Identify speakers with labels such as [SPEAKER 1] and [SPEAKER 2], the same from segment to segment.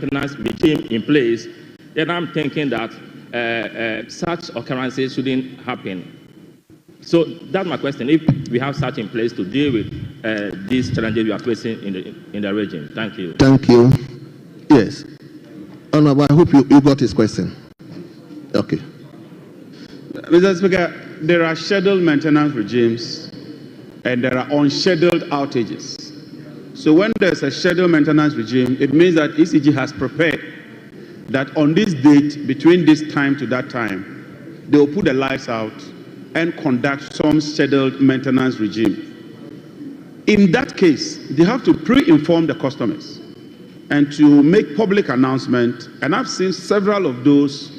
[SPEAKER 1] maintenance regime in place, then I'm thinking that such occurrences shouldn't happen. So that's my question. If we have such in place to deal with these challenges we are facing in the region. Thank you.
[SPEAKER 2] Thank you. Yes. Honorable, I hope you got his question. Okay.
[SPEAKER 3] Mr. Speaker, there are scheduled maintenance regimes and there are unscheduled outages. So when there's a scheduled maintenance regime, it means that ECG has prepared that on this date, between this time to that time, they will put the lights out and conduct some scheduled maintenance regime. In that case, they have to pre-inform the customers and to make public announcement. And I've seen several of those,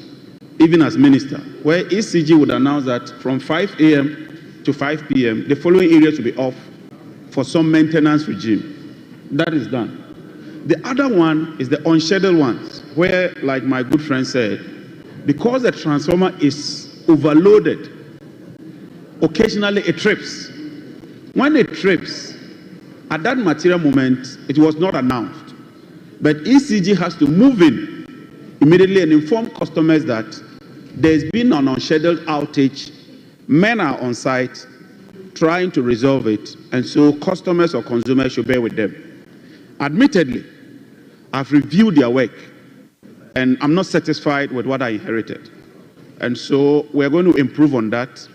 [SPEAKER 3] even as minister, where ECG would announce that from 5 a.m. to 5 p.m., the following areas will be off for some maintenance regime. That is done. The other one is the unscheduled ones, where, like my good friend said, because the transformer is overloaded, occasionally it trips. When it trips, at that material moment, it was not announced. But ECG has to move in immediately and inform customers that there's been an unscheduled outage. Men are on site trying to resolve it, and so customers or consumers should bear with them. Admittedly, I've reviewed their work, and I'm not satisfied with what I inherited. And so we're going to improve on that.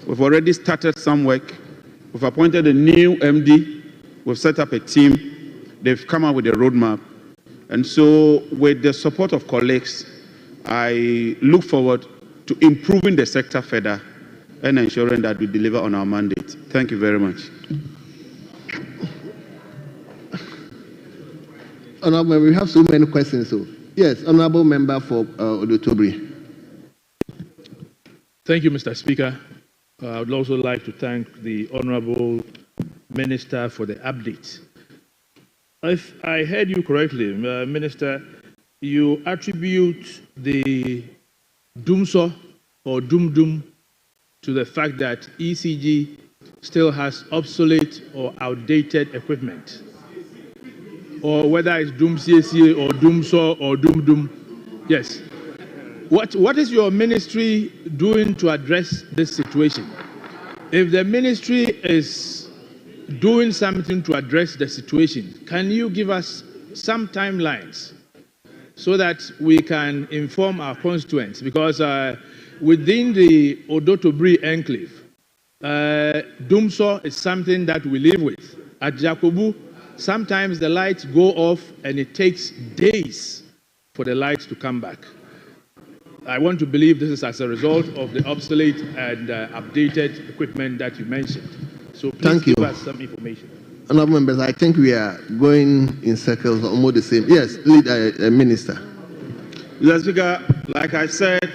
[SPEAKER 3] We've already started some work. We've appointed a new MD. We've set up a team. They've come up with a roadmap. And so with the support of colleagues, I look forward to improving the sector further and ensuring that we deliver on our mandate. Thank you very much.
[SPEAKER 2] Honorable, we have so many questions. So, yes, Honorable Member for Odotobri.
[SPEAKER 4] Thank you, Mr. Speaker. I would also like to thank the Honorable Minister for the update. If I heard you correctly, Minister, you attribute the doomsaw or doom to the fact that ECG still has obsolete or outdated equipment, or whether it's doom CACA or doomsaw or doom. Yes. What is your ministry doing to address this situation? If the ministry is doing something to address the situation, can you give us some timelines so that we can inform our constituents? Because within the Odotobri enclave, doomsaw is something that we live with. At Jakobu, sometimes the lights go off and it takes days for the lights to come back. I want to believe this is as a result of the obsolete and updated equipment that you mentioned. So please give us some information.
[SPEAKER 2] Honorable members, I think we are going in circles, almost the same. Yes, Minister.
[SPEAKER 3] Mr. Speaker, like I said,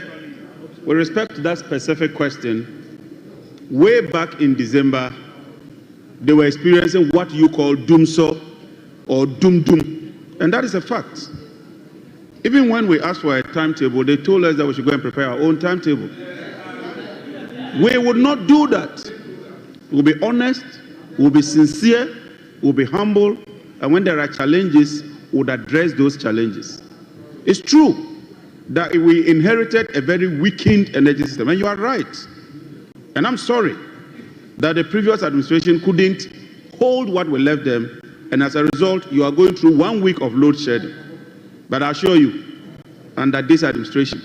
[SPEAKER 3] with respect to that specific question, way back in December, they were experiencing what you call doomsaw or doom. And that is a fact. Even when we asked for a timetable, they told us that we should go and prepare our own timetable. We would not do that. We'll be honest, we'll be sincere, we'll be humble, and when there are challenges, we'll address those challenges. It's true that we inherited a very weakened energy system, and you are right. And I'm sorry that the previous administration couldn't hold what we left them, and as a result, you are going through 1 week of load shedding. But I assure you, under this administration,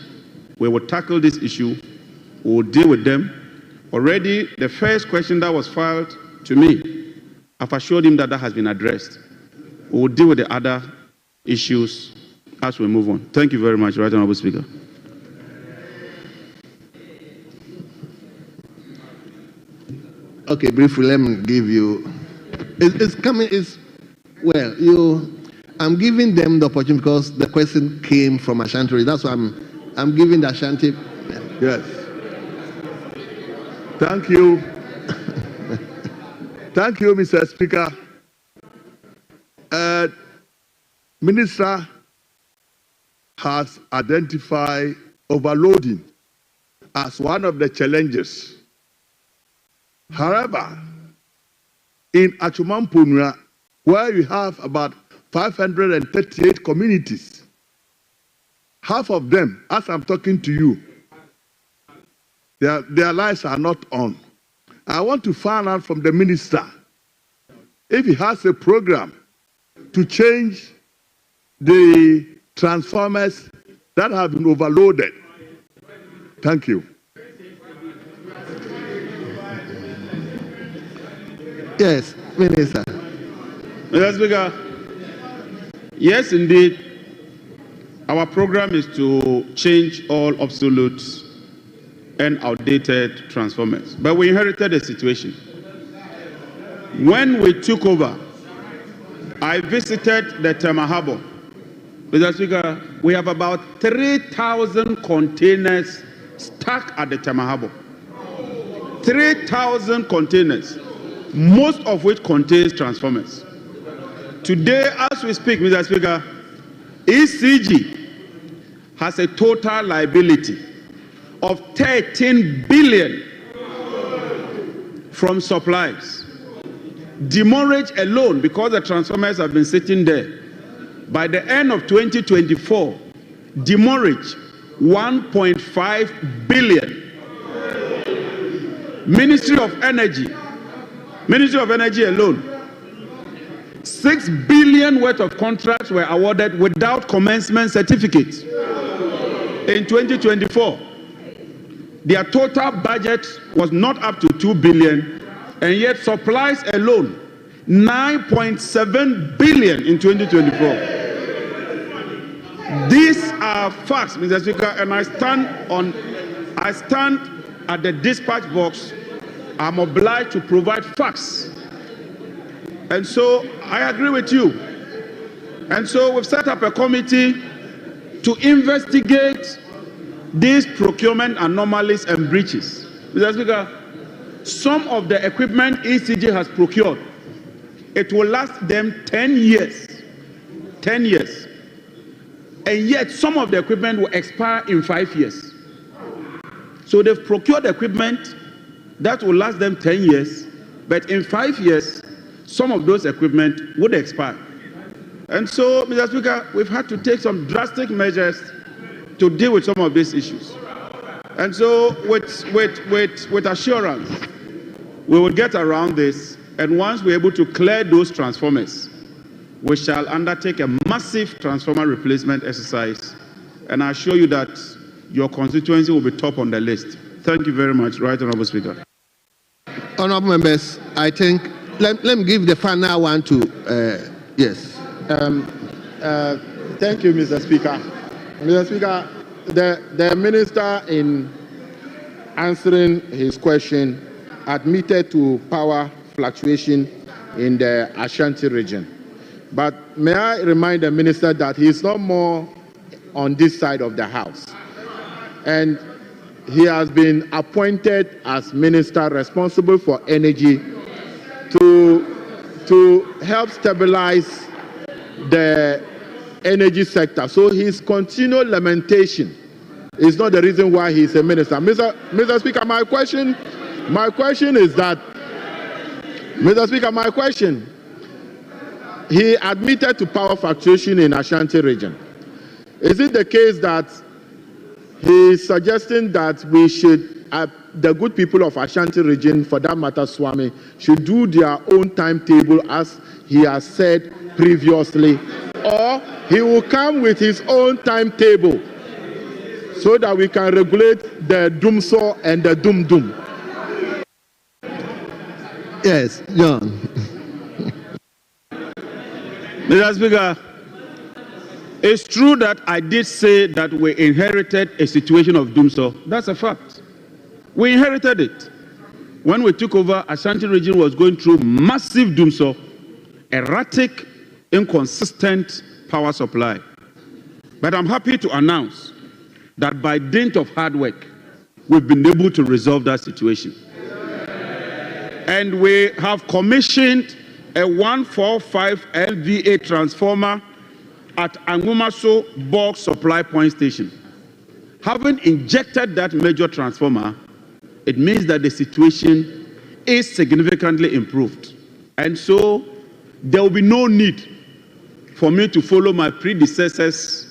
[SPEAKER 3] we will tackle this issue, we will deal with them. Already, the first question that was filed to me, I've assured him that that has been addressed. We will deal with the other issues as we move on. Thank you very much, Right Honorable Speaker.
[SPEAKER 2] Okay, briefly, let me give you. I'm giving them the opportunity because the question came from Ashanti. That's why I'm giving the Ashanti.
[SPEAKER 5] Yes. Thank you. Thank you, Mr. Speaker. Minister has identified overloading as one of the challenges. However, in Achumampunra, where we have about 538 communities, half of them, as I'm talking to you, their lights are not on. I want to find out from the minister if he has a program to change the transformers that have been overloaded. Thank you.
[SPEAKER 2] Yes, Minister.
[SPEAKER 3] Mr. Speaker, yes, indeed, our program is to change all obsolete and outdated transformers. But we inherited a situation. When we took over, I visited the Tema Harbor. Mr. Speaker, we have about 3,000 containers stuck at the Tema Harbor. 3,000 containers, most of which contains transformers. Today, as we speak, Mr. Speaker, ECG has a total liability of 13 billion from supplies. Demurrage alone, because the transformers have been sitting there, by the end of 2024, demurrage 1.5 billion. Ministry of Energy alone, 6 billion worth of contracts were awarded without commencement certificates. In 2024, their total budget was not up to 2 billion, and yet supplies alone 9.7 billion in 2024. These are facts, Mr. Speaker, and I stand at the dispatch box. I'm obliged to provide facts. And so I agree with you. And so we've set up a committee to investigate these procurement anomalies and breaches. Mr. Speaker, some of the equipment ECG has procured, it will last them 10 years. 10 years. And yet some of the equipment will expire in 5 years. So they've procured equipment that will last them 10 years, but in 5 years, some of those equipment would expire. And so, Mr. Speaker, we've had to take some drastic measures to deal with some of these issues. And so, with assurance, we will get around this, and once we're able to clear those transformers, we shall undertake a massive transformer replacement exercise, and I assure you that your constituency will be top on the list. Thank you very much, Right Honourable Speaker.
[SPEAKER 2] Honourable members, I think, let me give the final one to, yes.
[SPEAKER 6] Thank you, Mr. Speaker. Mr. Speaker, the minister, in answering his question, admitted to power fluctuation in the Ashanti region. But may I remind the minister that he is not more on this side of the house. And he has been appointed as minister responsible for energy to help stabilize the energy sector. So his continual lamentation is not the reason why he's a minister. Mr. Speaker, my question is that, Mr. Speaker, my question, he admitted to power fluctuation in Ashanti region. Is it the case that he is suggesting that we should, the good people of Ashanti region, for that matter, Swami, should do their own timetable as he has said previously, or he will come with his own timetable so that we can regulate the doomsaw and the doom?
[SPEAKER 2] Yes, John.
[SPEAKER 3] Mr. Speaker, it's true that I did say that we inherited a situation of doomsaw. That's a fact. We inherited it. When we took over, Ashanti region was going through massive doomsaw, erratic, inconsistent power supply. But I'm happy to announce that by dint of hard work, we've been able to resolve that situation. And we have commissioned a 145 LVA transformer at Angumaso bulk supply point station. Having injected that major transformer, it means that the situation is significantly improved. And so there will be no need for me to follow my predecessors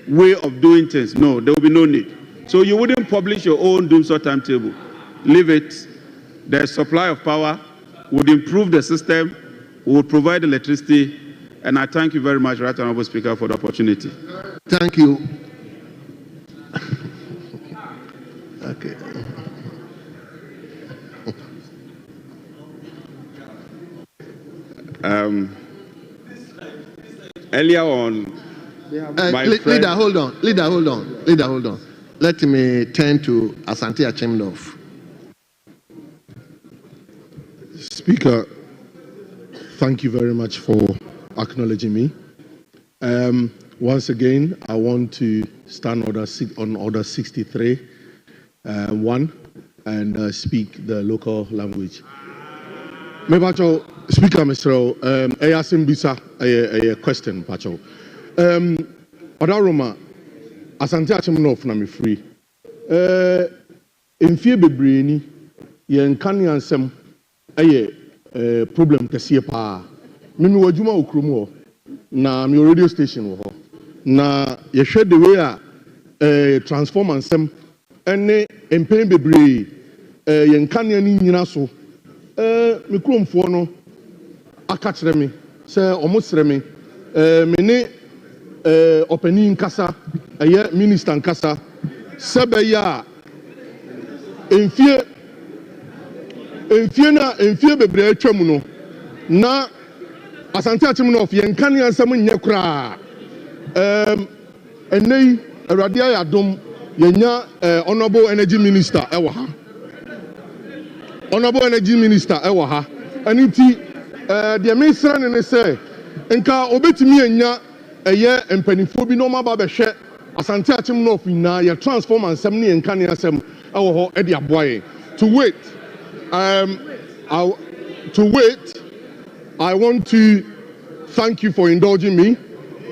[SPEAKER 3] way of doing things. No, there will be no need. So you wouldn't publish your own doomsday timetable. Leave it. The supply of power would improve the system, would provide electricity, and I thank you very much, Right Honorable Speaker, for the opportunity.
[SPEAKER 2] Thank you. Okay.
[SPEAKER 3] Earlier on,
[SPEAKER 2] Leader, hold on. Let me turn to Ashanti Achimnov.
[SPEAKER 7] Speaker, thank you very much for acknowledging me. Once again, I want to stand on order 63, 1, and speak the local language. Mebacho, Speaker, Mr. Ayasimbisa, a question, Pacho. Odaroma, Asante Achimnov na me free. Mfie bebree ni ye nkan yansem aye problem kese pa. Me wadwuma okrom ho na me radio station ho. Na ye hwe the way a transform ansem ene empen bebree ye nkan ya ni nyina so. Me kromfo no aka kire me se omo sere me me ne opening kasa aye minister kasa sebe ya emfie bebre atwam no na Asante Achimnov ye nkan yansam nye kura enei awrade ayadom ye nya honorable energy minister ewo ha aniti the minister ne say nka obetimi anya eye empanifo bi no ma ba behwe Asante Achimnov na ye transform ansem ne nkan yansam ewo ho e de aboye to wait I want to thank you for indulging me.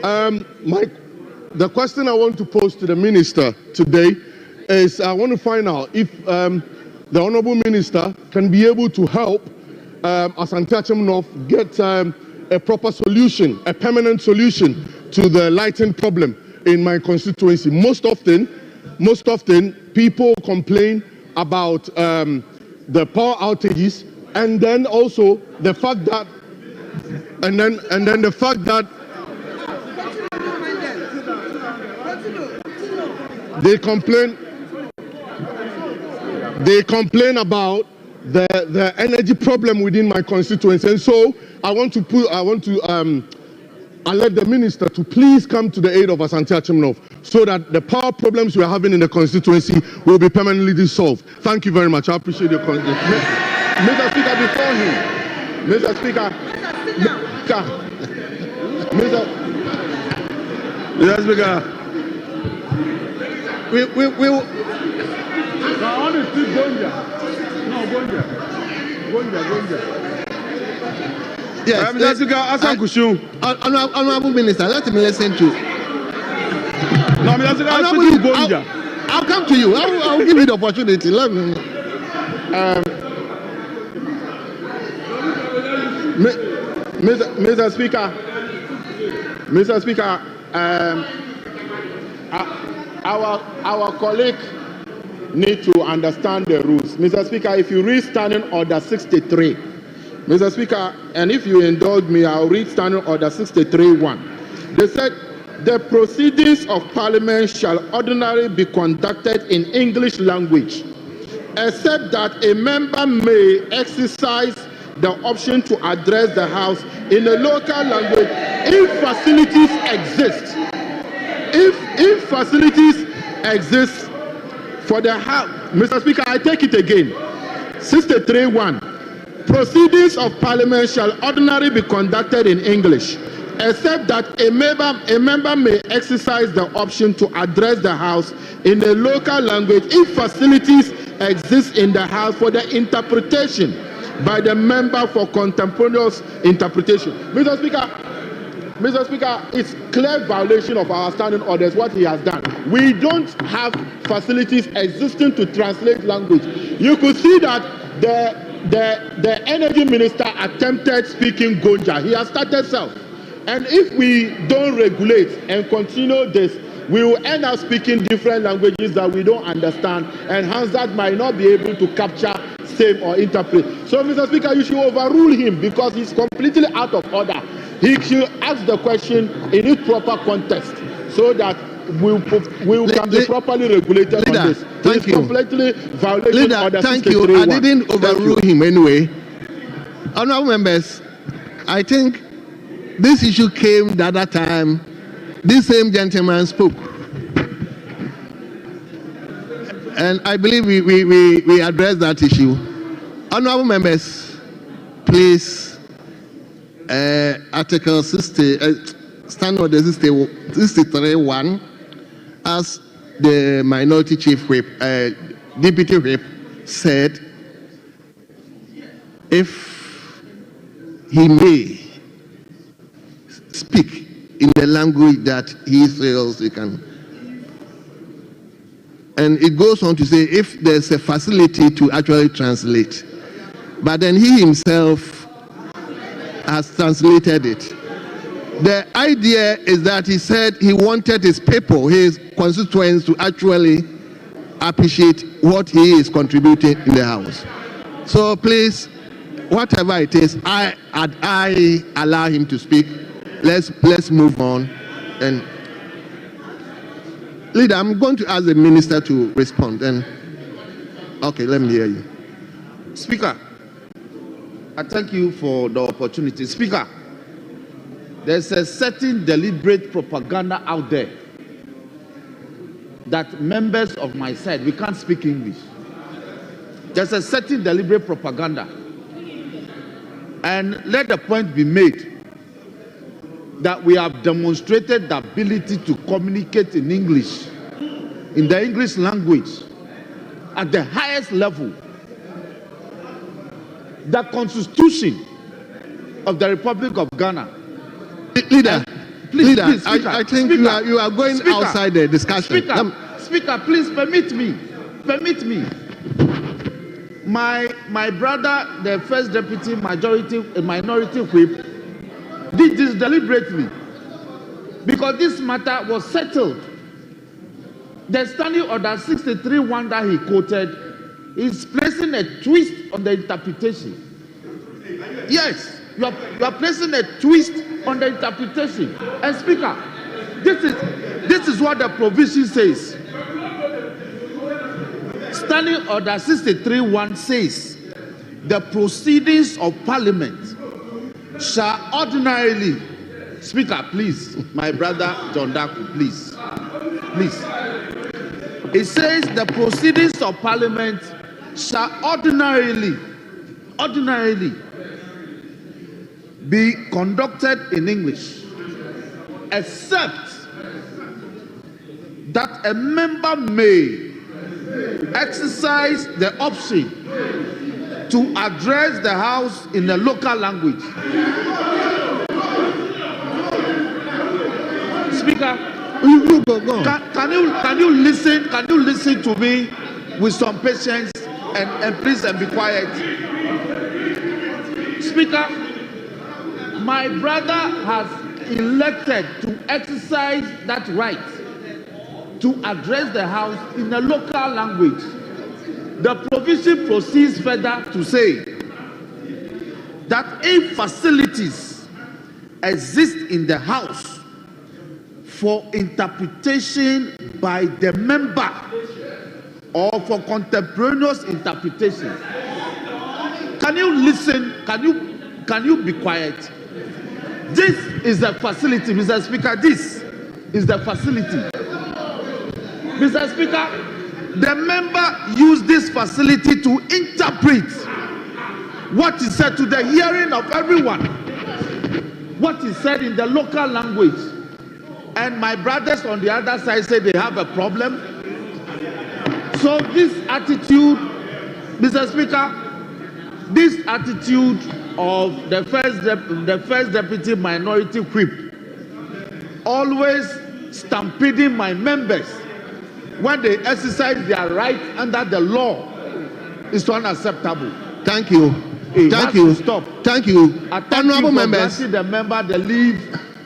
[SPEAKER 7] The question I want to pose to the minister today is I want to find out if the honorable minister can be able to help Asante Achimnov get a proper solution, a permanent solution to the lighting problem in my constituency. Most often, people complain about the power outages, and then also the fact that, they complain about the energy problem within my constituency, and so I want to alert the minister to please come to the aid of Asante Achimnov so that the power problems we are having in the constituency will be permanently solved. Thank you very much. I appreciate your contribution. Mr. Speaker, before him, Mr. Speaker, we yes, Honorable Minister, let me listen to. I'll come to you. I'll give you the opportunity. Let me.
[SPEAKER 6] Mr. Speaker, our colleague need to understand the rules. Mr. Speaker, if you read Standing Order 63, Mr. Speaker, and if you indulge me, I'll read Standing Order 63.1. They said, the proceedings of Parliament shall ordinarily be conducted in English language, except that a member may exercise the option to address the House in a local language if facilities exist. If facilities exist for the House, Mr. Speaker, I take it again. 63.1. Proceedings of Parliament shall ordinarily be conducted in English, except that a member may exercise the option to address the House in a local language if facilities exist in the House for the interpretation by the member for contemporaneous interpretation. Mr. Speaker, it's clear violation of our standing orders what he has done. We don't have facilities existing to translate language. You could see that the energy minister attempted speaking Gonja. He has started self. And if we don't regulate and continue this, we will end up speaking different languages that we don't understand, and hence that might not be able to capture, same, or interpret. So, Mr. Speaker, you should overrule him because he's completely out of order. He should ask the question in its proper context so that we can be properly regulated on this.
[SPEAKER 2] Thank you.
[SPEAKER 6] Completely violating
[SPEAKER 2] Leader,
[SPEAKER 6] order
[SPEAKER 2] thank you.
[SPEAKER 6] 63.1.
[SPEAKER 2] I didn't overrule him anyway. Honorable members, I think this issue came the other time. This same gentleman spoke. And I believe we addressed that issue. Honorable members, please, Article 60, Standard Order 63.1, as the Minority Chief Whip, Deputy Whip said, if he may speak in the language that he feels he can. And it goes on to say if there's a facility to actually translate. But then he himself has translated it. The idea is that he said he wanted his people, his constituents, to actually appreciate what he is contributing in the House. So please, whatever it is, I allow him to speak. Let's move on. And Leader, I'm going to ask the minister to respond. And okay, let me hear you.
[SPEAKER 8] Speaker, I thank you for the opportunity. Speaker, there's a certain deliberate propaganda out there that members of my side, we can't speak English. There's a certain deliberate propaganda. And let the point be made that we have demonstrated the ability to communicate in English, in the English language, at the highest level. The Constitution of the Republic of Ghana.
[SPEAKER 2] Leader,
[SPEAKER 8] please, Speaker,
[SPEAKER 2] I think
[SPEAKER 8] Speaker,
[SPEAKER 2] you are going
[SPEAKER 8] Speaker,
[SPEAKER 2] outside the discussion.
[SPEAKER 8] Speaker, please permit me. My brother, the first deputy minority whip, did this deliberately because this matter was settled. The Standing Order 63.1 that he quoted is placing a twist on the interpretation. Yes, you are placing a twist on the interpretation. And Speaker, this is what the provision says. Standing Order 63.1 says, the proceedings of Parliament shall ordinarily, Speaker, please, my brother John Daku, please. It says the proceedings of Parliament shall ordinarily be conducted in English, except that a member may exercise the option to address the House in the local language. Speaker, can you listen to me with some patience and please and be quiet. Speaker, my brother has elected to exercise that right to address the House in a local language. The provision proceeds further to say that if facilities exist in the House for interpretation by the member or for contemporaneous interpretation, can you listen? Can you be quiet? This is the facility, Mr. Speaker. This is the facility. Mr. Speaker, the member used this facility to interpret what is said to the hearing of everyone, what is said in the local language. And my brothers on the other side say they have a problem. So this attitude, Mr. Speaker, this attitude of the first deputy minority whip, always stampeding my members when they exercise their right under the law, is unacceptable.
[SPEAKER 2] Thank you. Thank you. Stop. Thank you.
[SPEAKER 8] Honorable members, the member the leave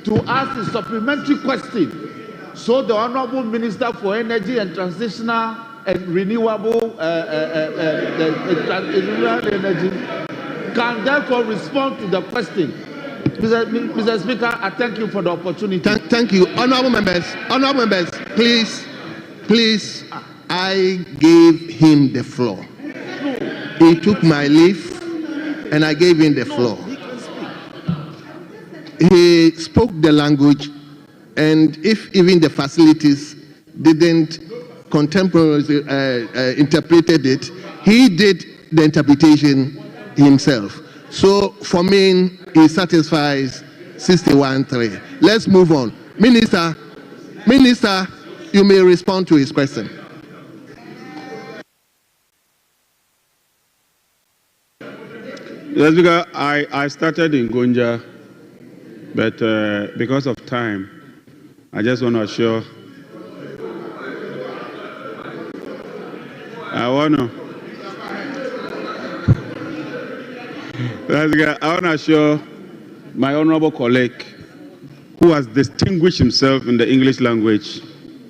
[SPEAKER 8] to ask a supplementary question so the Honorable Minister for Energy and Transitional and Renewable Energy can therefore respond to the question. Mr. Speaker, I thank you for the opportunity.
[SPEAKER 2] Thank you. Honorable members, please, I gave him the floor. He took my leave and I gave him the floor. He spoke the language, and if even the facilities didn't contemporaneously interpreted it, he did the interpretation himself. So for me, he satisfies 61.3. Let's move on. Minister, you may respond to his question.
[SPEAKER 3] Yes, because I started in Gonja, but because of time, I just want to assure. I want to assure my honorable colleague, who has distinguished himself in the English language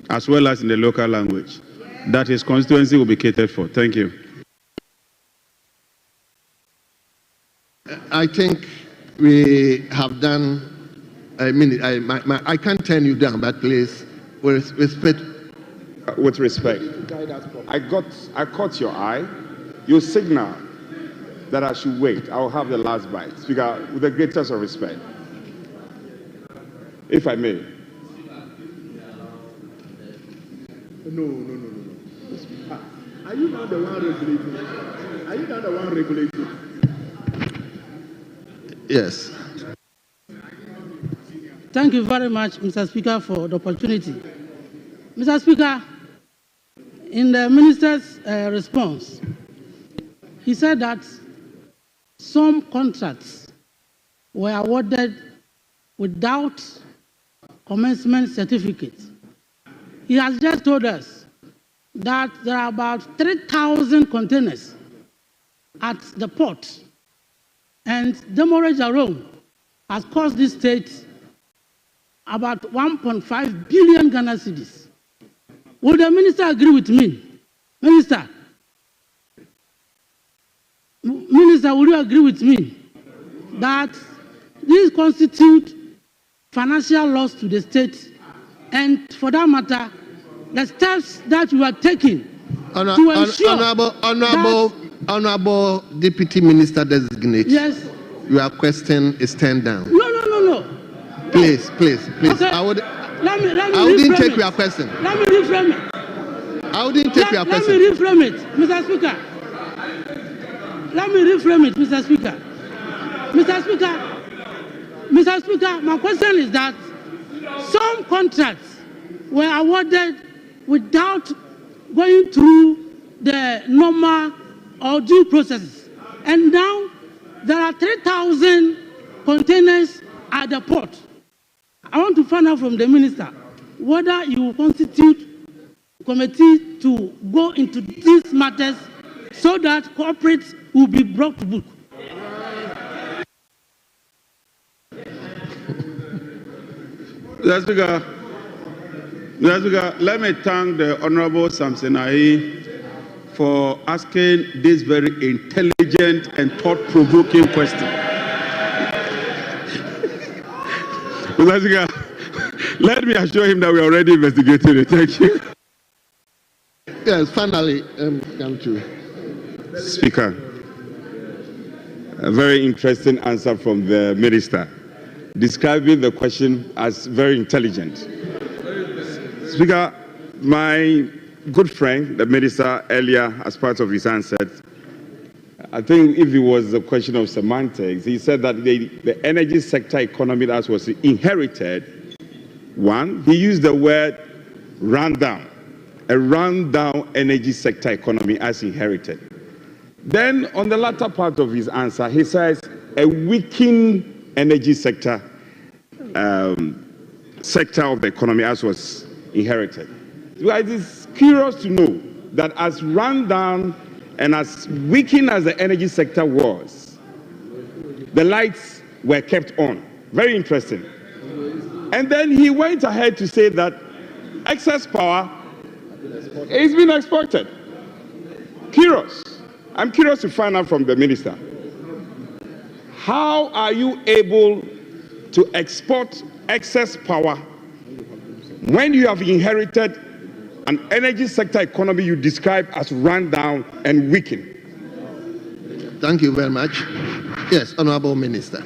[SPEAKER 3] as well as in the local language, that his constituency will be catered for. Thank you.
[SPEAKER 2] I think we have done. I can't turn you down, but please, with respect.
[SPEAKER 6] With respect, I caught your eye. You signal that I should wait. I will have the last bite. Speaker, with the greatest of respect, if I may.
[SPEAKER 5] No. Are you not the one regulating?
[SPEAKER 2] Yes.
[SPEAKER 9] Thank you very much, Mr. Speaker, for the opportunity. Mr. Speaker, in the minister's response, he said that some contracts were awarded without commencement certificate. He has just told us that there are about 3,000 containers at the port, and demurrage alone has cost this state about 1.5 billion Ghana cedis. Would the minister agree with me? Minister, would you agree with me that these constitute financial loss to the state, and for that matter, the steps that you are taking to ensure
[SPEAKER 2] Honorable Deputy Minister Designate.
[SPEAKER 9] Yes.
[SPEAKER 2] Your question is turned down.
[SPEAKER 9] No.
[SPEAKER 2] Please.
[SPEAKER 9] Okay.
[SPEAKER 2] I wouldn't take your question.
[SPEAKER 9] Let me reframe it.
[SPEAKER 2] I wouldn't take your question.
[SPEAKER 9] Let me reframe it, Mr. Speaker. Mr. Speaker, my question is that some contracts were awarded without going through the normal or due processes. And now there are 3,000 containers at the port. I want to find out from the minister whether you will constitute a committee to go into these matters so that corporates will be brought to book.
[SPEAKER 3] Mr. Speaker, let me thank the Honorable Samson Ay3hye for asking this very intelligent and thought-provoking question. Mr. Speaker, let me assure him that we are already investigating it. Thank you.
[SPEAKER 2] Yes, finally, come to.
[SPEAKER 6] Speaker, a very interesting answer from the minister, describing the question as very intelligent. Speaker, my good friend, the minister, earlier, as part of his answer, I think if it was a question of semantics, he said that the energy sector economy that was inherited, one, he used the word rundown, a rundown energy sector economy as inherited. Then on the latter part of his answer, he says a weakened energy sector sector of the economy as was inherited. So it is curious to know that as rundown and as weakened as the energy sector was, the lights were kept on. Very interesting. And then he went ahead to say that
[SPEAKER 3] excess power is being exported. I'm curious to find out from the minister. How are you able to export excess power when you have inherited an energy sector economy you describe as run down and weakened?
[SPEAKER 2] Thank you very much. Yes, Honorable Minister.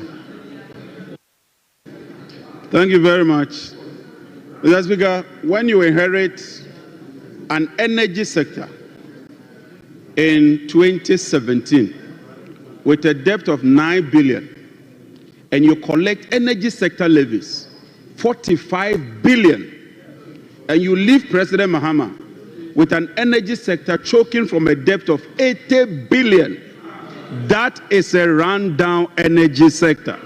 [SPEAKER 3] Thank you very much. Mr. Speaker, when you inherit an energy sector in 2017 with a debt of 9 billion and you collect energy sector levies 45 billion and you leave President Mahama with an energy sector choking from a debt of 80 billion, that is a rundown energy sector.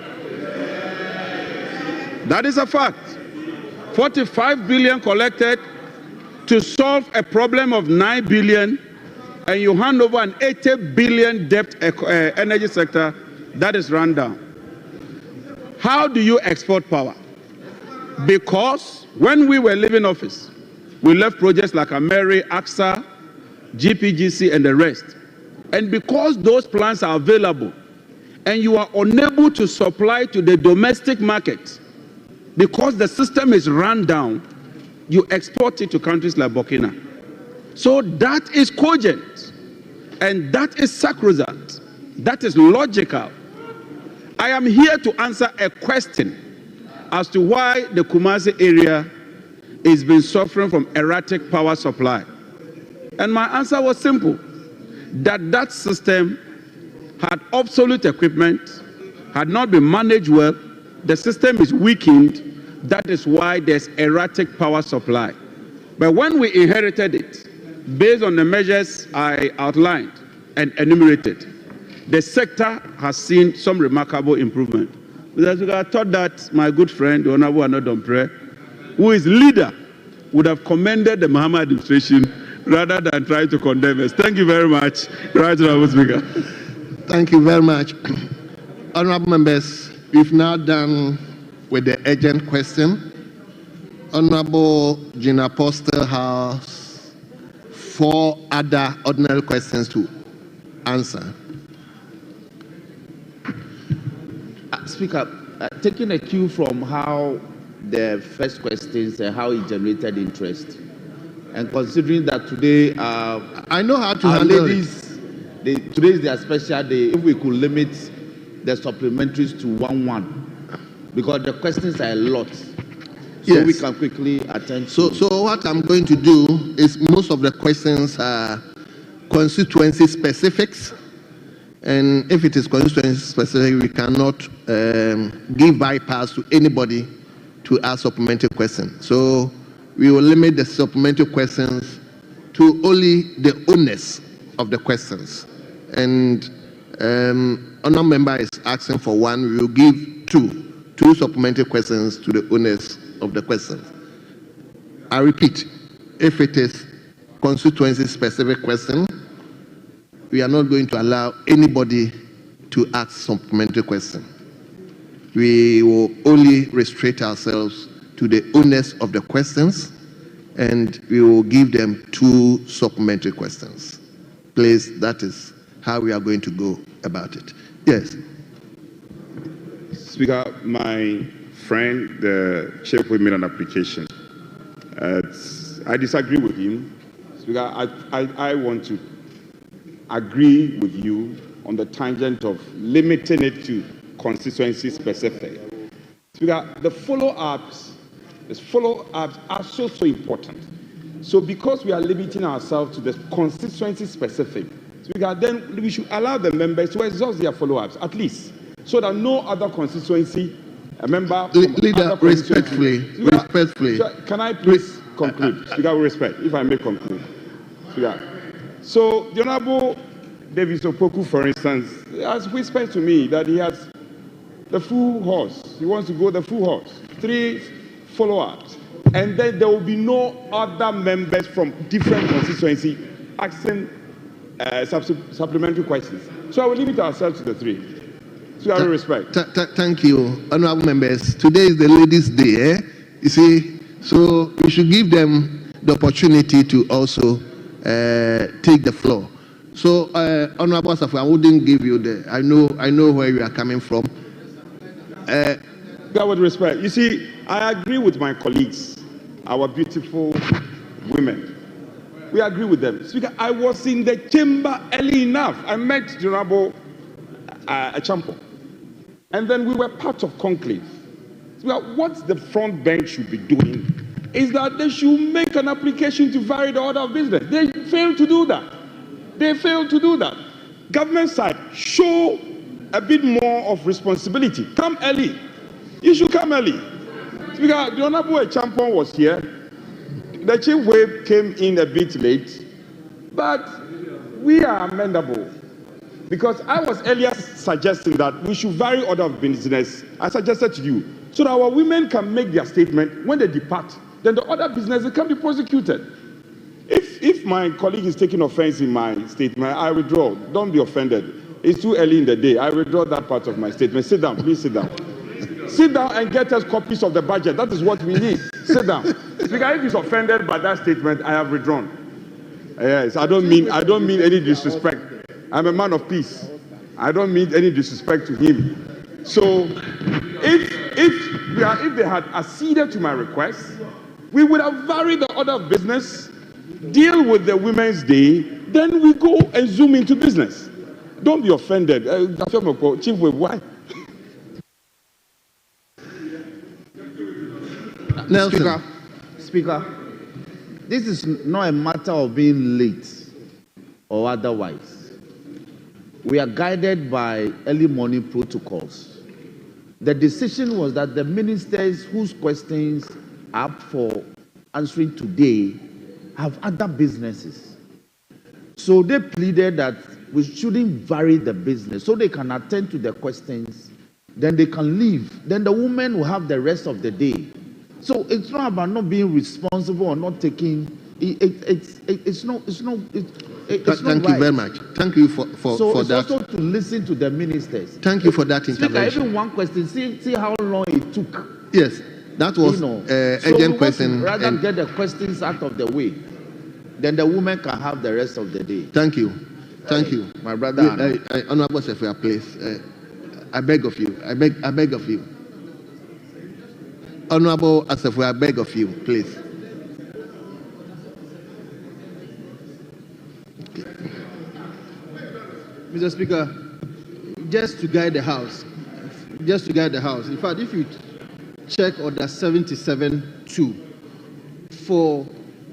[SPEAKER 3] That is a fact. 45 billion collected to solve a problem of 9 billion, and you hand over an 80 billion debt energy sector, that is rundown. How do you export power? Because when we were leaving office, we left projects like Ameri, AXA, GPGC, and the rest. And because those plants are available, and you are unable to supply to the domestic market, because the system is run down, you export it to countries like Burkina. So that is cogent, and that is sacrosanct, that is logical. I am here to answer a question as to why the Kumasi area is been suffering from erratic power supply. And my answer was simple, that system had obsolete equipment, had not been managed well, the system is weakened. That is why there's erratic power supply. But when we inherited it, based on the measures I outlined and enumerated, the sector has seen some remarkable improvement. I thought that my good friend, the Honorable Pepp3r, who is leader, would have commended the Mahama administration rather than try to condemn us. Thank you very much. Right, Honorable Speaker.
[SPEAKER 2] Thank you very much. Honorable members, we've now done with the urgent question. Honorable Gina Postel has 4 other ordinary questions to answer.
[SPEAKER 8] Speaker, taking a cue from how the first questions how it generated interest, and considering that today
[SPEAKER 2] I know how to handle
[SPEAKER 8] ladies, today is their special day. If we could limit the supplementaries to 1-1, because the questions are a lot, so yes, we can quickly attend.
[SPEAKER 2] So what I'm going to do is most of the questions are constituency specifics, and if it is constituency specific, we cannot give bypass to anybody to ask supplementary questions. So we will limit the supplementary questions to only the owners of the questions. And another member is asking for 1. We will give 2 supplementary questions to the owners of the questions. I repeat, if it is constituency specific question, we are not going to allow anybody to ask supplementary question. We will only restrict ourselves to the owners of the questions, and we will give them 2 supplementary questions. Please, that is how we are going to go about it. Yes.
[SPEAKER 3] Speaker, my friend, the chairwoman on application, I disagree with him. Speaker, I want to agree with you on the tangent of limiting it to constituency specific. Speaker, the follow-ups are so important. So because we are limiting ourselves to the constituency specific, Speaker, then we should allow the members to exhaust their follow-ups at least, so that no other constituency, a member
[SPEAKER 2] leader, respectfully.
[SPEAKER 3] Can I please conclude? Speaker, with respect, if I may conclude. Speaker. So the Honorable Davis Opoku, for instance, has whispered to me that he has the full horse. He wants to go the full horse. 3 follow-ups. And then there will be no other members from different constituency asking supplementary questions. So I will limit ourselves to the 3. So I will respect.
[SPEAKER 2] Thank you, honorable members. Today is the ladies' day. You see, So we should give them the opportunity to also take the floor. So, Honorable Asafo, I wouldn't give you the. I know where you are coming from.
[SPEAKER 3] With respect, you see, I agree with my colleagues, our beautiful women. We agree with them. Speaker, I was in the chamber early enough. I met Honorable Achampo, and then we were part of conclave. Speaker, what the front bench should be doing is that they should make an application to vary the order of business. They failed to do that. They failed to do that. Government side, show a bit more of responsibility. Come early. You should come early. Speaker, the Honorable Achampo was here. The chief whip came in a bit late, but we are amendable. Because I was earlier suggesting that we should vary order of business. I suggested to you, so that our women can make their statement. When they depart, then the other businesses can be prosecuted. If my colleague is taking offense in my statement, I withdraw. Don't be offended. It's too early in the day. I withdraw that part of my statement. Sit down, please sit down. Sit down and get us copies of the budget. That is what we need. Sit down. Speaker, if he's offended by that statement, I have withdrawn. Yes, I don't mean any disrespect. I'm a man of peace. I don't mean any disrespect to him. So, if they had acceded to my request, we would have varied the order of business, deal with the Women's Day, then we go and zoom into business. Don't be offended. Chief, why?
[SPEAKER 8] Speaker, this is not a matter of being late or otherwise. We are guided by early morning protocols. The decision was that the ministers whose questions are up for answering today have other businesses. So they pleaded that we shouldn't vary the business so they can attend to the questions, then they can leave. Then the women will have the rest of the day. So it's not about not being responsible or not taking. It's not
[SPEAKER 2] Thank
[SPEAKER 8] right.
[SPEAKER 2] you very much. Thank you for
[SPEAKER 8] it's
[SPEAKER 2] that.
[SPEAKER 8] Also to listen to the ministers.
[SPEAKER 2] Thank you for that intervention.
[SPEAKER 8] Speaker, even one question. See how long it took.
[SPEAKER 2] Yes, that was urgent question.
[SPEAKER 8] Rather get the questions out of the way, then the women can have the rest of the day.
[SPEAKER 2] Thank you. Thank you,
[SPEAKER 8] my brother.
[SPEAKER 2] Honorable Secretary, please. I beg of you. I beg of you. Honorable Asafo, I beg of you, please.
[SPEAKER 10] Mr. Speaker, just to guide the House, in fact, if you check Order 77-2, for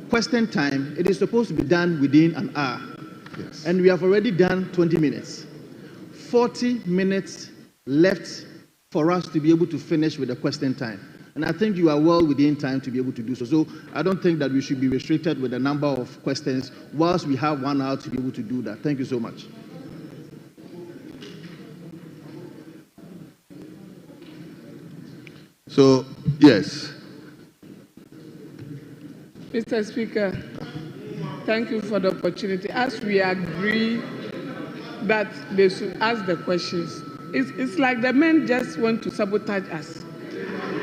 [SPEAKER 10] question time, it is supposed to be done within an hour. Yes. And we have already done 20 minutes. 40 minutes left for us to be able to finish with the question time. And I think you are well within time to be able to do so. So I don't think that we should be restricted with the number of questions whilst we have 1 hour to be able to do that. Thank you so much.
[SPEAKER 2] So, yes.
[SPEAKER 11] Mr. Speaker, thank you for the opportunity. As we agree that they should ask the questions, it's like the men just want to sabotage us.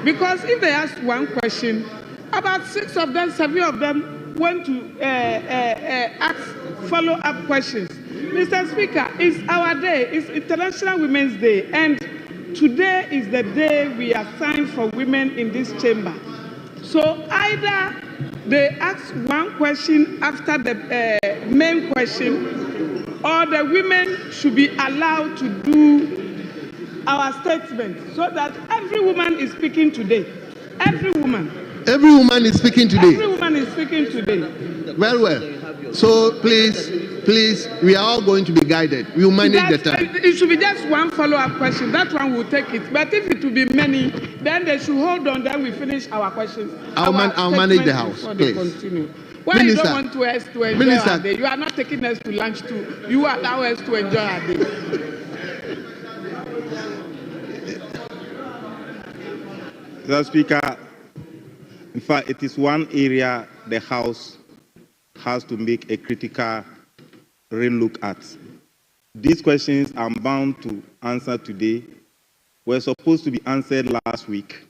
[SPEAKER 11] Because if they ask one question, about 6 of them, 7 of them want to ask follow-up questions. Mr. Speaker, it's our day. It's International Women's Day. And today is the day we assign for women in this chamber. So either they ask one question after the main question, or the women should be allowed to do our statement so that every woman is speaking today. Every woman.
[SPEAKER 2] Every woman is speaking today.
[SPEAKER 11] Every woman is speaking today.
[SPEAKER 2] Very well. So please, we are all going to be guided. We will manage the time.
[SPEAKER 11] It should be just one follow-up question. That one will take it. But if it will be many, then they should hold on. Then we finish our questions.
[SPEAKER 2] I'll manage the House, please.
[SPEAKER 11] Continue. Why Minister, you don't want to us to enjoy our day? You are not taking us to lunch too. You allow us to enjoy our day.
[SPEAKER 12] Mr. Speaker, in fact, it is one area the House has to make a critical relook at. These questions I'm bound to answer today were supposed to be answered last week.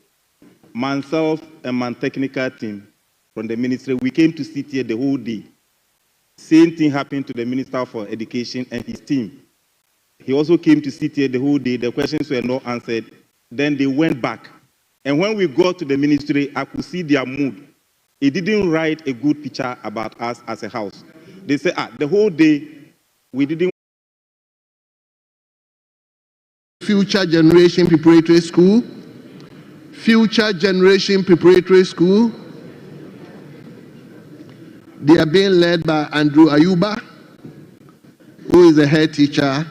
[SPEAKER 12] myself and my technical team from the ministry, we came to sit here the whole day. Same thing happened to the Minister for Education and his team. He also came to sit here the whole day. The questions were not answered. Then they went back. And when we got to the ministry, I could see their mood. It didn't write a good picture about us as a house. They said, the whole day, we didn't.
[SPEAKER 2] Future Generation Preparatory School. Future Generation Preparatory School. They are being led by Andrew Ayuba, who is the head teacher,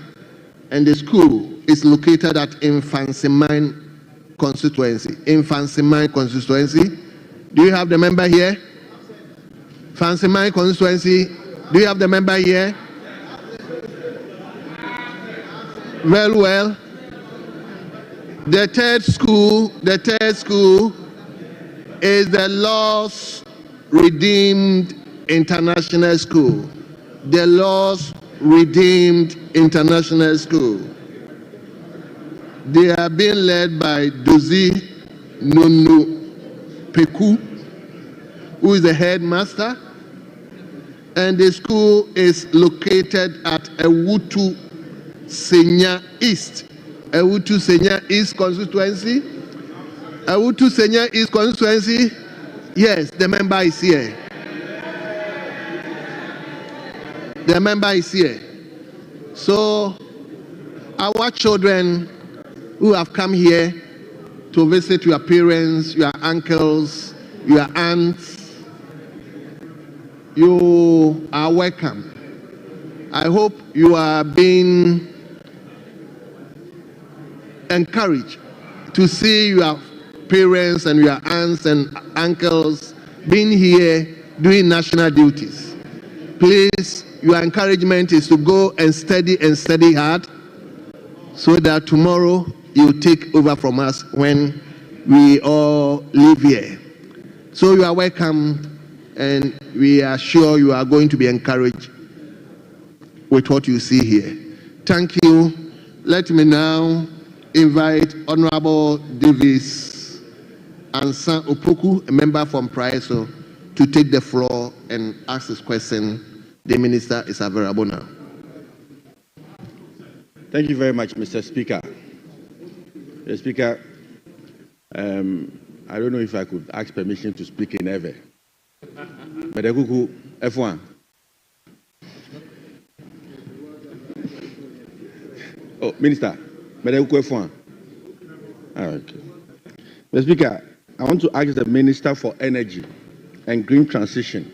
[SPEAKER 2] and the school is located at Infansimine constituency. Infansimine constituency. Do you have the member here? Infansimine constituency. Do you have the member here? Very well. The third school is the Lost Redeemed International School. The Lost Redeemed International School. They are being led by Dozie Nunu Peku, who is the headmaster, and the school is located at Ewutu Senya East. Ewutu Senya East constituency. Ewutu Senya East constituency. Yes, the member is here. The member is here. So, our children who have come here to visit your parents, your uncles, your aunts, you are welcome. I hope you are being encouraged to see your parents and your aunts and uncles being here doing national duties. Please, your encouragement is to go and study hard so that tomorrow you take over from us when we all live here. So you are welcome, and we are sure you are going to be encouraged with what you see here. Thank you. Let me now invite Honorable Davis Ansan Opoku, a member from Prez, to take the floor and ask his question. The minister is available now.
[SPEAKER 7] Thank you very much, Mr. Speaker. Mr. Speaker, I don't know if I could ask permission to speak in Ewe. Medekuku F1. Oh, Minister, Medekuku F1. Okay. Mr. Speaker, I want to ask the Minister for Energy and Green Transition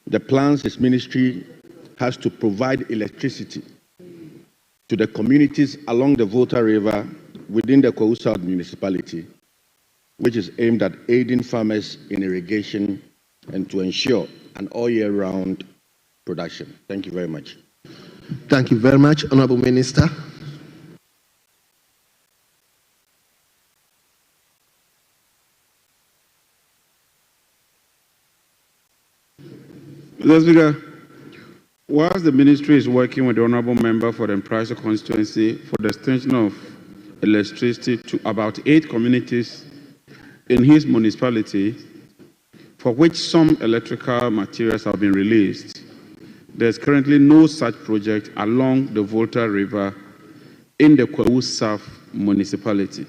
[SPEAKER 7] the plans his ministry has to provide electricity to the communities along the Volta River within the Kwahu South municipality, which is aimed at aiding farmers in irrigation and to ensure an all-year-round production. Thank you very much.
[SPEAKER 2] Thank you very much, Honorable Minister.
[SPEAKER 3] Mr. Speaker, whilst the ministry is working with the Honourable Member for the Prez constituency for the extension of electricity to about 8 communities in his municipality, for which some electrical materials have been released, there is currently no such project along the Volta River in the Kwahu South municipality.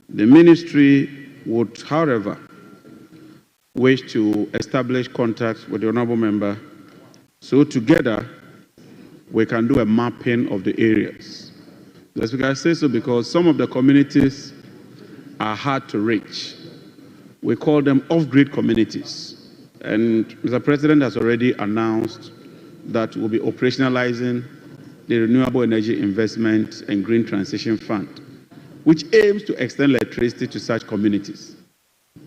[SPEAKER 3] The ministry would, however, wish to establish contacts with the Honourable Member so together we can do a mapping of the areas. That's because I say so because some of the communities are hard to reach. We call them off-grid communities. And Mr. President has already announced that we'll be operationalizing the Renewable Energy Investment and Green Transition Fund, which aims to extend electricity to such communities.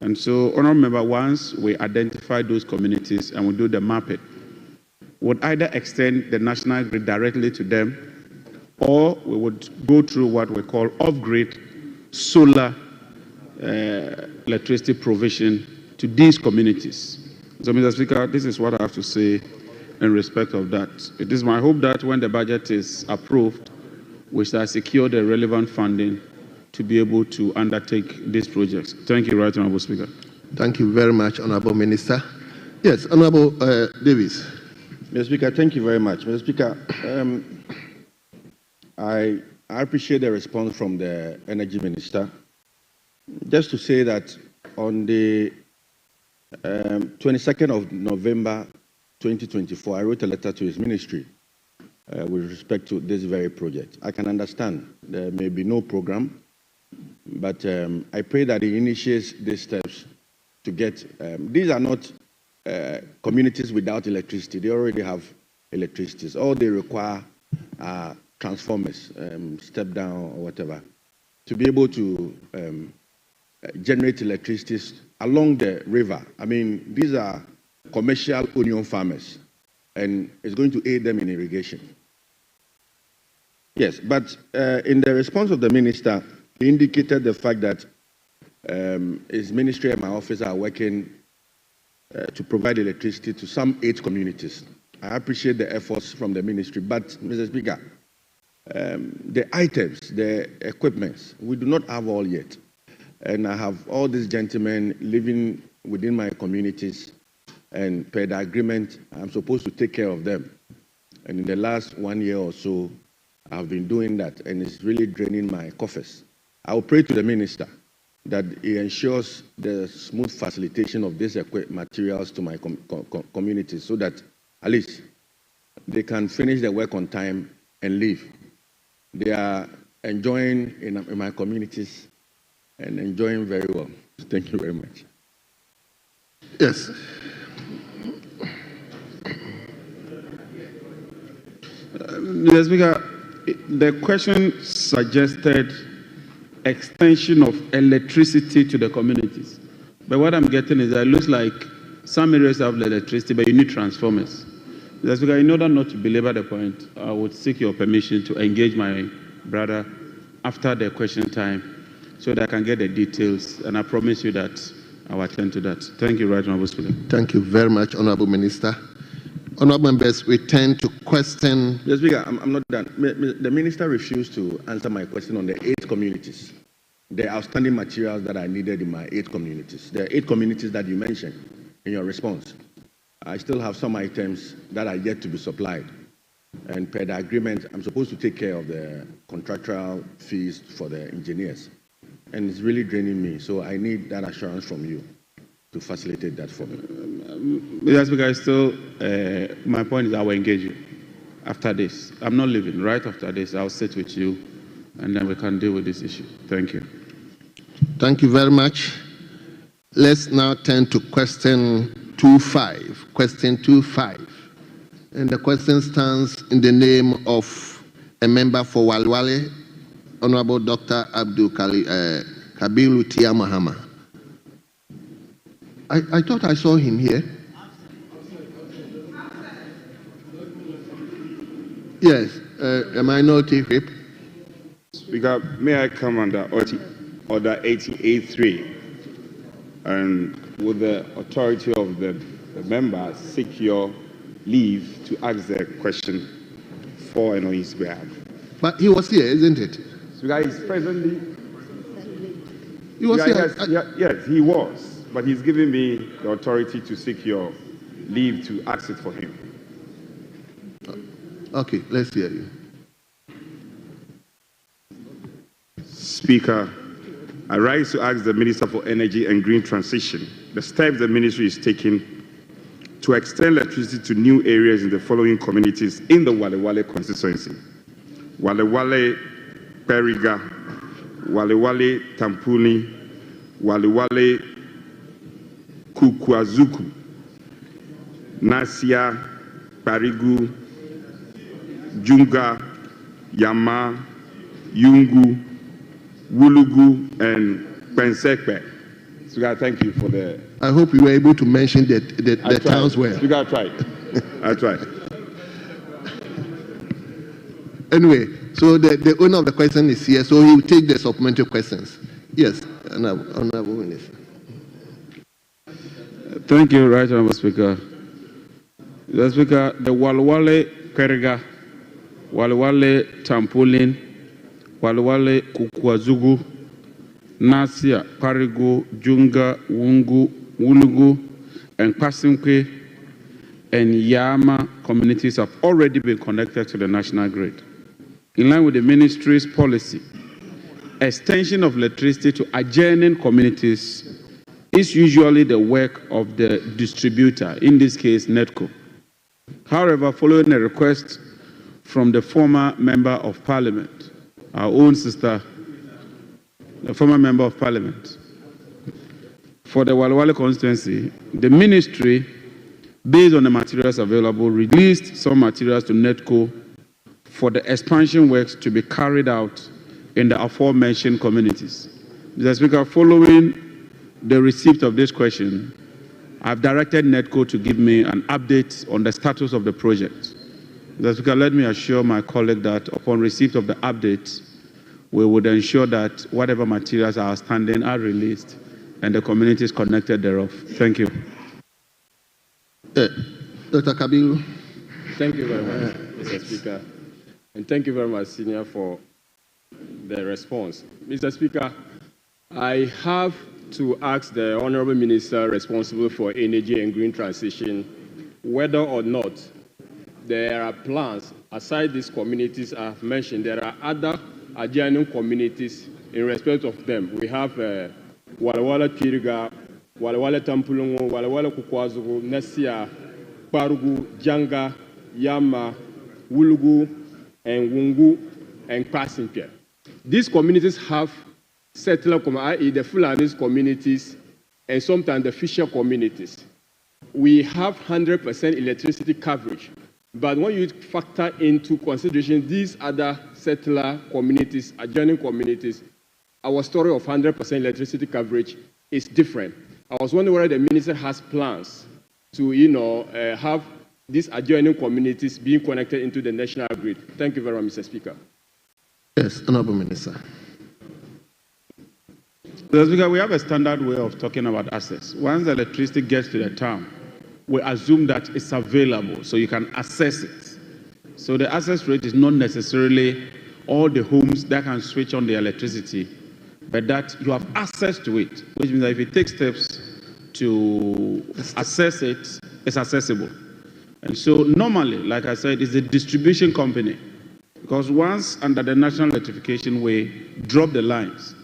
[SPEAKER 3] And so, Honourable Member, once we identify those communities and we do the mapping, would either extend the national grid directly to them, or we would go through what we call off-grid solar electricity provision to these communities. So, Mr. Speaker, this is what I have to say in respect of that. It is my hope that when the budget is approved, we shall secure the relevant funding to be able to undertake these projects. Thank you, Right Honourable Speaker.
[SPEAKER 2] Thank you very much, Honourable Minister. Yes, Honourable Davis.
[SPEAKER 13] Mr. Speaker, thank you very much. Mr. Speaker, I appreciate the response from the Energy Minister. Just to say that on the 22nd of November 2024, I wrote a letter to his ministry with respect to this very project. I can understand there may be no program, but I pray that he initiates these steps to get, these are not communities without electricity. They already have electricity. All they require are transformers, step down or whatever, to be able to generate electricity along the river. I mean, these are commercial onion farmers, and it's going to aid them in irrigation. Yes, but in the response of the minister, he indicated the fact that his ministry and my office are working to provide electricity to some 8 communities. I appreciate the efforts from the ministry, but Mr. Speaker, the items, the equipments, we do not have all yet. And I have all these gentlemen living within my communities, and per the agreement, I'm supposed to take care of them. And in the last 1 year or so, I've been doing that, and it's really draining my coffers. I will pray to the minister that he ensures the smooth facilitation of these materials to my communities, so that at least they can finish their work on time and leave. They are enjoying in my communities and enjoying very well. Thank you very much.
[SPEAKER 2] Yes.
[SPEAKER 3] Mr. Speaker, the question suggested extension of electricity to the communities. But what I'm getting is that it looks like some areas have electricity, but you need transformers. Mr. Speaker, in order not to belabor the point, I would seek your permission to engage my brother after the question time so that I can get the details, and I promise you that I will attend to that. Thank you, Right Honourable Speaker.
[SPEAKER 2] Thank you very much, Honourable Minister. Honourable members, we turn to question.
[SPEAKER 13] Mr. Speaker, I'm not done. The minister refused to answer my question on the 8 communities, the outstanding materials that I needed in my 8 communities. The 8 communities that you mentioned in your response. I still have some items that are yet to be supplied. And per the agreement, I'm supposed to take care of the contractual fees for the engineers. And it's really draining me, so I need that assurance from you to facilitate that for me.
[SPEAKER 3] Mr. Speaker, still, my point is I will engage you after this. I'm not leaving. Right after this, I'll sit with you, and then we can deal with this issue. Thank you.
[SPEAKER 2] Thank you very much. Let's now turn to question 25. Question 25. And the question stands in the name of a member for Walwale, Honorable Dr. Abdul Kabiru Tia Mahama. I thought I saw him here. Yes, a minority whip.
[SPEAKER 14] Speaker, may I come under Order 80A3 and with the authority of the member seek your leave to ask the question for and on his behalf.
[SPEAKER 2] But he was here, isn't it?
[SPEAKER 14] Speaker, he's presently.
[SPEAKER 2] He was here.
[SPEAKER 14] Yes, he was. But he's giving me the authority to seek your leave to ask it for him.
[SPEAKER 2] Okay, let's hear you.
[SPEAKER 14] Speaker, I rise to ask the Minister for Energy and Green Transition the steps the ministry is taking to extend electricity to new areas in the following communities in the Walewale constituency: Walewale Periga, Walewale Tampuni, Walewale Kukwazuku, Nasia, Parigu, Junga, Yama, Yungu, Wulugu, and Pensekpe. Speaker, thank you for the...
[SPEAKER 2] I hope you were able to mention the towns well.
[SPEAKER 14] Speaker, I tried. I tried.
[SPEAKER 2] Anyway, so the owner of the question is here, so he will take the supplementary questions. Yes, Honorable Minister.
[SPEAKER 3] Thank you, Right Honourable Speaker. The Speaker, the Walewale Periga, Walewale Tampulin, Walewale Kukwazugu, Nasia, Parigo, Junga, Wungu, Wulugu, and Pasimkwe and Yama communities have already been connected to the national grid. In line with the ministry's policy, extension of electricity to adjoining communities is usually the work of the distributor, in this case, NETCO. However, following a request from the former Member of Parliament, our own sister, the former Member of Parliament, for the Walawale constituency, the ministry, based on the materials available, released some materials to NETCO for the expansion works to be carried out in the aforementioned communities. Mr. Speaker, following the receipt of this question, I've directed NETCO to give me an update on the status of the project. Mr. Speaker, let me assure my colleague that upon receipt of the update, we would ensure that whatever materials are outstanding are released and the communities connected thereof. Thank you.
[SPEAKER 2] Dr. Kabiru.
[SPEAKER 15] Thank you very much, Mr. Speaker. And thank you very much, Senior, for the response. Mr. Speaker, I have to ask the Honorable Minister responsible for energy and green transition whether or not there are plans, aside these communities I have mentioned, there are other adjoining communities in respect of them. We have Walawala Kiriga, Walawala Tampulungu, Walawala Kukwazugu, Nesia, Parugu, Janga, Yama, Wulugu, and Wungu, and Pasimkwe. These communities have settler, i.e. the Fulanese communities, and sometimes the fisher communities. We have 100% electricity coverage. But when you factor into consideration these other settler communities, adjoining communities, our story of 100% electricity coverage is different. I was wondering whether the minister has plans to, have these adjoining communities being connected into the national grid. Thank you very much, Mr. Speaker.
[SPEAKER 2] Yes, Honorable Minister.
[SPEAKER 3] Mr. Speaker, we have a standard way of talking about assets. Once the electricity gets to the town, we assume that it's available, so you can access it. So the access rate is not necessarily all the homes that can switch on the electricity, but that you have access to it, which means that if you take steps to access it, it's accessible. And so normally, like I said, it's a distribution company, because once under the National Electrification Way, drop the lines,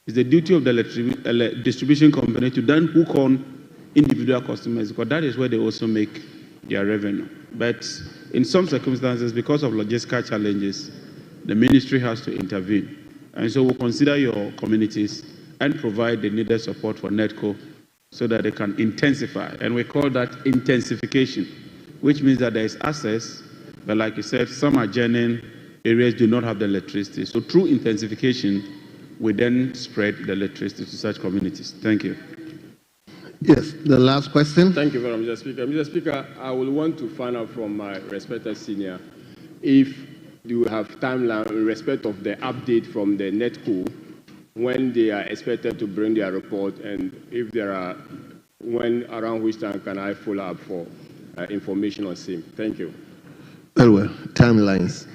[SPEAKER 3] it's the duty of the distribution company to then hook on individual customers, because that is where they also make their revenue. But in some circumstances, because of logistical challenges, the ministry has to intervene. And so we'll consider your communities and provide the needed support for NETCO so that they can intensify. And we call that intensification, which means that there is access, but like you said, some adjoining areas do not have the electricity. So through intensification, we then spread the electricity to such communities. Thank you.
[SPEAKER 2] Yes, the last question.
[SPEAKER 15] Thank you very much, Mr. Speaker. Mr. Speaker, I will want to find out from my respected senior if you have timeline in respect of the update from the NETCO, when they are expected to bring their report, and if there are, when around which time can I follow up for information on same. Thank you.
[SPEAKER 2] Very well. Timelines.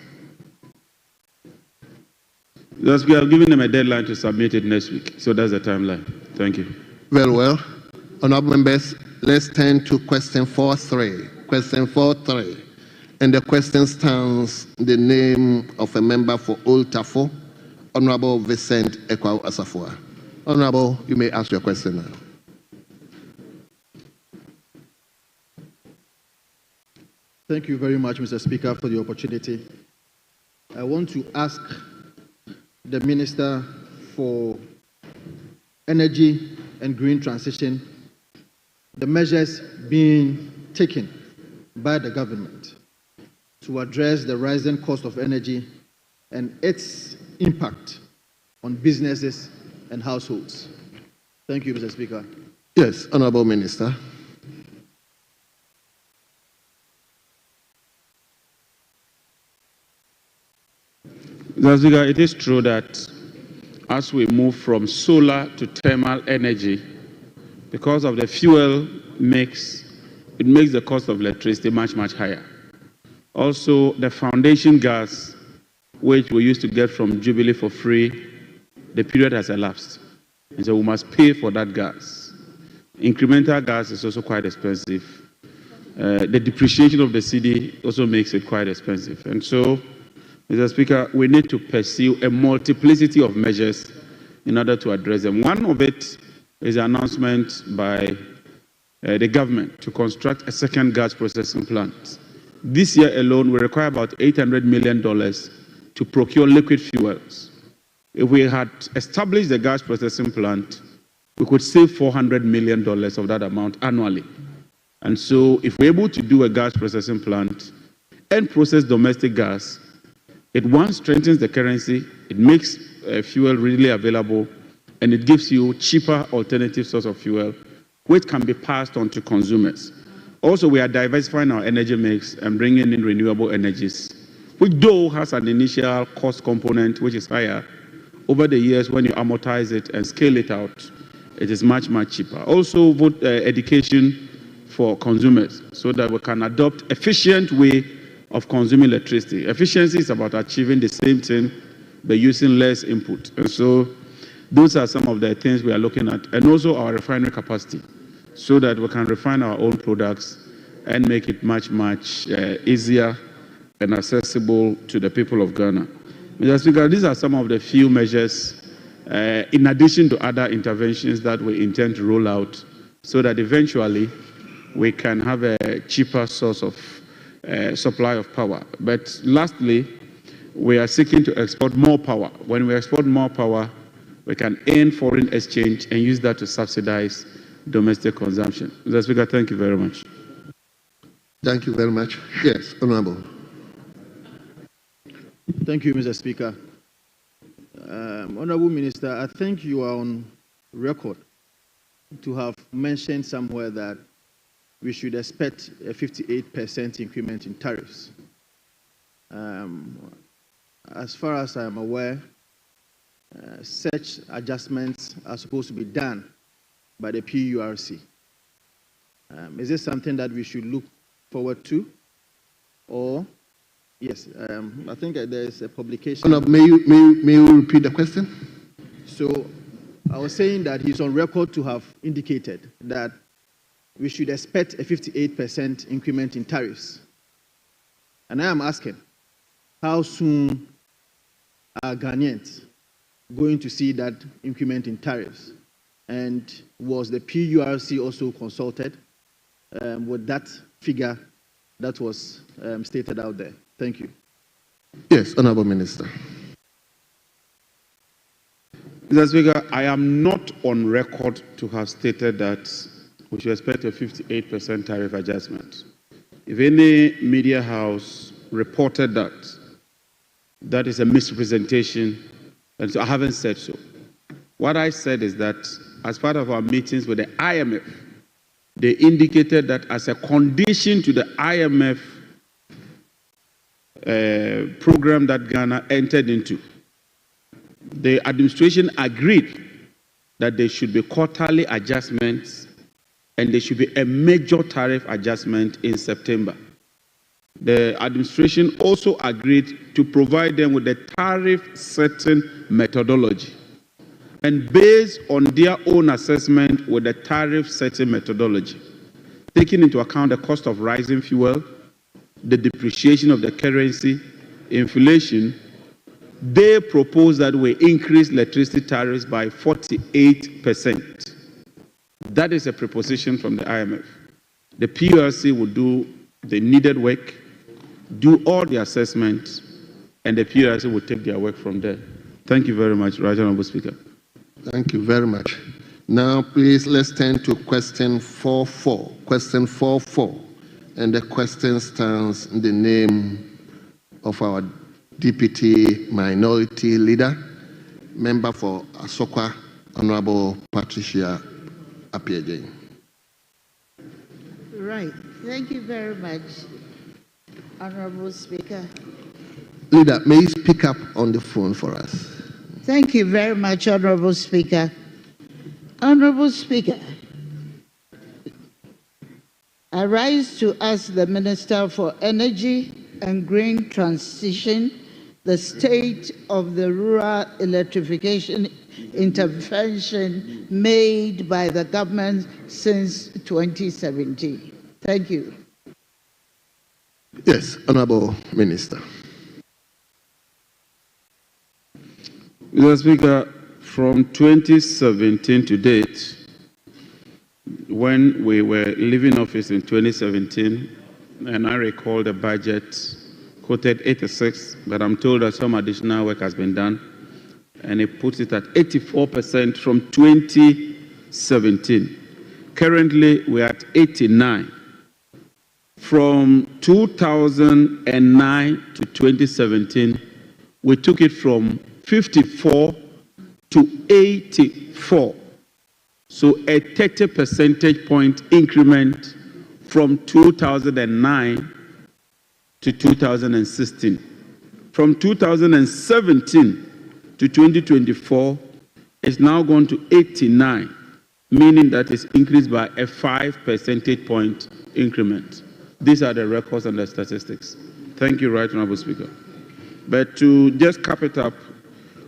[SPEAKER 3] Yes, we have given them a deadline to submit it next week. So that's the timeline. Thank you.
[SPEAKER 2] Very well. Honorable members, let's turn to question 4.3. Question 4.3. And the question stands the name of a member for Old Tafo, Honorable Vincent Ekwao Asafua. Honorable, you may ask your question now.
[SPEAKER 10] Thank you very much, Mr. Speaker, for the opportunity. I want to ask the Minister for Energy and Green Transition the measures being taken by the government to address the rising cost of energy and its impact on businesses and households. Thank you, Mr. Speaker.
[SPEAKER 2] Yes, Honorable Minister.
[SPEAKER 3] Mr. Speaker, it is true that as we move from solar to thermal energy, because of the fuel mix, it makes the cost of electricity much, much higher. Also, the foundation gas, which we used to get from Jubilee for free, the period has elapsed. And so we must pay for that gas. Incremental gas is also quite expensive. The depreciation of the city also makes it quite expensive. And so, Mr. Speaker, we need to pursue a multiplicity of measures in order to address them. One of it is the announcement by the government to construct a second gas processing plant. This year alone, we require about $800 million to procure liquid fuels. If we had established the gas processing plant, we could save $400 million of that amount annually. And so if we're able to do a gas processing plant and process domestic gas, it one, strengthens the currency, it makes fuel readily available, and it gives you cheaper alternative source of fuel, which can be passed on to consumers. Also, we are diversifying our energy mix and bringing in renewable energies, which though has an initial cost component which is higher, over the years when you amortize it and scale it out, it is much, much cheaper. Also, education for consumers so that we can adopt efficient way of consuming electricity. Efficiency is about achieving the same thing but using less input. And so those are some of the things we are looking at. And also our refinery capacity so that we can refine our own products and make it much, much easier and accessible to the people of Ghana. Mr. Speaker, these are some of the few measures in addition to other interventions that we intend to roll out so that eventually we can have a cheaper source of supply of power. But lastly, we are seeking to export more power. When we export more power, we can earn foreign exchange and use that to subsidize domestic consumption. Mr. Speaker, thank you very much.
[SPEAKER 2] Thank you very much. Yes, Honorable.
[SPEAKER 10] Thank you, Mr. Speaker. Honorable Minister, I think you are on record to have mentioned somewhere that we should expect a 58% increment in tariffs. As far as I am aware, such adjustments are supposed to be done by the PURC. Is this something that we should look forward to? Or, yes, I think there is a publication.
[SPEAKER 2] May you repeat the question?
[SPEAKER 10] So, I was saying that he's on record to have indicated that we should expect a 58% increment in tariffs. And I am asking, how soon are Ghanaians going to see that increment in tariffs? And was the PURC also consulted with that figure that was stated out there? Thank you.
[SPEAKER 2] Yes, Honorable Minister.
[SPEAKER 3] Mr. Speaker, I am not on record to have stated that we should expect a 58% tariff adjustment. If any media house reported that, that is a misrepresentation, and so I haven't said so. What I said is that as part of our meetings with the IMF, they indicated that as a condition to the IMF program that Ghana entered into, the administration agreed that there should be quarterly adjustments and there should be a major tariff adjustment in September. The administration also agreed to provide them with the tariff setting methodology. And based on their own assessment with the tariff setting methodology, taking into account the cost of rising fuel, the depreciation of the currency, inflation, they propose that we increase electricity tariffs by 48%. That is a proposition from the IMF. The PURC will do the needed work, do all the assessments, and the PURC will take their work from there. Thank you very much, Right Honorable Speaker.
[SPEAKER 2] Thank you very much. Now, please, let's turn to question 44. Question 44. And the question stands in the name of our Deputy Minority Leader, Member for Asokwa, Honorable Patricia Ay3hye.
[SPEAKER 16] Right. Thank you very much, Honorable Speaker.
[SPEAKER 2] Leader, may you speak up on the phone for us?
[SPEAKER 16] Thank you very much, Honorable Speaker. Honorable Speaker, I rise to ask the Minister for Energy and Green Transition the state of the rural electrification intervention made by the government since 2017. Thank you.
[SPEAKER 2] Yes, Honorable Minister.
[SPEAKER 3] Mr. Speaker, from 2017 to date, when we were leaving office in 2017, and I recall the budget quoted 86, but I'm told that some additional work has been done, and it puts it at 84% from 2017. Currently, we're at 89. From 2009 to 2017, we took it from 54 to 84. So a 30 percentage point increment from 2009 to 2016. From 2017 to 2024, it's now gone to 89, meaning that it's increased by a 5 percentage point increment. These are the records and the statistics. Thank you, Right Honorable Speaker. But to just cap it up,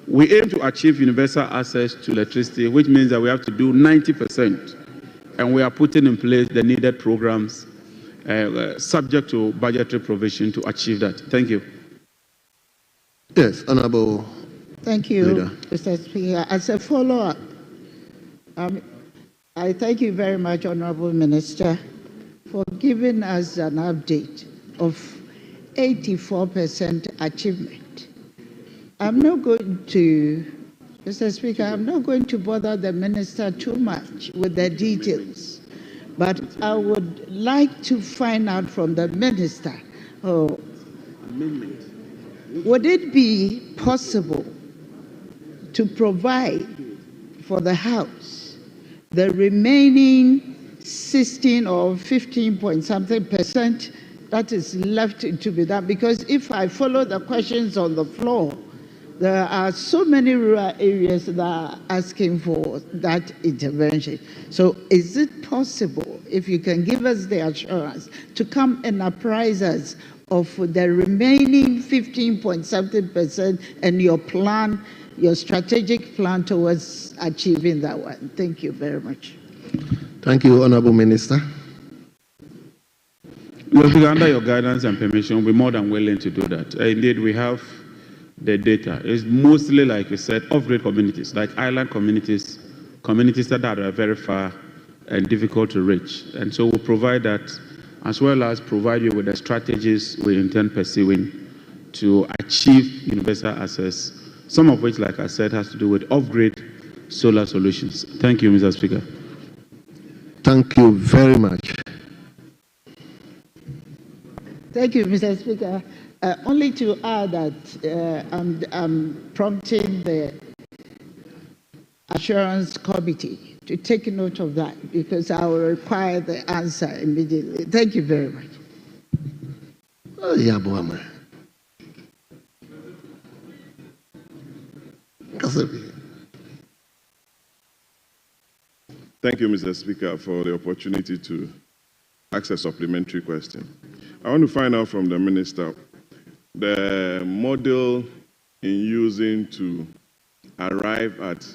[SPEAKER 3] we aim to achieve universal access to electricity, which means that we have to do 90%. And we are putting in place the needed programs subject to budgetary provision to achieve that. Thank you.
[SPEAKER 2] Yes, Honorable.
[SPEAKER 16] Thank you,
[SPEAKER 2] Leader.
[SPEAKER 16] Mr. Speaker. As a follow-up, I thank you very much, Honorable Minister, for giving us an update of 84% achievement. I'm not going to, Mr. Speaker, I'm not going to bother the minister too much with the details, but I would like to find out from the minister, would it be possible to provide for the House the remaining 16 or 15 point something percent that is left to be done? Because if I follow the questions on the floor, there are so many rural areas that are asking for that intervention. So is it possible, if you can give us the assurance, to come and apprise us of the remaining 15 point something percent and your plan, your strategic plan towards achieving that one? Thank you very much.
[SPEAKER 2] Thank you, Honorable Minister.
[SPEAKER 3] Under your guidance and permission, we'll be more than willing to do that. Indeed, we have the data. It's mostly, like you said, off-grid communities, like island communities, communities that are very far and difficult to reach. And so we'll provide that, as well as provide you with the strategies we intend pursuing to achieve universal access, some of which, like I said, has to do with off-grid solar solutions. Thank you, Mr. Speaker.
[SPEAKER 2] Thank you very much.
[SPEAKER 16] Thank you, Mr. Speaker. Only to add that I'm prompting the Assurance Committee to take note of that, because I will require the answer immediately. Thank you very much.
[SPEAKER 14] Thank you, Mr. Speaker, for the opportunity to ask a supplementary question. I want to find out from the Minister the model in using to arrive at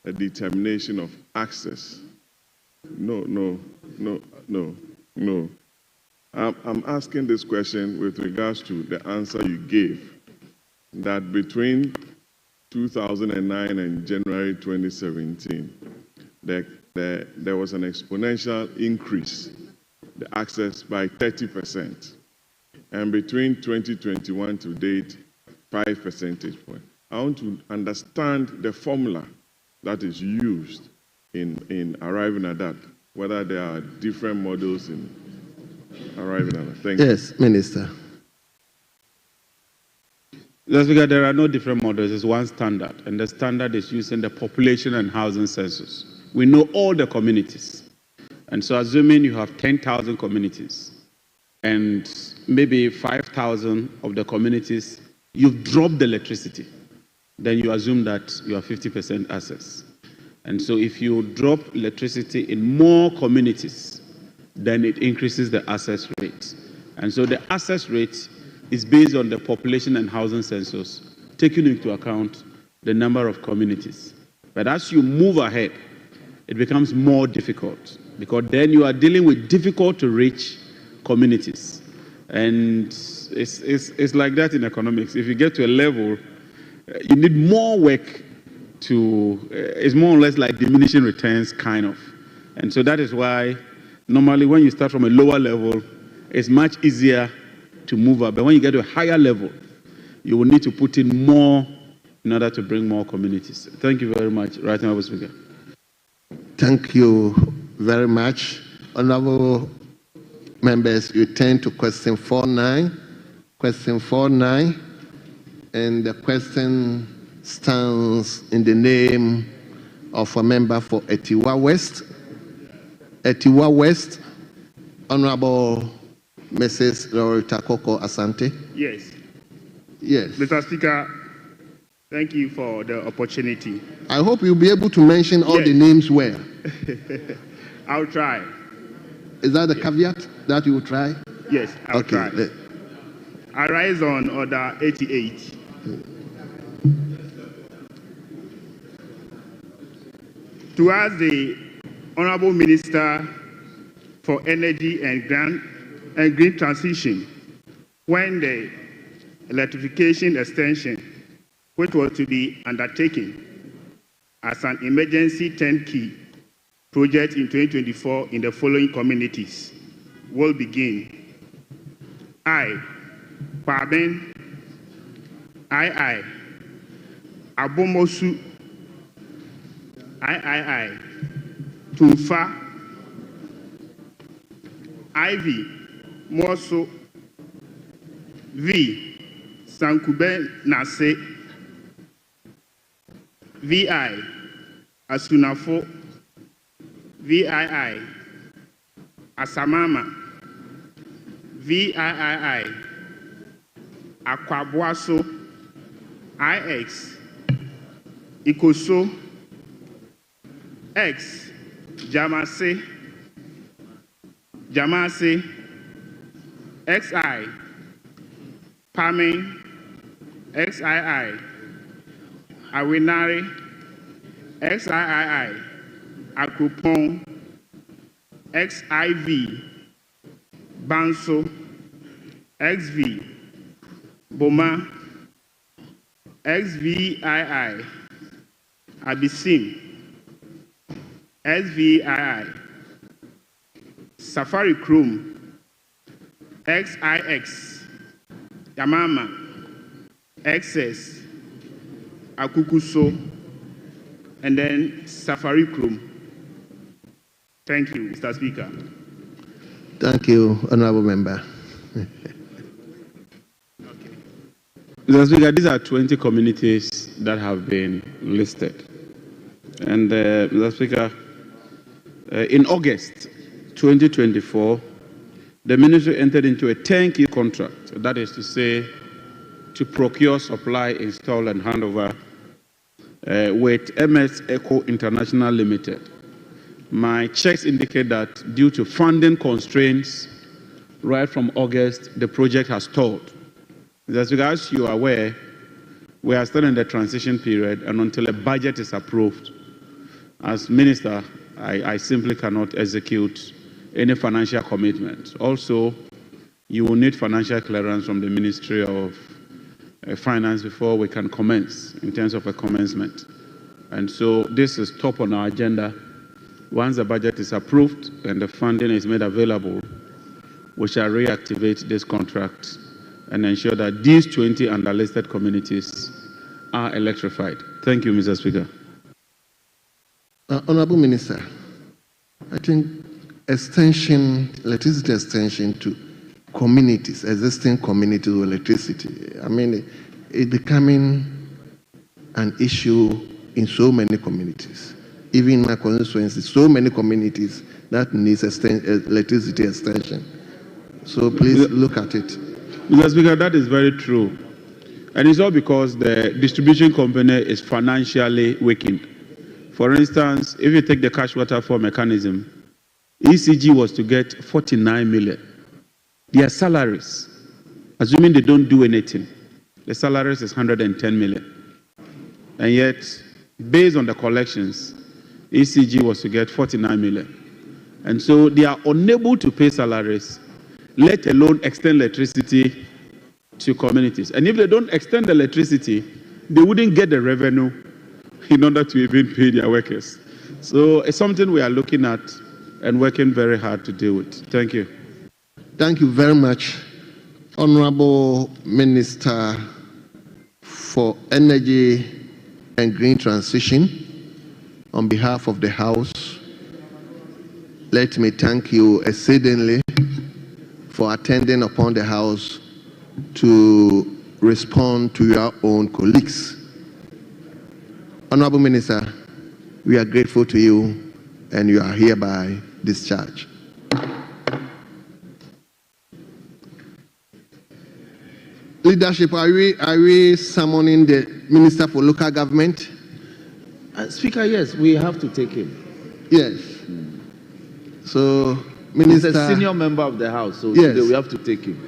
[SPEAKER 14] a determination of access. No. I'm asking this question with regards to the answer you gave, that between 2009 and January 2017, there was an exponential increase, the access by 30%. And between 2021 to date, 5 percentage points. I want to understand the formula that is used in arriving at that, whether there are different models in arriving at that. Thank you.
[SPEAKER 2] Yes, Minister.
[SPEAKER 3] There are no different models, it's one standard, and the standard is using the population and housing census. We know all the communities. And so assuming you have 10,000 communities, and maybe 5,000 of the communities, you've dropped the electricity, then you assume that you have 50% access. And so if you drop electricity in more communities, then it increases the access rate. And so the access rate is based on the population and housing census, taking into account the number of communities. But as you move ahead, it becomes more difficult because then you are dealing with difficult to reach communities. And it's like that in economics. If you get to a level, you need more work to, it's more or less like diminishing returns kind of. And so that is why normally when you start from a lower level, it's much easier to move up. But when you get to a higher level, you will need to put in more in order to bring more communities. Thank you very much, Right Honourable Speaker.
[SPEAKER 2] Thank you very much. Honourable members, you turn to question 49. Question 49, and the question stands in the name of a member for Ay3hye West. Ay3hye West, Honourable Mrs. Loretta Koko Asante.
[SPEAKER 17] Yes.
[SPEAKER 2] Yes.
[SPEAKER 17] Mr. Speaker, thank you for the opportunity.
[SPEAKER 2] I hope you'll be able to mention all the names well.
[SPEAKER 17] I'll try.
[SPEAKER 2] Is that the caveat that you will try?
[SPEAKER 17] Yes, I'll try.
[SPEAKER 2] Okay.
[SPEAKER 17] I rise on order 88. To ask the Honourable Minister for Energy and Green Transition, when the electrification extension, which was to be undertaken as an emergency turnkey project in 2024 in the following communities, will begin. Ay3hye, Ay3hye, Abomosu, Ay3hye, Tumfa, Ay3hye, Moso, V, Sankube Nase, VI, Asunafo, VII, Asamama, VIII, Akwabuaso, IX, Ikoso, X, Jamase, XI, Pame, XII, Awinari, XIII, Akropong, XIV, Banso, XV, Boma, XVII, Abisim, SVII, Safari Chrome, XIX, Yamama, XS, Akukuso, and then Safari Chrome. Thank you, Mr. Speaker.
[SPEAKER 2] Thank you, Honourable Member.
[SPEAKER 3] Mr. Speaker, these are 20 communities that have been listed. And Mr. Speaker, in August 2024, the Ministry entered into a turnkey contract, that is to say, to procure, supply, install, and hand over with MS Eco International Limited. My checks indicate that due to funding constraints, right from August, the project has stalled. As you are aware, we are still in the transition period, and until a budget is approved, as Minister, I simply cannot execute any financial commitment. Also, you will need financial clearance from the Ministry of Finance before we can commence in terms of a commencement. And so this is top on our agenda. Once the budget is approved and the funding is made available, we shall reactivate this contract and ensure that these 20 underlisted communities are electrified. Thank you, Mr. Speaker.
[SPEAKER 2] Honourable Minister, I think electricity extension to communities, existing communities with electricity, I mean, it's becoming an issue in so many communities. Even in my constituency, so many communities that needs electricity extension. So please look at it.
[SPEAKER 3] Mr. Speaker, that is very true. And it's all because the distribution company is financially weakened. For instance, if you take the cash waterfall mechanism, ECG was to get 49 million. Their salaries, assuming they don't do anything, the salaries is 110 million. And yet, based on the collections, ECG was to get 49 million. And so they are unable to pay salaries, let alone extend electricity to communities. And if they don't extend the electricity, they wouldn't get the revenue in order to even pay their workers. So it's something we are looking at and working very hard to deal with. Thank you.
[SPEAKER 2] Thank you very much, Honorable Minister for Energy and Green Transition. On behalf of the House, let me thank you exceedingly for attending upon the House to respond to your own colleagues. Honorable Minister, we are grateful to you and you are hereby discharged. Leadership, are we summoning the Minister for Local Government?
[SPEAKER 10] Speaker, yes, we have to take him.
[SPEAKER 2] Yes. So, Minister...
[SPEAKER 10] He's a senior member of the House, so
[SPEAKER 2] yes,
[SPEAKER 10] today we have to take him.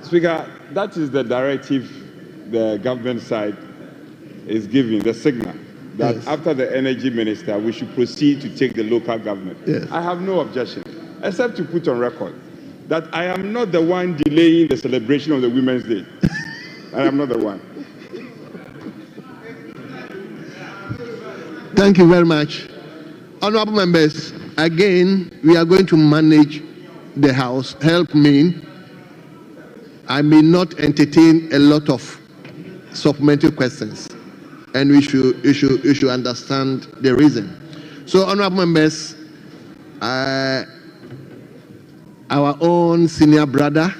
[SPEAKER 14] Speaker, that is the directive the government side is giving, the signal that yes, after the energy minister, we should proceed to take the local government. Yes. I have no objection, except to put on record that I am not the one delaying the celebration of the Women's Day. I am not the one.
[SPEAKER 2] Thank you very much. Honorable members, again, we are going to manage the House. Help me. I may not entertain a lot of supplementary questions, and you should understand the reason. So, honorable members, our own senior brother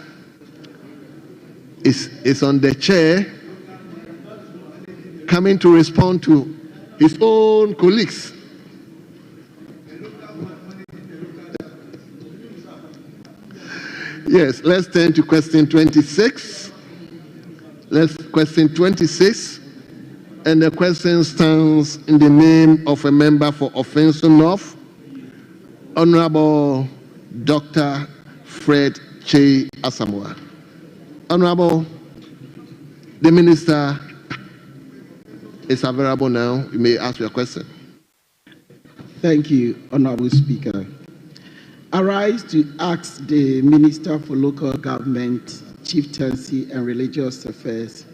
[SPEAKER 2] is on the chair, coming to respond to his own colleagues. Yes, let's turn to question 26. Question 26. And the question stands in the name of a member for Offenso North, Honorable Dr. Fred Che Asamoah. Honorable, the Minister is available now. You may ask your question.
[SPEAKER 18] Thank you, Honorable Speaker. I rise to ask the Minister for Local Government, Chieftaincy and Religious Affairs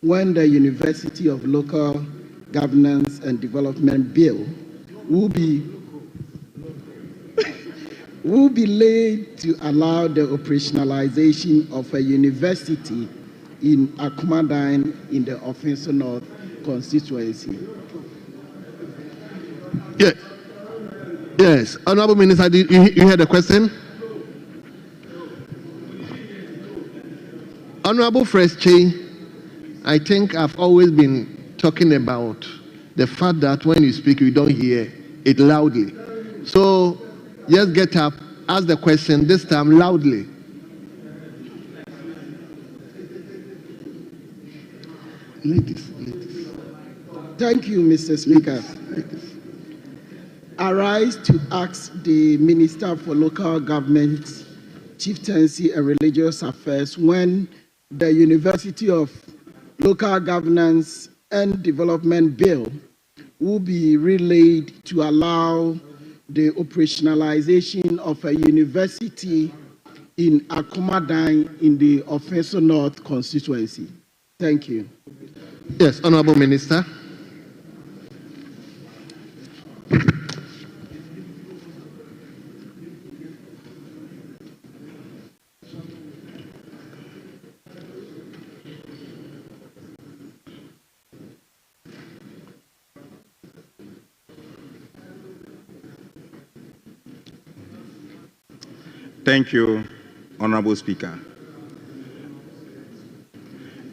[SPEAKER 18] when the University of Local Governance and Development Bill will be laid to allow the operationalization of a university in Akumadine in the Offenso North constituency.
[SPEAKER 2] Yes. Yes, Honorable Minister, you heard the question? Honorable Fred Che, I think I've always been talking about the fact that when you speak, you don't hear it loudly. So just get up, ask the question, this time loudly.
[SPEAKER 18] Ladies. Thank you, Mr. Speaker. I rise to ask the Minister for Local Government, Chieftaincy and Religious Affairs when the University of Local Governance and Development Bill will be relayed to allow the operationalization of a university in Akumadine in the Offenso North constituency. Thank you.
[SPEAKER 2] Yes, Honorable Minister.
[SPEAKER 12] Thank you, Honorable Speaker.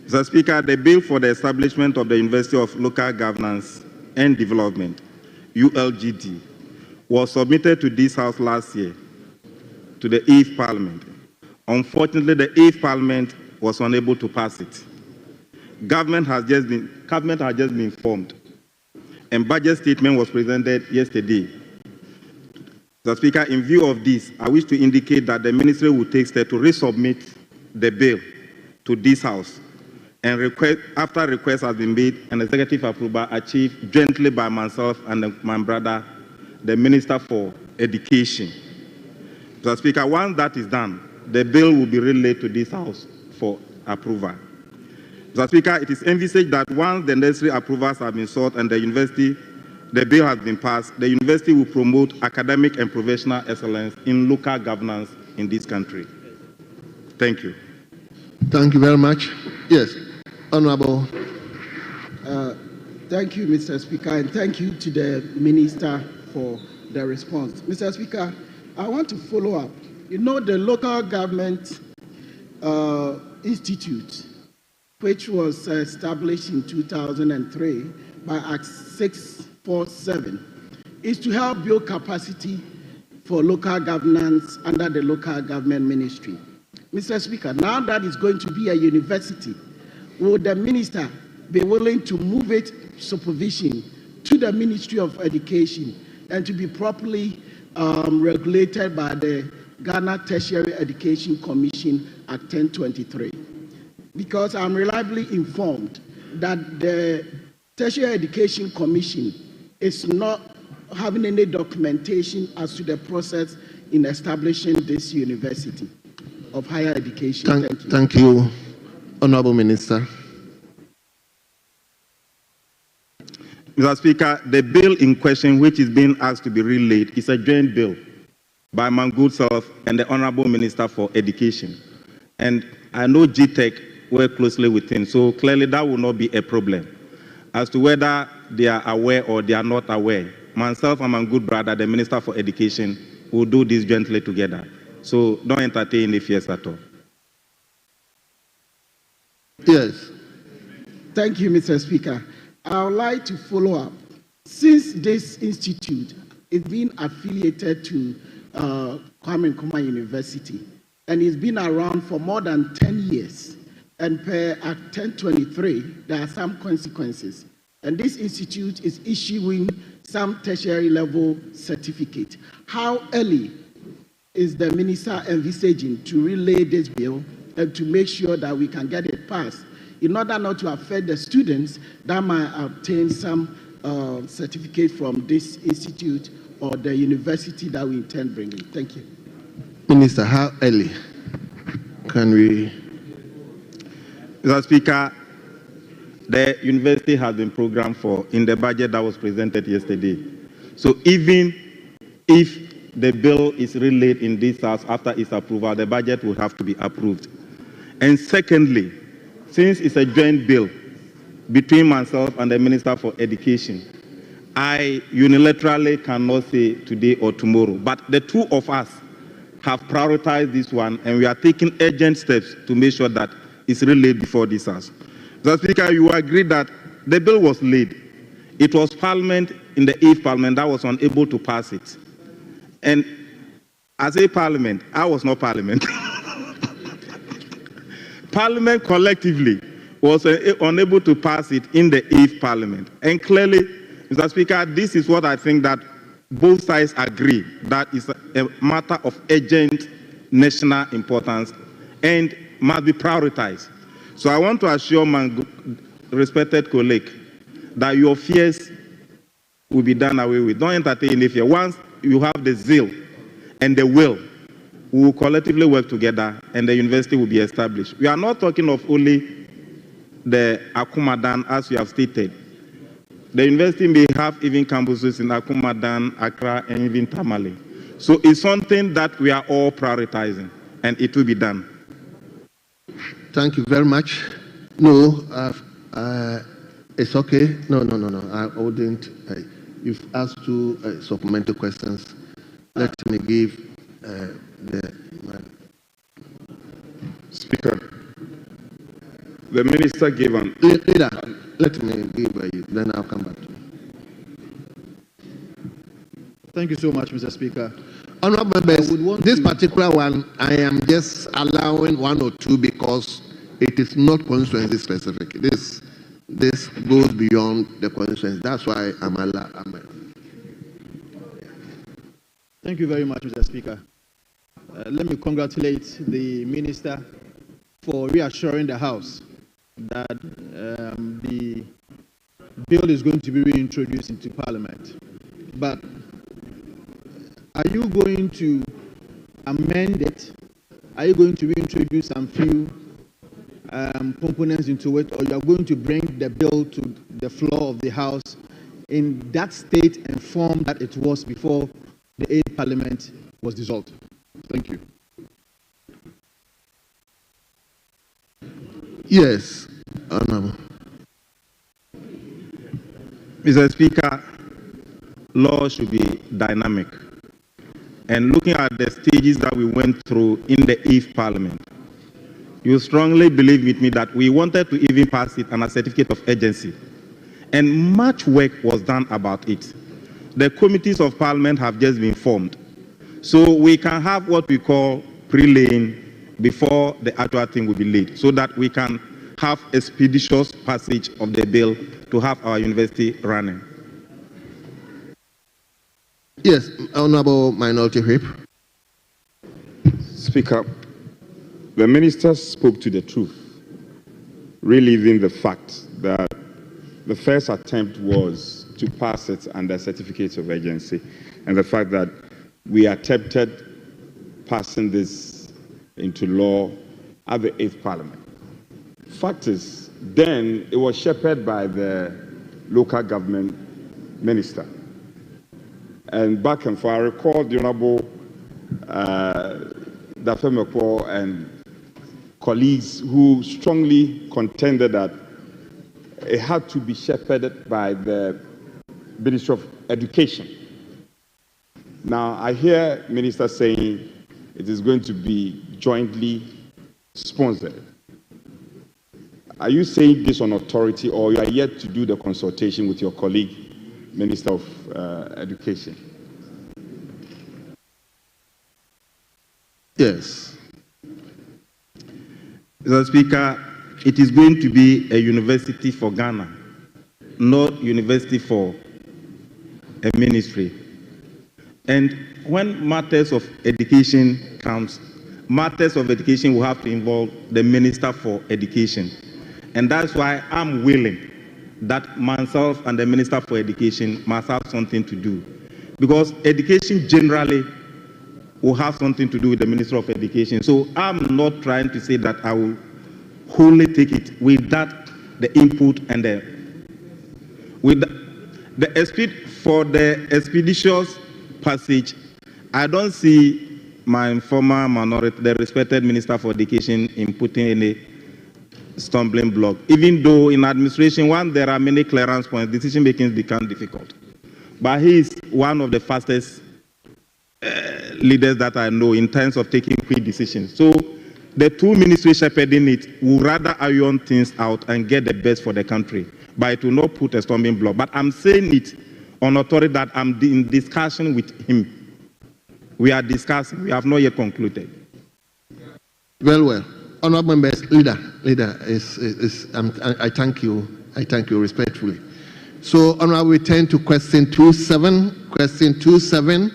[SPEAKER 12] Mr. Speaker, the bill for the establishment of the University of Local Governance and Development, ULGD, was submitted to this House last year to the 8th Parliament. Unfortunately, the 8th Parliament was unable to pass it. Government has just been formed, and budget statement was presented yesterday. Mr. Speaker, in view of this, I wish to indicate that the Ministry will take steps to resubmit the bill to this House, and after request has been made and executive approval achieved jointly by myself and my brother, the Minister for Education. Mr. Speaker, once that is done, the bill will be relayed to this House for approval. Mr. Speaker, it is envisaged that once the necessary approvals have been sought and the bill has been passed, the university will promote academic and professional excellence in local governance in this country. Thank you.
[SPEAKER 2] Thank you very much. Yes, Honorable.
[SPEAKER 18] Thank you, Mr. Speaker, and thank you to the Minister for the response. Mr. Speaker, I want to follow up. You know, the Local Government Institute, which was established in 2003 by Act 647, is to help build capacity for local governance under the Local Government Ministry. Mr. Speaker, now that it's going to be a university, would the Minister be willing to move its supervision to the Ministry of Education and to be properly regulated by the Ghana Tertiary Education Commission Act 1023? Because I'm reliably informed that the Tertiary Education Commission is not having any documentation as to the process in establishing this university of higher education.
[SPEAKER 2] Thank you, Honorable Minister.
[SPEAKER 12] Mr. Speaker, the bill in question, which is being asked to be relayed, is a joint bill by my good self and the Honorable Minister for Education. And I know GTech work closely with him, so clearly that will not be a problem. As to whether they are aware or they are not aware, myself and my good brother, the Minister for Education, will do this jointly together. So don't entertain any fears at all.
[SPEAKER 2] Yes.
[SPEAKER 18] Thank you, Mr. Speaker. I would like to follow up. Since this institute is being affiliated to Kwame Nkrumah University, and it's been around for more than 10 years, and per Act 1023, there are some consequences. And this institute is issuing some tertiary level certificate. How early is the minister envisaging to relay this bill and to make sure that we can get it passed in order not to affect the students that might obtain some certificate from this institute or the university that we intend bringing? Thank you.
[SPEAKER 2] Minister, how early can we?
[SPEAKER 12] Mr. Speaker, the university has been programmed for in the budget that was presented yesterday. So even if the bill is relayed in this House after its approval, the budget will have to be approved. And secondly, since it's a joint bill between myself and the Minister for Education, I unilaterally cannot say today or tomorrow, but the two of us have prioritized this one, and we are taking urgent steps to make sure that it's relayed before this House. Mr. Speaker, you agree that the bill was laid. It was Parliament in the 8th Parliament that was unable to pass it. And as a Parliament, I was not Parliament. Parliament collectively was unable to pass it in the 8th Parliament. And clearly, Mr. Speaker, this is what I think that both sides agree, that is a matter of urgent national importance and must be prioritized. So I want to assure my respected colleague that your fears will be done away with. Don't entertain any fear. Once you have the zeal and the will, we will collectively work together and the university will be established. We are not talking of only the Akumadan, as you have stated. The university may have even campuses in Akumadan, Accra, and even Tamale. So it's something that we are all prioritizing, and it will be done.
[SPEAKER 2] Thank you very much. No, it's okay. No, I wouldn't. You've asked two supplementary questions. Let me give the
[SPEAKER 14] Speaker. The minister gave an...
[SPEAKER 2] Leader, let me give you, then I'll come back to you.
[SPEAKER 10] Thank you so much, Mr. Speaker.
[SPEAKER 2] Honorable members, this particular one, I am just allowing one or two because it is not constituency specific. This goes beyond the constituency. That's why I'm allowed.
[SPEAKER 10] Thank you very much, Mr. Speaker. Let me congratulate the Minister for reassuring the House that the bill is going to be reintroduced into Parliament. But are you going to amend it? Are you going to reintroduce some few components into it, or you are going to bring the bill to the floor of the House in that state and form that it was before the 8th Parliament was dissolved? Thank you.
[SPEAKER 2] Yes, Honorable.
[SPEAKER 12] Mr. Speaker, law should be dynamic. And looking at the stages that we went through in the 8th Parliament, you strongly believe with me that we wanted to even pass it on a certificate of urgency. And much work was done about it. The committees of Parliament have just been formed. So we can have what we call pre-laying before the actual thing will be laid, so that we can have expeditious passage of the bill to have our university running.
[SPEAKER 2] Yes, Honorable Minority Whip.
[SPEAKER 14] Speaker, the minister spoke to the truth, reliving the fact that the first attempt was to pass it under certificates of urgency, and the fact that we attempted passing this into law at the 8th Parliament. Fact is, then it was shepherded by the local government minister. And back and forth, I recall the Honorable Pepp3r and colleagues who strongly contended that it had to be shepherded by the Ministry of Education. Now, I hear Minister saying it is going to be jointly sponsored. Are you saying this on authority, or you are yet to do the consultation with your colleague, Minister of Education?
[SPEAKER 2] Yes.
[SPEAKER 12] Mr. Speaker, it is going to be a university for Ghana, not university for a ministry. And when matters of education comes, matters of education will have to involve the Minister for Education. And that's why I'm willing that myself and the Minister for Education must have something to do. Because education generally will have something to do with the Minister of Education. So I'm not trying to say that I will wholly take it with that, the input and for the expeditious passage. I don't see my former minority, the respected Minister for Education, in putting any stumbling block. Even though in administration, when there are many clearance points, decision making becomes difficult. But he is one of the fastest leaders that I know in terms of taking quick decisions. So the two ministries shepherding it will rather iron things out and get the best for the country, but it will not put a stumbling block. But I'm saying it on authority that I'm in discussion with him. We are discussing. We have not yet concluded.
[SPEAKER 2] Well. Honorable members, leader, I thank you. I thank you respectfully. So, Honorable, we turn to question 27. Question 27,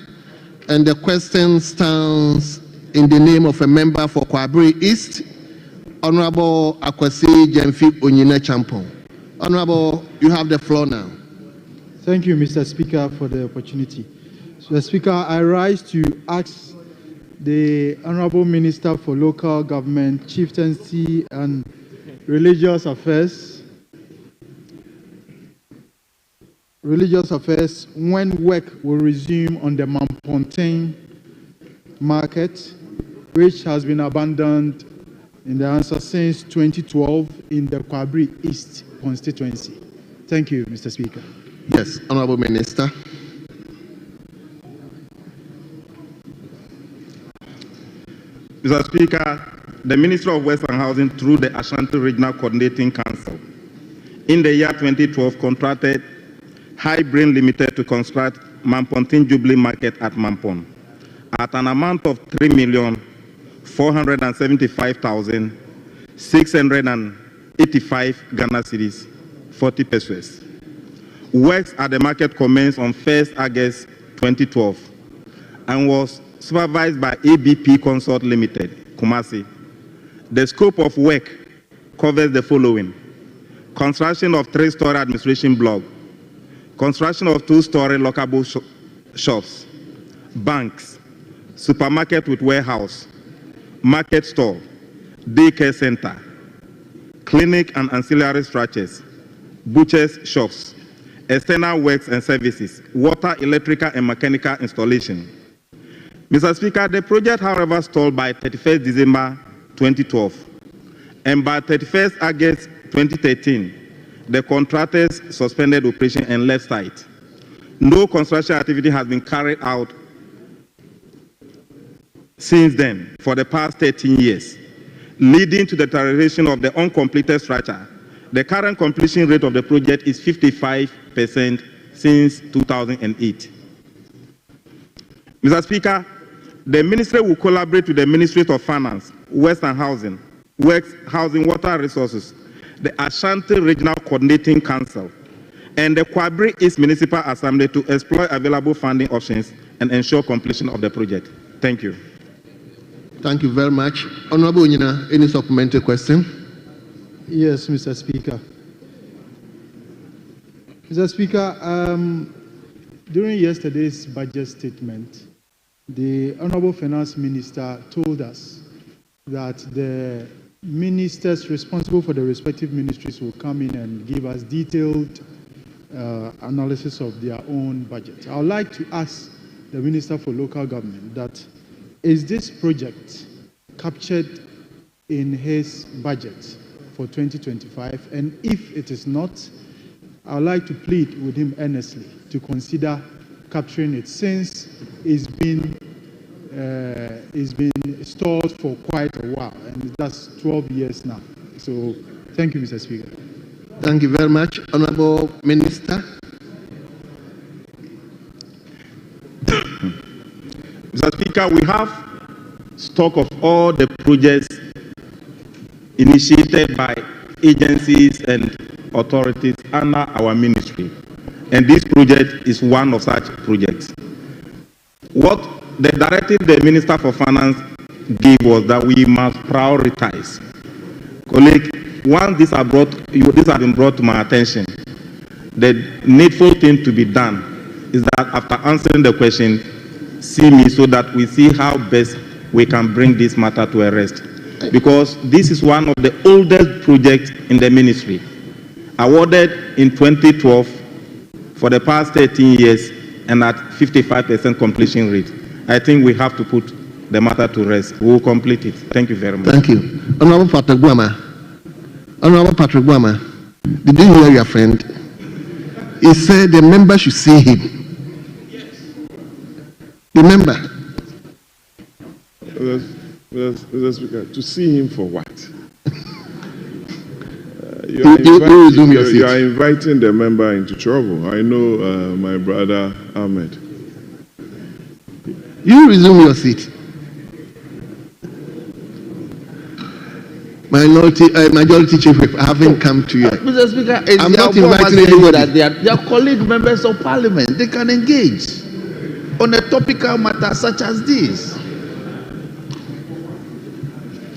[SPEAKER 2] and the question stands in the name of a member for Kwabri East, Honorable Akwasi Jemfi Onyine Champon. Honorable, you have the floor now.
[SPEAKER 19] Thank you, Mr. Speaker, for the opportunity. So, Mr. Speaker, I rise to ask the Honorable Minister for Local Government, Chieftaincy and Religious Affairs when work will resume on the Mampontain market, which has been abandoned in the answer since 2012 in the Kwabri East constituency. Thank you, Mr. Speaker.
[SPEAKER 2] Yes, Honorable Minister.
[SPEAKER 12] Mr. Speaker, the Ministry of Western Housing, through the Ashanti Regional Coordinating Council, in the year 2012, contracted High-Brain Limited to construct Mampontin Jubilee Market at Mampon at an amount of 3,475,685 Ghana cedis, 40 pesos. Works at the market commenced on 1st August 2012. and was supervised by ABP Consult Limited, Kumasi. The scope of work covers the following: construction of 3-story administration block, construction of 2-story lockable shops, banks, supermarket with warehouse, market store, daycare center, clinic and ancillary structures, butchers shops, external works and services, water, electrical and mechanical installation. Mr. Speaker, the project, however, stalled by 31st December 2012, and by 31st August 2013, the contractors suspended operation and left site. No construction activity has been carried out since then for the past 13 years, leading to the deterioration of the uncompleted structure. The current completion rate of the project is 55% since 2008. Mr. Speaker, the Ministry will collaborate with the Ministry of Finance, Works and Housing, Water Resources, the Ashanti Regional Coordinating Council, and the Kwabri East Municipal Assembly to explore available funding options and ensure completion of the project. Thank you.
[SPEAKER 2] Thank you very much. Honorable Onyina, any supplementary question?
[SPEAKER 19] Yes, Mr. Speaker. Mr. Speaker, during yesterday's budget statement, the Honorable Finance Minister told us that the ministers responsible for the respective ministries will come in and give us detailed analysis of their own budget. I would like to ask the Minister for Local Government that, is this project captured in his budget for 2025? And if it is not, I would like to plead with him earnestly to consider capturing it, since it's been stalled for quite a while, and that's 12 years now. So thank you, Mr. Speaker.
[SPEAKER 2] Thank you very much. Honorable Minister.
[SPEAKER 12] Mr. Speaker, we have stock of all the projects initiated by agencies and authorities under our ministry, and this project is one of such projects. What the directive the Minister for Finance gave was that we must prioritize. Colleague, once this has been brought to my attention, the needful thing to be done is that after answering the question, see me so that we see how best we can bring this matter to a rest. Because this is one of the oldest projects in the ministry, awarded in 2012 for the past 13 years and at 55% completion rate. I think we have to put the matter to rest. We will complete it. Thank you very much.
[SPEAKER 2] Thank you. Honorable Patrick Buama. Honorable Patrick Buama, did you hear your friend? He said the member should see him. The member.
[SPEAKER 5] Mr. Speaker, to see him for what? You are inviting the member into trouble. I know my brother Ahmed.
[SPEAKER 2] You resume your seat. Majority Chief Whip, I haven't come to you.
[SPEAKER 8] Mr. Speaker, it's
[SPEAKER 2] I'm not inviting anybody.
[SPEAKER 8] That they are colleague members of Parliament. They can engage on a topical matter such as this.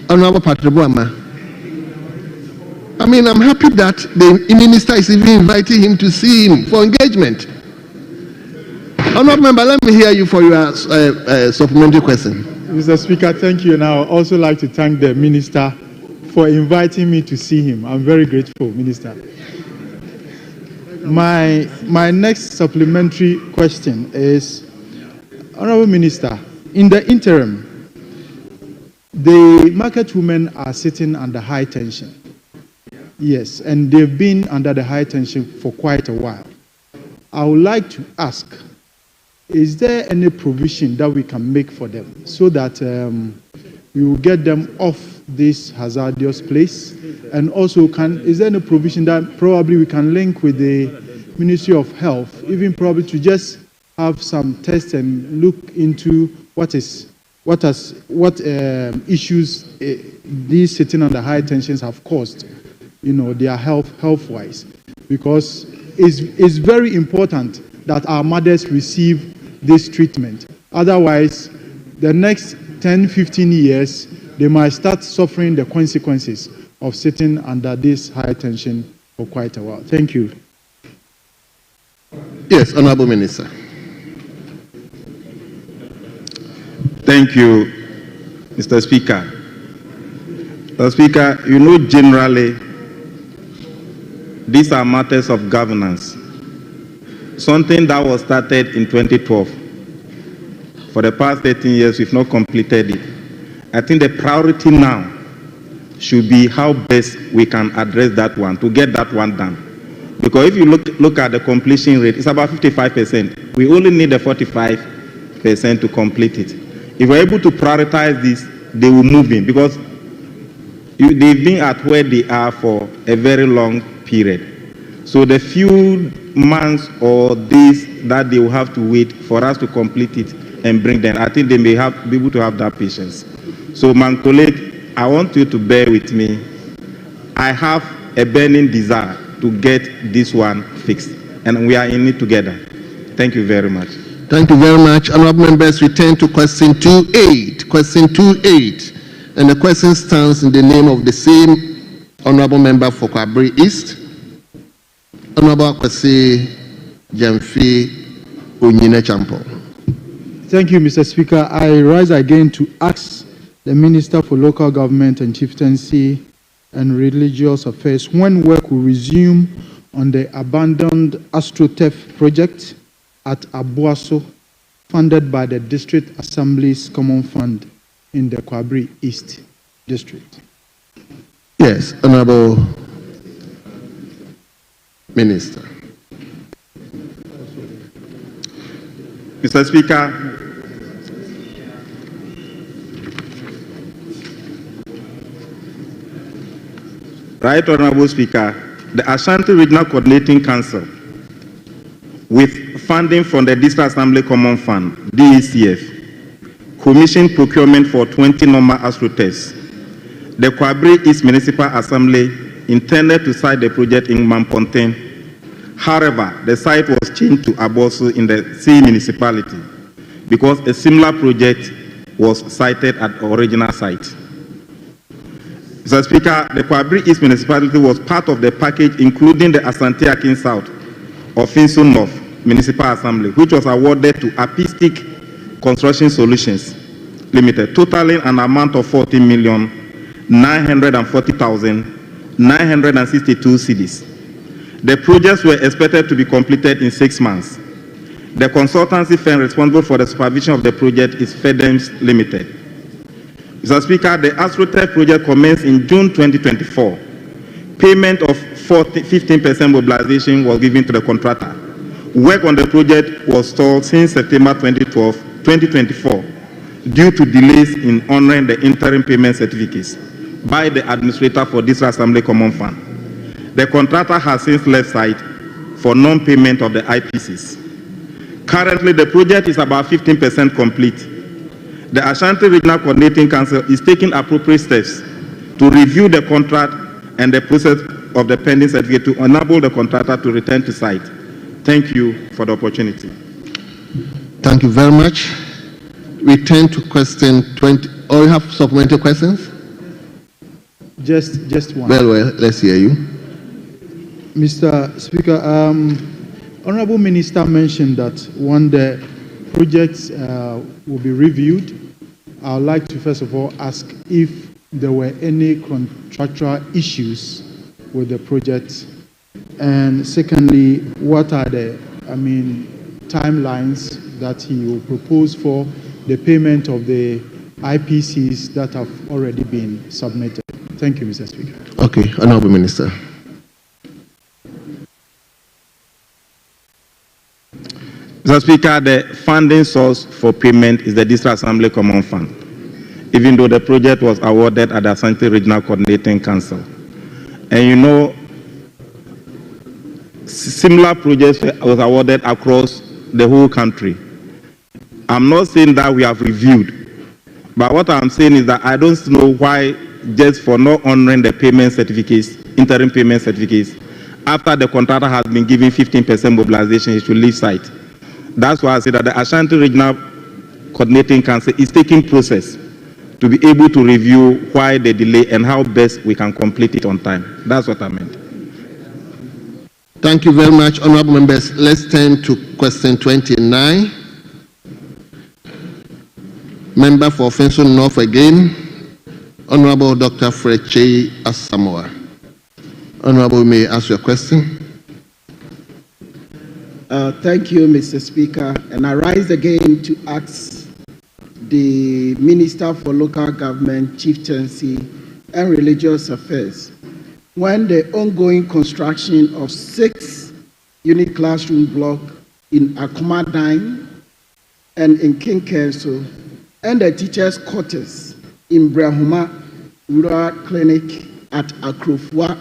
[SPEAKER 2] Honorable Patrick Buama, I mean, I'm happy that the minister is even inviting him to see him for engagement. Honorable member, let me hear you for your supplementary question.
[SPEAKER 19] Mr. Speaker, thank you. And I would also like to thank the minister for inviting me to see him. I'm very grateful, Minister. My next supplementary question is, Honorable Minister, in the interim, the market women are sitting under high tension. Yes, and they've been under the high tension for quite a while. I would like to ask, is there any provision that we can make for them so that we will get them off this hazardous place? And also, is there any provision that probably we can link with the Ministry of Health, even probably to just have some tests and look into what issues these sitting under high tensions have caused, their health-wise, because it's very important that our mothers receive this treatment Otherwise, the next 10, 15 years, they might start suffering the consequences of sitting under this high tension for quite a while. Thank you.
[SPEAKER 2] Yes, Honorable Minister.
[SPEAKER 12] Thank you, Mr. Speaker. Mr. Speaker, you know generally these are matters of governance. Something that was started in 2012. For the past 13 years, we've not completed it. I think the priority now should be how best we can address that one, to get that one done. Because if you look at the completion rate, it's about 55%. We only need the 45% to complete it. If we're able to prioritize this, they will move in, because they've been at where they are for a very long period. So the few months or days that they will have to wait for us to complete it and bring them, I think they may be able to have that patience. So my colleague, I want you to bear with me. I have a burning desire to get this one fixed, and we are in it together. Thank you very much.
[SPEAKER 2] Thank you very much. Honorable members, we turn to question 2.8. Question 2.8. And the question stands in the name of the same honorable member for Kwabri East, Honorable Kwasi Jamfi Onyine Champo.
[SPEAKER 19] Thank you, Mr. Speaker. I rise again to ask the Minister for Local Government and Chieftaincy and Religious Affairs when work will resume on the abandoned Astroturf project at Abuaso, funded by the District Assembly's Common Fund in the Kwabri East District.
[SPEAKER 2] Yes, Honorable Minister.
[SPEAKER 12] Mr. Speaker, Right Honorable Speaker, the Ashanti Regional Coordinating Council, with funding from the District Assembly Common Fund, DECF, commissioned procurement for 20 normal Astroturfs. The Kwabri East Municipal Assembly intended to site the project in Mamponten. However, the site was changed to Abosu in the same municipality because a similar project was sited at the original site. Mr. Speaker, the Kwabri East Municipality was part of the package including the Ashanti Akin South or Finso North Municipal Assembly, which was awarded to Artistic Construction Solutions Limited, totaling an amount of 40,940,962 cedis. The projects were expected to be completed in 6 months. The consultancy firm responsible for the supervision of the project is FEDEMS Limited. Mr. Speaker, the Astroturf project commenced in June 2024. Payment of 15% mobilization was given to the contractor. Work on the project was stalled since September 2024 due to delays in honoring the interim payment certificates by the administrator for this Assembly Common Fund. The contractor has since left site for non-payment of the IPCs. Currently, the project is about 15% complete. The Ashanti Regional Coordinating Council is taking appropriate steps to review the contract and the process of the pending certificate to enable the contractor to return to site. Thank you for the opportunity.
[SPEAKER 2] Thank you very much. We turn to question 20. Oh, you have supplementary questions?
[SPEAKER 19] Just one.
[SPEAKER 2] Well, let's hear you.
[SPEAKER 19] Mr. Speaker, Honorable Minister mentioned that when the projects will be reviewed, I would like to first of all ask if there were any contractual issues with the project, and secondly, what are the timelines that he will propose for the payment of the IPCs that have already been submitted. Thank you, Mr. Speaker.
[SPEAKER 2] Okay, Honorable Minister.
[SPEAKER 12] Mr. Speaker, the funding source for payment is the District Assembly Common Fund, even though the project was awarded at the Ashanti Regional Coordinating Council. And you know, similar projects was awarded across the whole country. I'm not saying that we have reviewed, but what I'm saying is that I don't know why, just for not honoring the payment certificates, interim payment certificates, after the contractor has been given 15% mobilization, he should leave site. That's why I say that the Ashanti Regional coordinating council is taking process to be able to review why the delay and how best we can complete it on time. That's what I meant.
[SPEAKER 2] Thank you very much, honorable members. Let's turn to question 29. Member for Offensive North again, Honorable Dr. Freche Asamoah. Honorable, may I ask your question?
[SPEAKER 18] Thank you, Mr. Speaker. And I rise again to ask the Minister for Local Government, Chieftaincy, and Religious Affairs, when the ongoing construction of 6-unit classroom block in Akumadan and in Kinkenso and the teachers' quarters in Brahuma Rural Clinic at Akrofua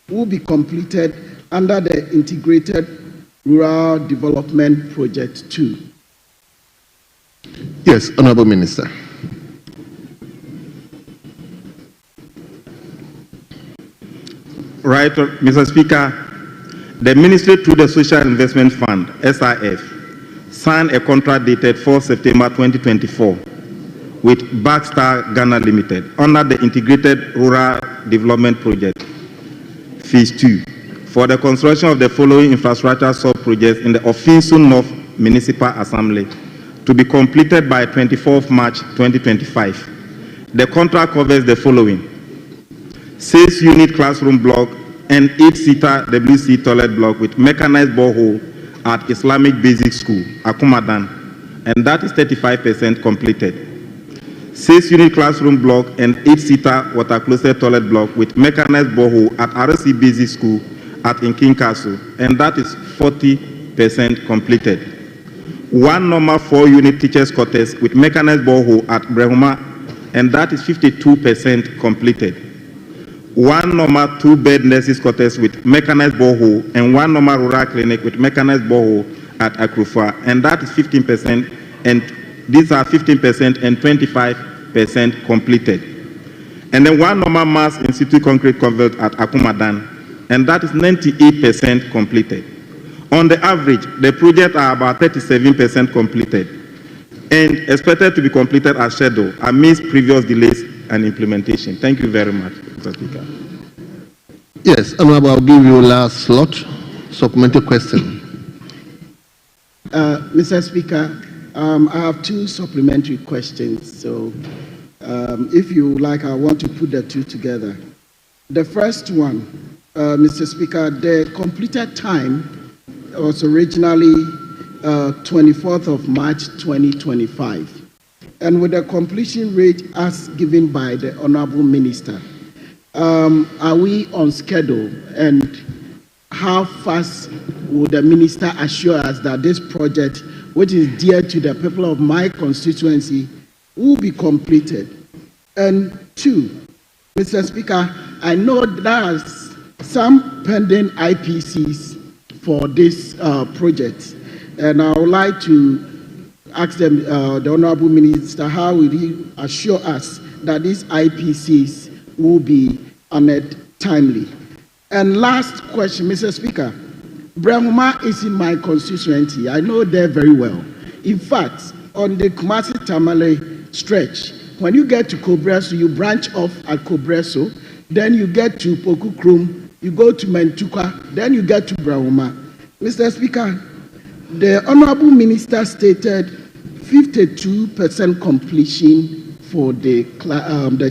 [SPEAKER 18] will be completed under the Integrated Rural Development Project 2.
[SPEAKER 2] Yes, Honorable Minister.
[SPEAKER 12] Right, Mr. Speaker, the Ministry through the Social Investment Fund, SIF, signed a contract dated 4 September 2024 with Pepp3r Ghana Limited under the Integrated Rural Development Project, Phase 2, for the construction of the following infrastructure sub-projects in the Ofinsu North Municipal Assembly to be completed by 24th March 2025. The contract covers the following: 6-unit classroom block and 8-seater WC toilet block with mechanized borehole at Islamic Basic School, Akumadan, and that is 35% completed. 6-unit classroom block and 8-seater water closet toilet block with mechanized borehole at RC Basic School at Inkinkasu, and that is 40% completed. 1 normal 4-unit teachers' quarters with mechanized borehole at Brehuma, and that is 52% completed. 1 normal 2-bed nurses' quarters with mechanized borehole, and 1 normal rural clinic with mechanized borehole at Akrofua, and that is 15%, and these are 15% and 25% completed. And then 1 normal mass in-situ concrete convert at Akumadan, and that is 98% completed. On the average, the projects are about 37% completed and expected to be completed as scheduled amidst previous delays and implementation. Thank you very much, Mr. Speaker.
[SPEAKER 2] Yes, Honorable, I'll give you last slot. Supplementary question.
[SPEAKER 18] Mr. Speaker, I have 2 supplementary questions. So if you like, I want to put the 2 together. The first one, Mr. Speaker, the completed time was originally 24th of March 2025. And with the completion rate as given by the Honorable Minister, are we on schedule? And how fast will the Minister assure us that this project, which is dear to the people of my constituency, will be completed? And 2, Mr. Speaker, I know there's some pending IPCs for this project, and I would like to ask them, the Honorable Minister, how will he assure us that these IPCs will be honored timely? And last question, Mr. Speaker, Brahuma is in my constituency. I know there very well. In fact, on the Kumasi Tamale stretch, when you get to Kobreso, you branch off at Kobreso, then you get to Pokukrum, you go to Mentuka, then you get to Brahuma. Mr. Speaker, the Honorable Minister stated 52% completion for the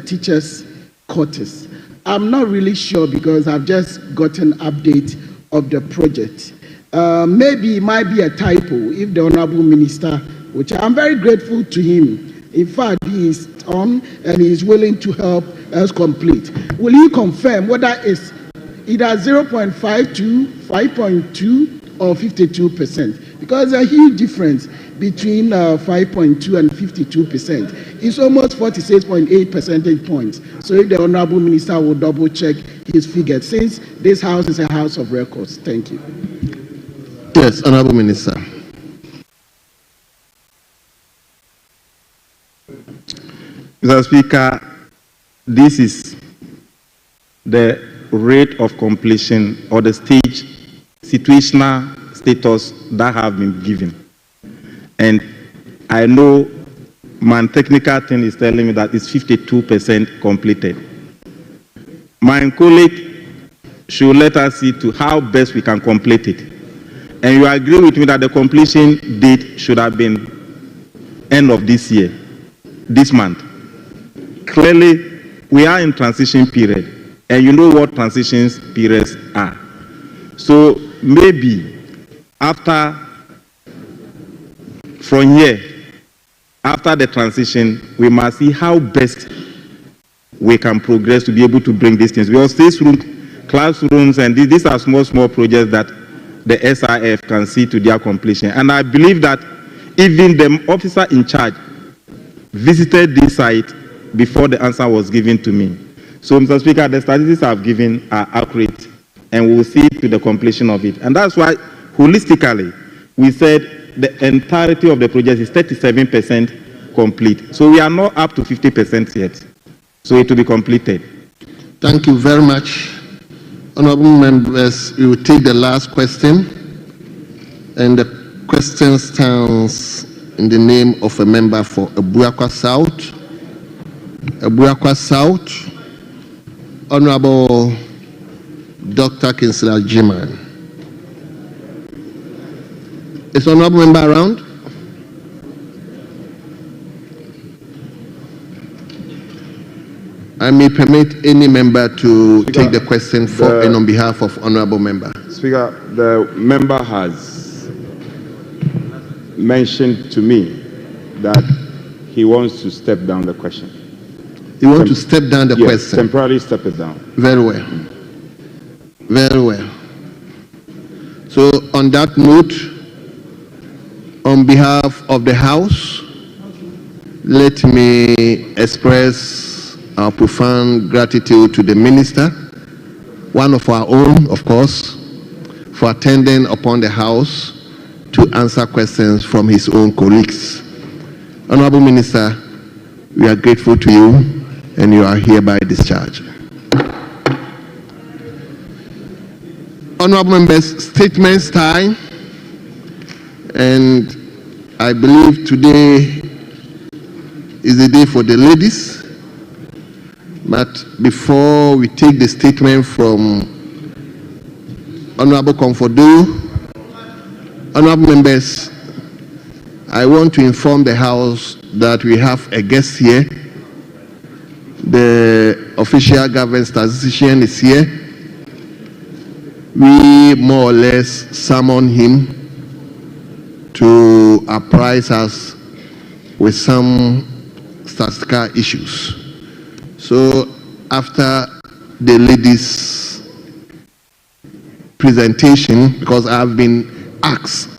[SPEAKER 18] teachers' quarters. I'm not really sure because I've just got an update of the project. Maybe it might be a typo if the Honorable Minister, which I'm very grateful to him. In fact, he is on and he is willing to help us complete. Will he confirm whether it's either 0.52, 5.2, or 52%? Because there's a huge difference between 5.2 and 52%. It's almost 46.8 percentage points. So if the Honorable Minister will double check his figures, since this house is a house of records. Thank you.
[SPEAKER 2] Yes, Honorable Minister.
[SPEAKER 12] Mr. Speaker, this is the rate of completion or the stage situational status that have been given. And I know my technical thing is telling me that it's 52% completed. My colleague should let us see to how best we can complete it. And you agree with me that the completion date should have been end of this year, this month. Clearly, we are in transition period, and you know what transition periods are. So maybe from here, after the transition, we must see how best we can progress to be able to bring these things. Because this room, classrooms, and these are small projects that the SIF can see to their completion. And I believe that even the officer in charge visited this site before the answer was given to me. So, Mr. Speaker, the statistics I've given are accurate, and we will see to the completion of it. And that's why, holistically, we said the entirety of the project is 37% complete. So we are not up to 50% yet. So it will be completed.
[SPEAKER 2] Thank you very much. Honorable members, we will take the last question. And the question stands in the name of a member for Abuakwa South. Abuakwa South, Honorable Dr. Kinsella Jiman. Is honorable member around? I may permit any member to Speaker, take the question for and on behalf of honorable member.
[SPEAKER 14] Speaker, the member has mentioned to me that he wants to step down the question.
[SPEAKER 2] He wants to step down the question?
[SPEAKER 14] Temporarily step it down.
[SPEAKER 2] Very well. Very well. So on that note, on behalf of the House, let me express our profound gratitude to the Minister, one of our own, of course, for attending upon the House to answer questions from his own colleagues. Honorable Minister, we are grateful to you, and you are hereby discharged. Honorable members, statements time. And I believe today is the day for the ladies. But before we take the statement from Honorable Comfordo, honorable members, I want to inform the House that we have a guest here. The official government statistician is here. We more or less summoned him to apprise us with some statistical issues. So after the ladies' presentation, because I've been asked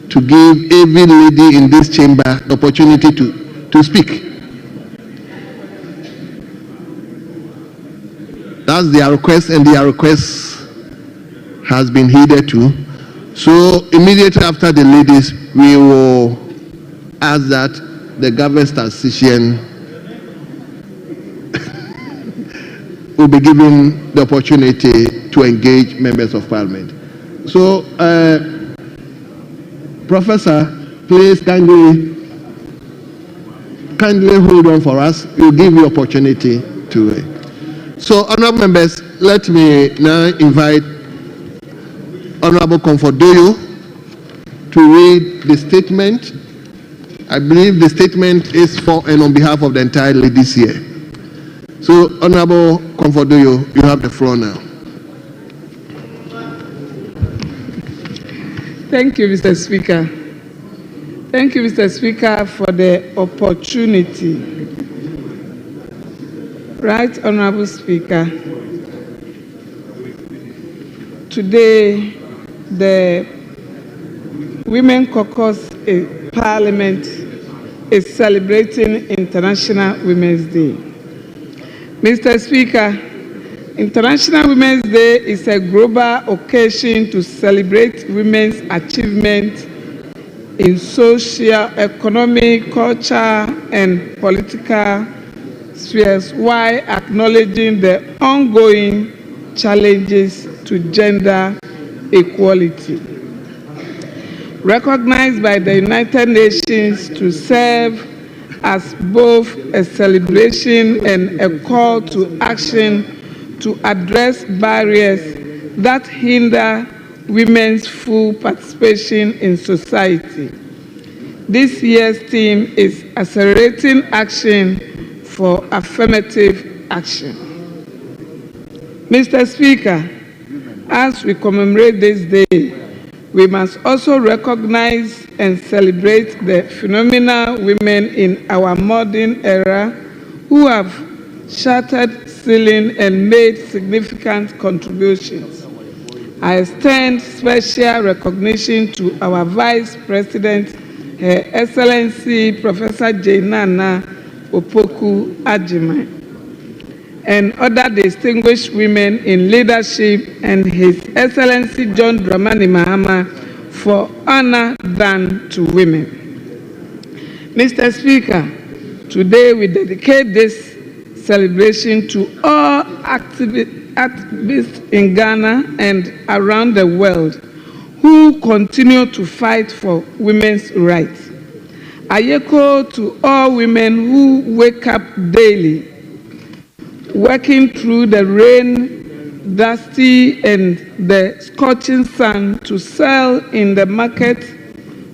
[SPEAKER 2] to give every lady in this chamber the opportunity to speak. That's their request, and their request has been heeded to. So immediately after the ladies, we will ask that the government statistician will be given the opportunity to engage members of parliament. So, Professor, please kindly hold on for us. We'll give you opportunity to. So, honorable members, let me now invite Honorable Comfordoyo to read the statement. I believe the statement is for and on behalf of the entire ladies here. So, Honorable Comfordoyo, you have the floor now.
[SPEAKER 11] Thank you, Mr. Speaker. Thank you, Mr. Speaker, for the opportunity. Right, Honorable Speaker. Today, the Women Caucus Parliament is celebrating International Women's Day. Mr. Speaker, International Women's Day is a global occasion to celebrate women's achievements in social, economic, cultural, and political spheres while acknowledging the ongoing challenges to gender equality. Recognized by the United Nations to serve as both a celebration and a call to action to address barriers that hinder women's full participation in society. This year's theme is Accelerating Action for Affirmative Action. Mr. Speaker, as we commemorate this day, we must also recognize and celebrate the phenomenal women in our modern era who have shattered ceiling and made significant contributions. I extend special recognition to our Vice President, Her Excellency Professor Nana Opoku-Agyeman, and other distinguished women in leadership, and His Excellency John Dramani Mahama for honor done to women. Mr. Speaker, today we dedicate this celebration to all activists in Ghana and around the world who continue to fight for women's rights. I echo to all women who wake up daily, working through the rain, dusty, and the scorching sun to sell in the market,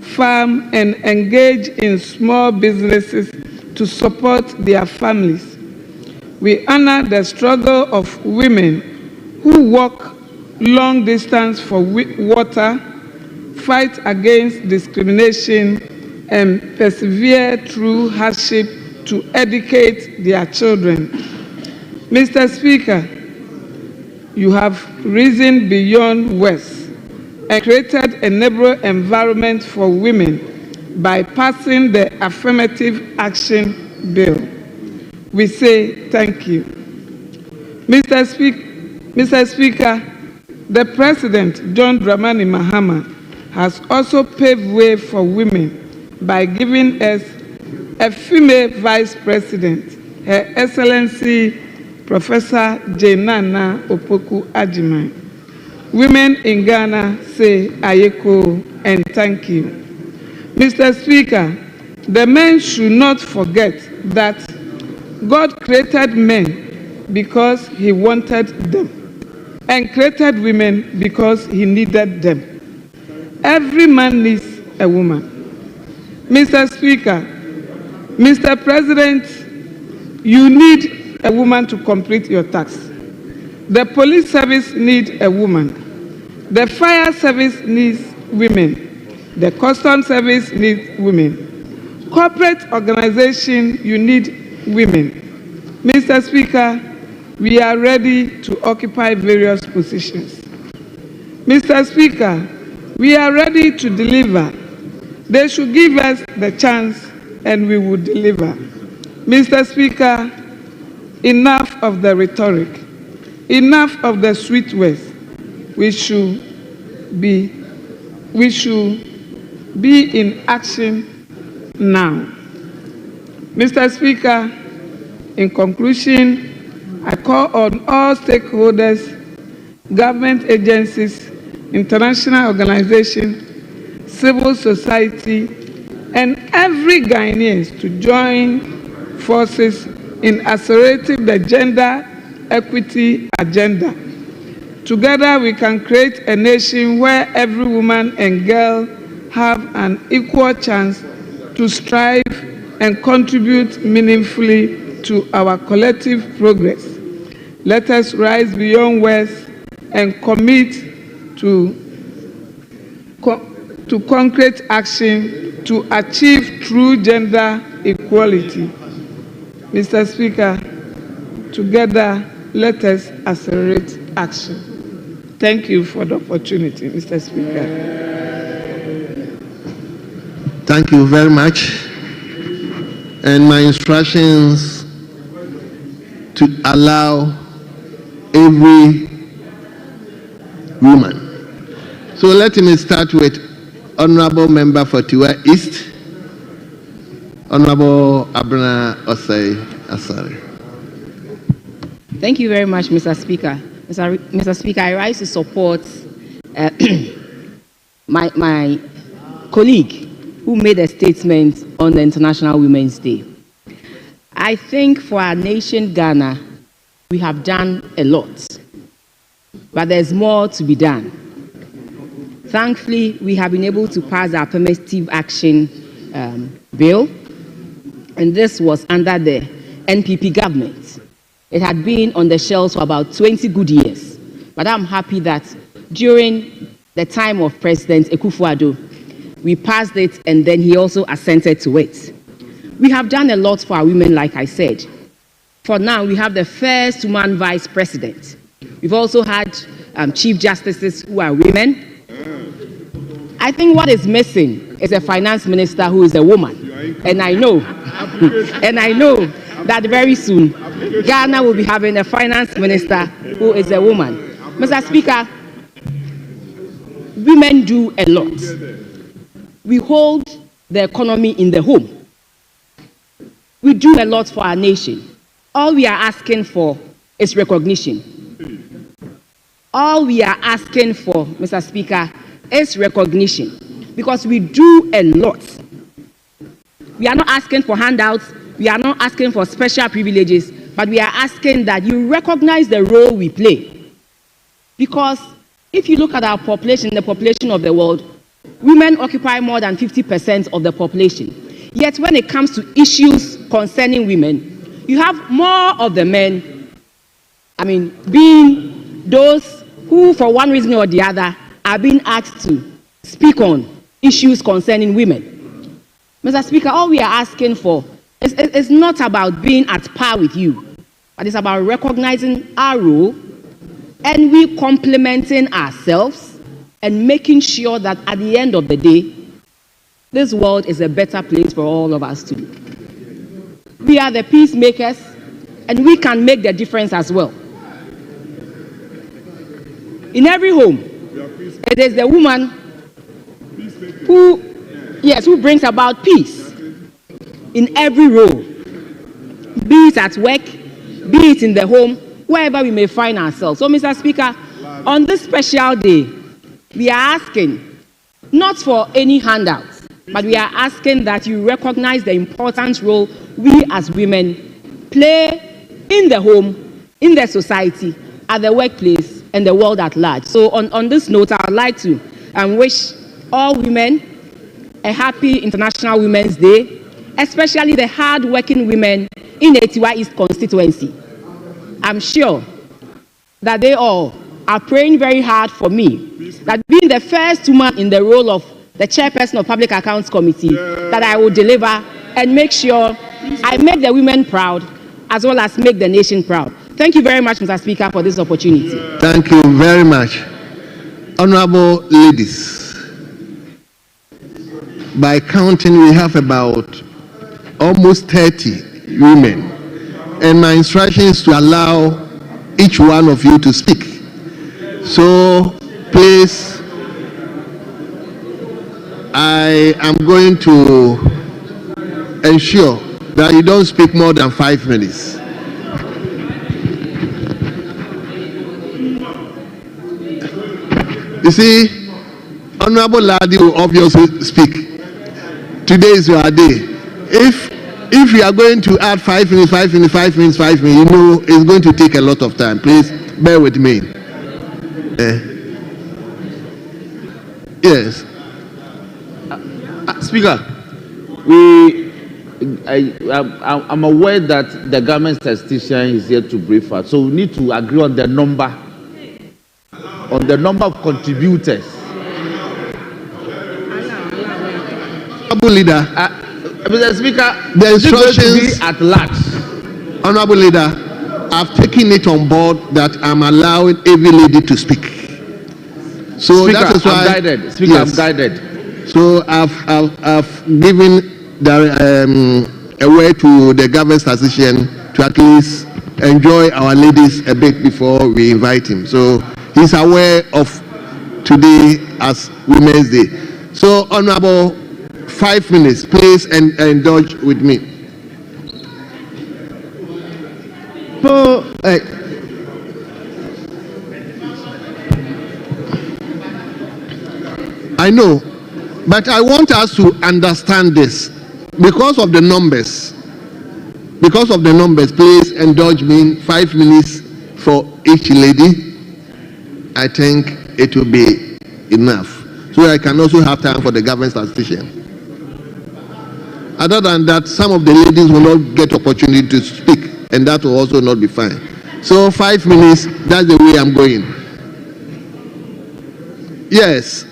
[SPEAKER 11] farm, and engage in small businesses to support their families. We honor the struggle of women who walk long distance for water, fight against discrimination, and persevere through hardship to educate their children. Mr. Speaker, you have risen beyond words and created a neighborhood environment for women by passing the Affirmative Action Bill. We say thank you. Mr. Speaker, the President, John Dramani Mahama, has also paved way for women by giving us a female Vice President, Her Excellency Professor Nana Opoku-Agyeman. Women in Ghana say ayeko and thank you. Mr. Speaker, the men should not forget that God created men because He wanted them, and created women because He needed them. Every man needs a woman. Mr. Speaker, Mr. President, you need a woman to complete your task. The police service needs a woman. The fire service needs women. The custom service needs women. Corporate organization, you need women. Mr. Speaker, we are ready to occupy various positions. Mr. Speaker, we are ready to deliver. They should give us the chance and we will deliver. Mr. Speaker, enough of the rhetoric, enough of the sweet words. We should be in action now. Mr. Speaker, in conclusion, I call on all stakeholders, government agencies, international organizations, civil society, and every Ghanaian to join forces in accelerating the gender equity agenda. Together we can create a nation where every woman and girl have an equal chance to strive and contribute meaningfully to our collective progress. Let us rise beyond words and commit to concrete action to achieve true gender equality. Mr. Speaker, together, let us accelerate action. Thank you for the opportunity, Mr. Speaker.
[SPEAKER 2] Thank you very much. And my instructions to allow every woman. So let me start with Honorable Member for Tiwa East, Honorable Abena Osei-Asare.
[SPEAKER 20] Thank you very much, Mr. Speaker. Mr. Speaker, I rise to support my colleague who made a statement on the International Women's Day. I think for our nation, Ghana, we have done a lot, but there's more to be done. Thankfully, we have been able to pass our affirmative action bill, and this was under the NPP government. It had been on the shelves for about 20 good years, but I'm happy that during the time of President Akufo-Addo, we passed it, and then he also assented to it. We have done a lot for our women, like I said. For now, we have the first woman vice president. We've also had chief justices who are women. I think what is missing is a finance minister who is a woman. And I know, that very soon, Ghana will be having a finance minister who is a woman. Mr. Speaker, women do a lot. We hold the economy in the home. We do a lot for our nation. All we are asking for is recognition. All we are asking for, Mr. Speaker, is recognition, because we do a lot. We are not asking for handouts. We are not asking for special privileges, but we are asking that you recognize the role we play. Because if you look at our population, the population of the world, women occupy more than 50% of the population. Yet when it comes to issues concerning women, you have more of the men, being those who, for one reason or the other, are being asked to speak on issues concerning women. Mr. Speaker, all we are asking for is not about being at par with you, but it's about recognizing our role and we complementing ourselves and making sure that at the end of the day, this world is a better place for all of us to be. We are the peacemakers, and we can make the difference as well. In every home, it is the woman who brings about peace in every role, be it at work, be it in the home, wherever we may find ourselves. So, Mr. Speaker, on this special day, we are asking not for any handouts, but we are asking that you recognize the important role we as women play in the home, in the society, at the workplace, and the world at large. So on this note, I would like to wish all women a happy International Women's Day, especially the hard-working women in Ay3hye East constituency. I'm sure that they all are praying very hard for me, that being the first woman in the role of the chairperson of Public Accounts Committee, that I will deliver and make sure I make the women proud as well as make the nation proud. Thank you very much, Mr. Speaker, for this opportunity.
[SPEAKER 2] Thank you very much. Honorable ladies, by counting, we have about almost 30 women, and my instruction is to allow each one of you to speak. So please, I am going to ensure that you don't speak more than 5 minutes. You see, Honorable Ladi will obviously speak. Today is your day. If you are going to add 5 minutes, 5 minutes, 5 minutes, 5 minutes, you know it's going to take a lot of time. Please bear with me. Yes.
[SPEAKER 8] Speaker, I'm aware that the government statistician is here to brief us, so we need to agree on the number of contributors.
[SPEAKER 2] Honorable Leader,
[SPEAKER 8] Mr. Speaker,
[SPEAKER 2] the instructions
[SPEAKER 8] at large.
[SPEAKER 2] Honorable Leader, I've taken it on board that I'm allowing every lady to speak. So
[SPEAKER 8] Speaker,
[SPEAKER 2] that is why
[SPEAKER 8] I'm guided. Speaker, yes. I'm guided.
[SPEAKER 2] So I've given a way to the government statistician to at least enjoy our ladies a bit before we invite him. So he's aware of today as Women's Day. So, Honorable, 5 minutes, please, and indulge with me. So, I know, but I want us to understand this because of the numbers. because of the numbers, please indulge me 5 minutes for each lady. I think it will be enough. So I can also have time for the government statistician. Other than that, some of the ladies will not get opportunity to speak, and that will also not be fine. So 5 minutes, that's the way I'm going. Yes,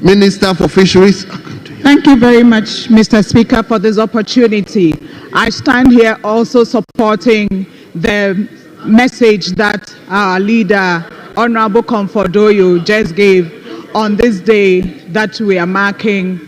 [SPEAKER 2] Minister for Fisheries.
[SPEAKER 21] Thank you very much, Mr. Speaker, for this opportunity. I stand here also supporting the message that our leader, Honorable Comfordoyo, just gave on this day that we are marking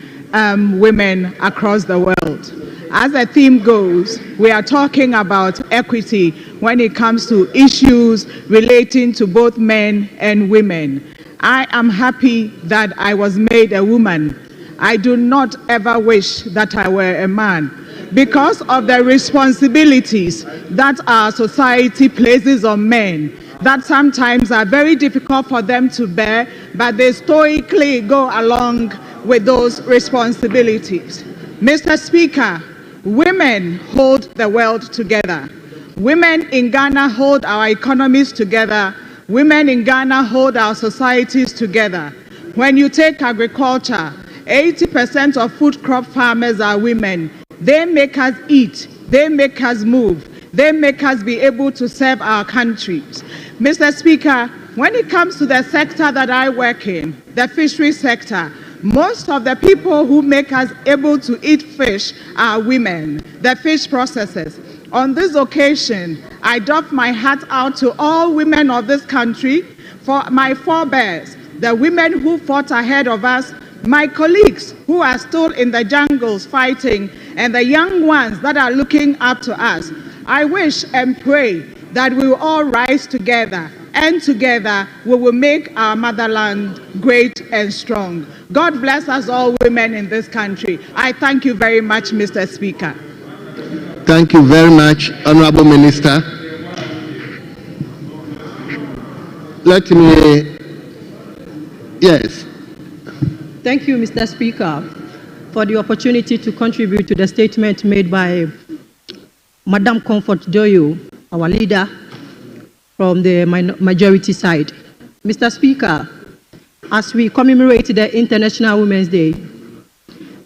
[SPEAKER 21] women across the world. As the theme goes, we are talking about equity when it comes to issues relating to both men and women. I am happy that I was made a woman. I do not ever wish that I were a man, because of the responsibilities that our society places on men that sometimes are very difficult for them to bear, but they stoically go along with those responsibilities. Mr. Speaker, women hold the world together. Women in Ghana hold our economies together. Women in Ghana hold our societies together. When you take agriculture, 80% of food crop farmers are women. They make us eat. They make us move. They make us be able to serve our countries. Mr. Speaker, when it comes to the sector that I work in, the fishery sector, most of the people who make us able to eat fish are women, the fish processors. On this occasion, I doff my hat out to all women of this country, for my forebears, the women who fought ahead of us, my colleagues who are still in the jungles fighting, and the young ones that are looking up to us. I wish and pray that we will all rise together, and together we will make our motherland great and strong. God bless us all women in this country. I thank you very much, Mr. Speaker.
[SPEAKER 2] Thank you very much, Honorable Minister. Let me, yes.
[SPEAKER 22] Thank you, Mr. Speaker, for the opportunity to contribute to the statement made by Madam Comfordoyo, our leader from the majority side. Mr. Speaker, as we commemorate the International Women's Day,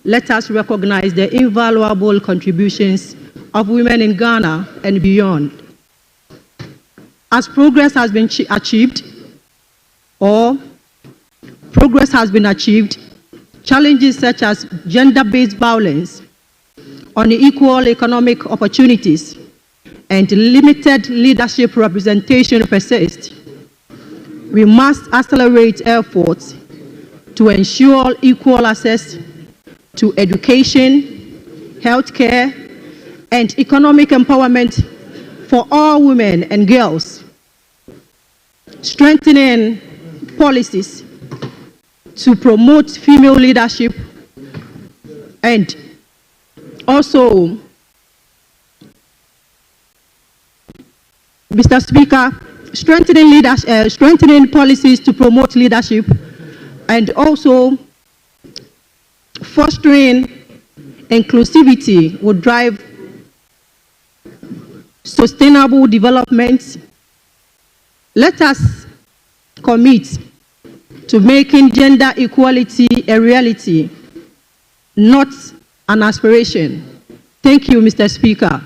[SPEAKER 22] let us recognize the invaluable contributions of women in Ghana and beyond. As progress has been achieved, challenges such as gender-based violence, unequal economic opportunities, and limited leadership representation persist. We must accelerate efforts to ensure equal access to education, healthcare, and economic empowerment for all women and girls, strengthening policies to promote female leadership, and also, Mr. Speaker, strengthening policies to promote leadership, and also fostering inclusivity will drive sustainable development. Let us commit to making gender equality a reality, not an aspiration. Thank you, Mr. Speaker.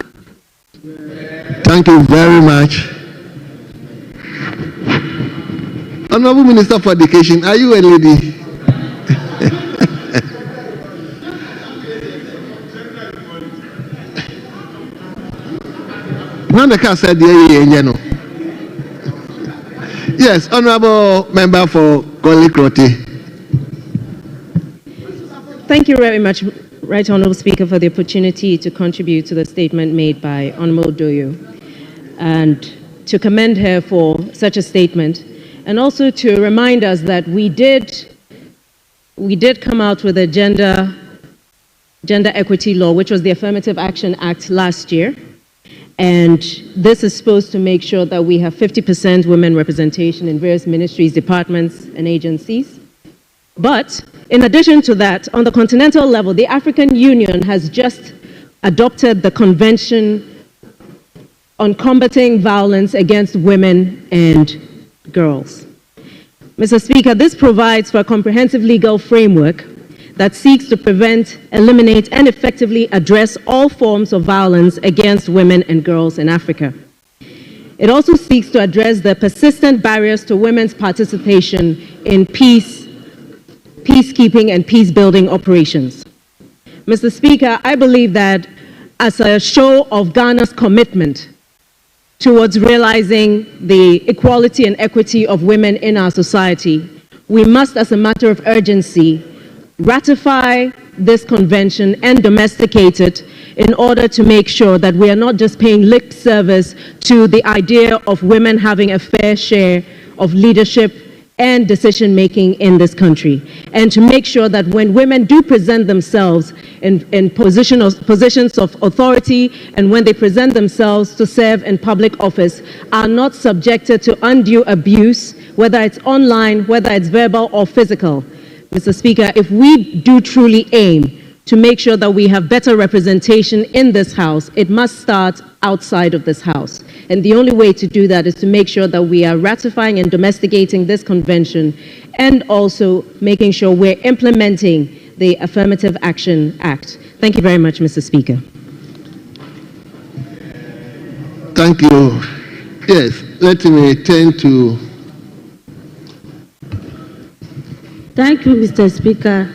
[SPEAKER 2] Thank you very much. Honorable Minister for Education, are you a lady? Yes, Honorable Member for Goli-Kroti.
[SPEAKER 23] Thank you very much, Right Honorable Speaker, for the opportunity to contribute to the statement made by Honorable Doyo, and to commend her for such a statement, and also to remind us that we did come out with a gender equity law, which was the Affirmative Action Act last year. And this is supposed to make sure that we have 50% women representation in various ministries, departments, and agencies. But in addition to that, on the continental level, the African Union has just adopted the Convention on combating violence against women and girls. Mr. Speaker, this provides for a comprehensive legal framework that seeks to prevent, eliminate, and effectively address all forms of violence against women and girls in Africa. It also seeks to address the persistent barriers to women's participation in peacekeeping and peace-building operations. Mr. Speaker, I believe that as a show of Ghana's commitment towards realizing the equality and equity of women in our society, we must, as a matter of urgency, ratify this convention and domesticate it in order to make sure that we are not just paying lip service to the idea of women having a fair share of leadership and decision-making in this country, and to make sure that when women do present themselves in positions of authority and when they present themselves to serve in public office, are not subjected to undue abuse, whether it's online, whether it's verbal or physical. Mr. Speaker, if we do truly aim to make sure that we have better representation in this House, it must start outside of this House. And the only way to do that is to make sure that we are ratifying and domesticating this convention, and also making sure we're implementing the Affirmative Action Act. Thank you very much, Mr. Speaker.
[SPEAKER 2] Thank you. Yes, let me turn to...
[SPEAKER 1] Thank you, Mr. Speaker,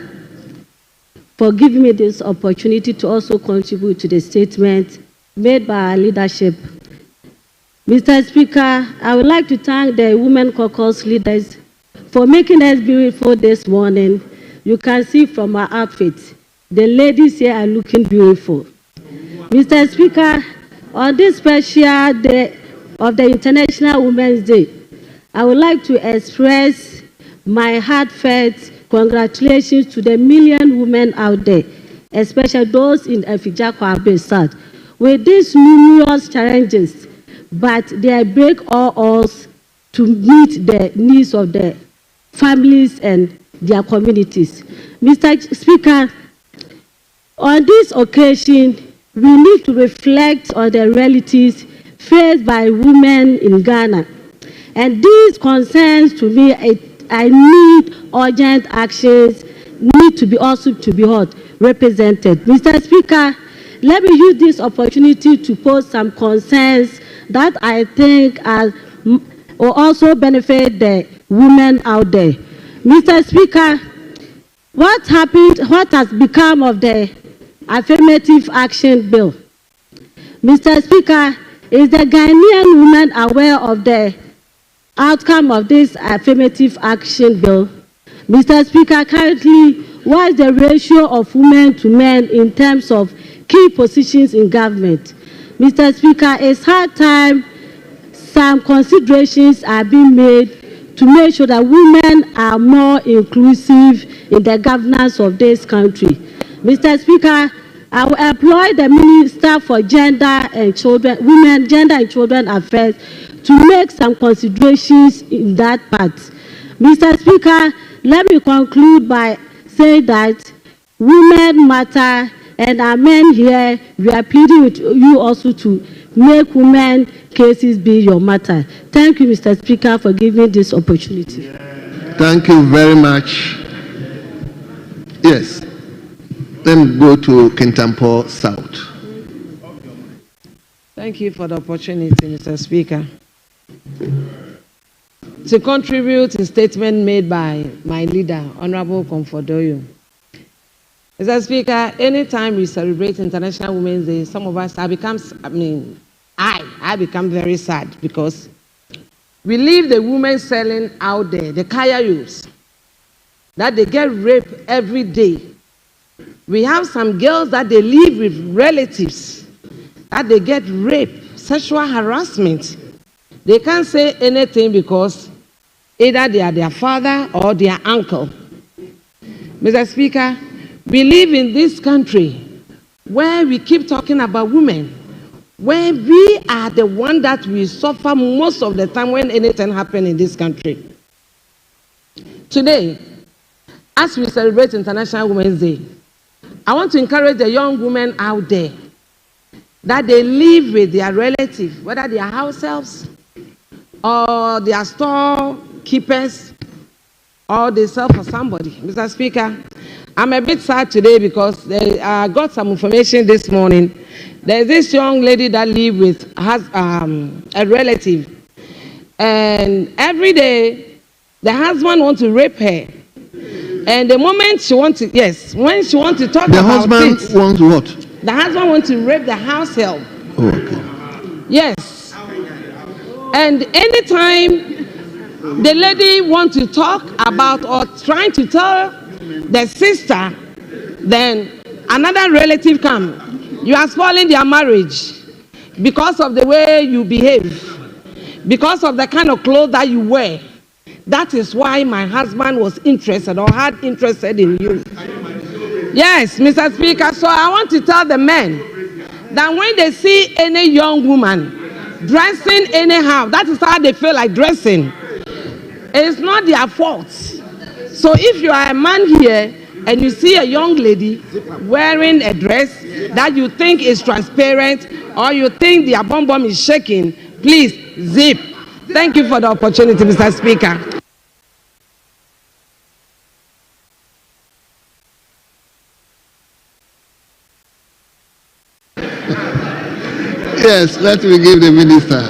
[SPEAKER 1] for giving me this opportunity to also contribute to the statement made by our leadership. Mr. Speaker, I would like to thank the Women Caucus leaders for making us beautiful this morning. You can see from our outfits, the ladies here are looking beautiful. Mr. Speaker, on this special day of the International Women's Day, I would like to express my heartfelt congratulations to the million women out there, especially those in Ay3hye South, with these numerous challenges, but they break all odds to meet the needs of the families and their communities. Mr. Speaker, on this occasion, we need to reflect on the realities faced by women in Ghana. And these concerns to me, I need urgent actions, need to be also to be represented. Mr. Speaker, let me use this opportunity to pose some concerns that I think will also benefit the women out there. Mr. Speaker, what has become of the Affirmative Action Bill? Mr. Speaker, is the Ghanaian woman aware of the outcome of this Affirmative Action Bill? Mr. Speaker, currently, what is the ratio of women to men in terms of key positions in government? Mr. Speaker, it's high time some considerations are being made to make sure that women are more inclusive in the governance of this country. Mr. Speaker, I will employ the Minister for Gender and Children Affairs to make some considerations in that part. Mr. Speaker, let me conclude by saying that women matter, and our men here, we are pleading with you also to make women cases be your matter. Thank you, Mr. Speaker, for giving this opportunity.
[SPEAKER 2] Thank you very much. Yes. Let me go to Kintampo South.
[SPEAKER 4] Thank you for the opportunity, Mr. Speaker. To contribute to a statement made by my leader, Honorable Comfordoyo. Mr. Speaker, anytime we celebrate International Women's Day, some of us I become very sad, because we leave the women selling out there, the kayayos, that they get raped every day. We have some girls that they live with relatives, that they get raped, sexual harassment. They can't say anything because either they are their father or their uncle. Mr. Speaker, we live in this country where we keep talking about women, where we are the one that we suffer most of the time when anything happens in this country. Today, as we celebrate International Women's Day, I want to encourage the young women out there. that they live with their relative, whether they are house helps or they are storekeepers or they sell for somebody. Mr. Speaker, I'm a bit sad today because I got some information this morning. There's this young lady that lives with a relative, and every day the husband wants to rape her. And the moment she wants to, yes, when she wants to talk about it.
[SPEAKER 2] The husband wants what?
[SPEAKER 4] The husband wants to rape the house help.
[SPEAKER 2] Oh, okay.
[SPEAKER 4] Yes. And anytime the lady wants to talk about or trying to tell the sister, then another relative comes. You are spoiling their marriage because of the way you behave, because of the kind of clothes that you wear. That is why my husband was interested or had interested in you. Yes, Mr. Speaker. So I want to tell the men that when they see any young woman dressing anyhow, that is how they feel like dressing. It's not their fault. So if you are a man here and you see a young lady wearing a dress that you think is transparent or you think their bum bum is shaking, please zip. Thank you for the opportunity, Mr. Speaker.
[SPEAKER 2] Yes, let me give the minister.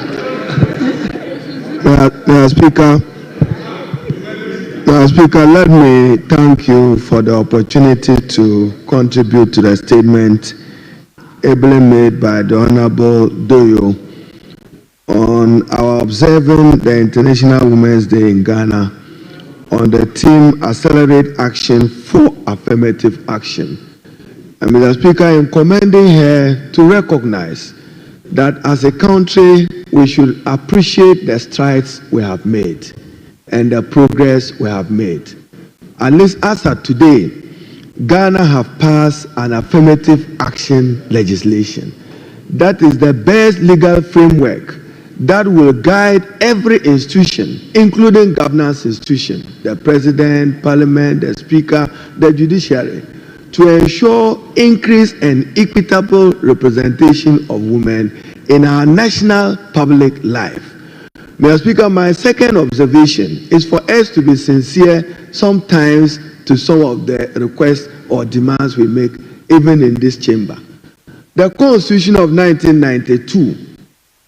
[SPEAKER 6] Mr. Speaker, let me thank you for the opportunity to contribute to the statement ably made by the Honorable Doyo on our observing the International Women's Day in Ghana on the theme Accelerate Action for Affirmative Action. And Mr. Speaker, in commending her to recognize that as a country, we should appreciate the strides we have made and the progress we have made. At least as of today, Ghana have passed an affirmative action legislation. That is the best legal framework that will guide every institution, including governance institution, the President, Parliament, the Speaker, the Judiciary, to ensure increased and equitable representation of women in our national public life. Mr. Speaker, my second observation is for us to be sincere sometimes to some of the requests or demands we make, even in this chamber. The Constitution of 1992,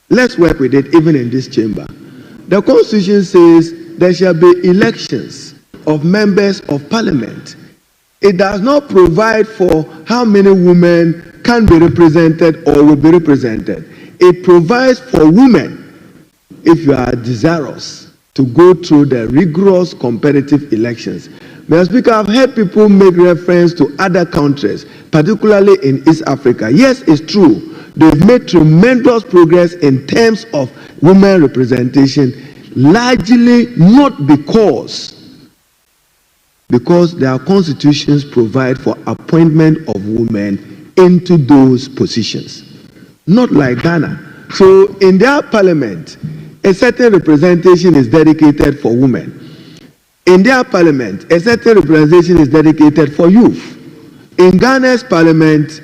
[SPEAKER 6] let's work with it even in this chamber. The Constitution says there shall be elections of members of Parliament. It does not provide for how many women can be represented or will be represented. It provides for women, if you are desirous, to go through the rigorous competitive elections. Mr. Speaker, I've heard people make reference to other countries, particularly in East Africa. Yes, it's true. They've made tremendous progress in terms of women representation, largely not because their constitutions provide for appointment of women into those positions. Not like Ghana. So in their parliament, a certain representation is dedicated for women. In their parliament, a certain representation is dedicated for youth. In Ghana's parliament,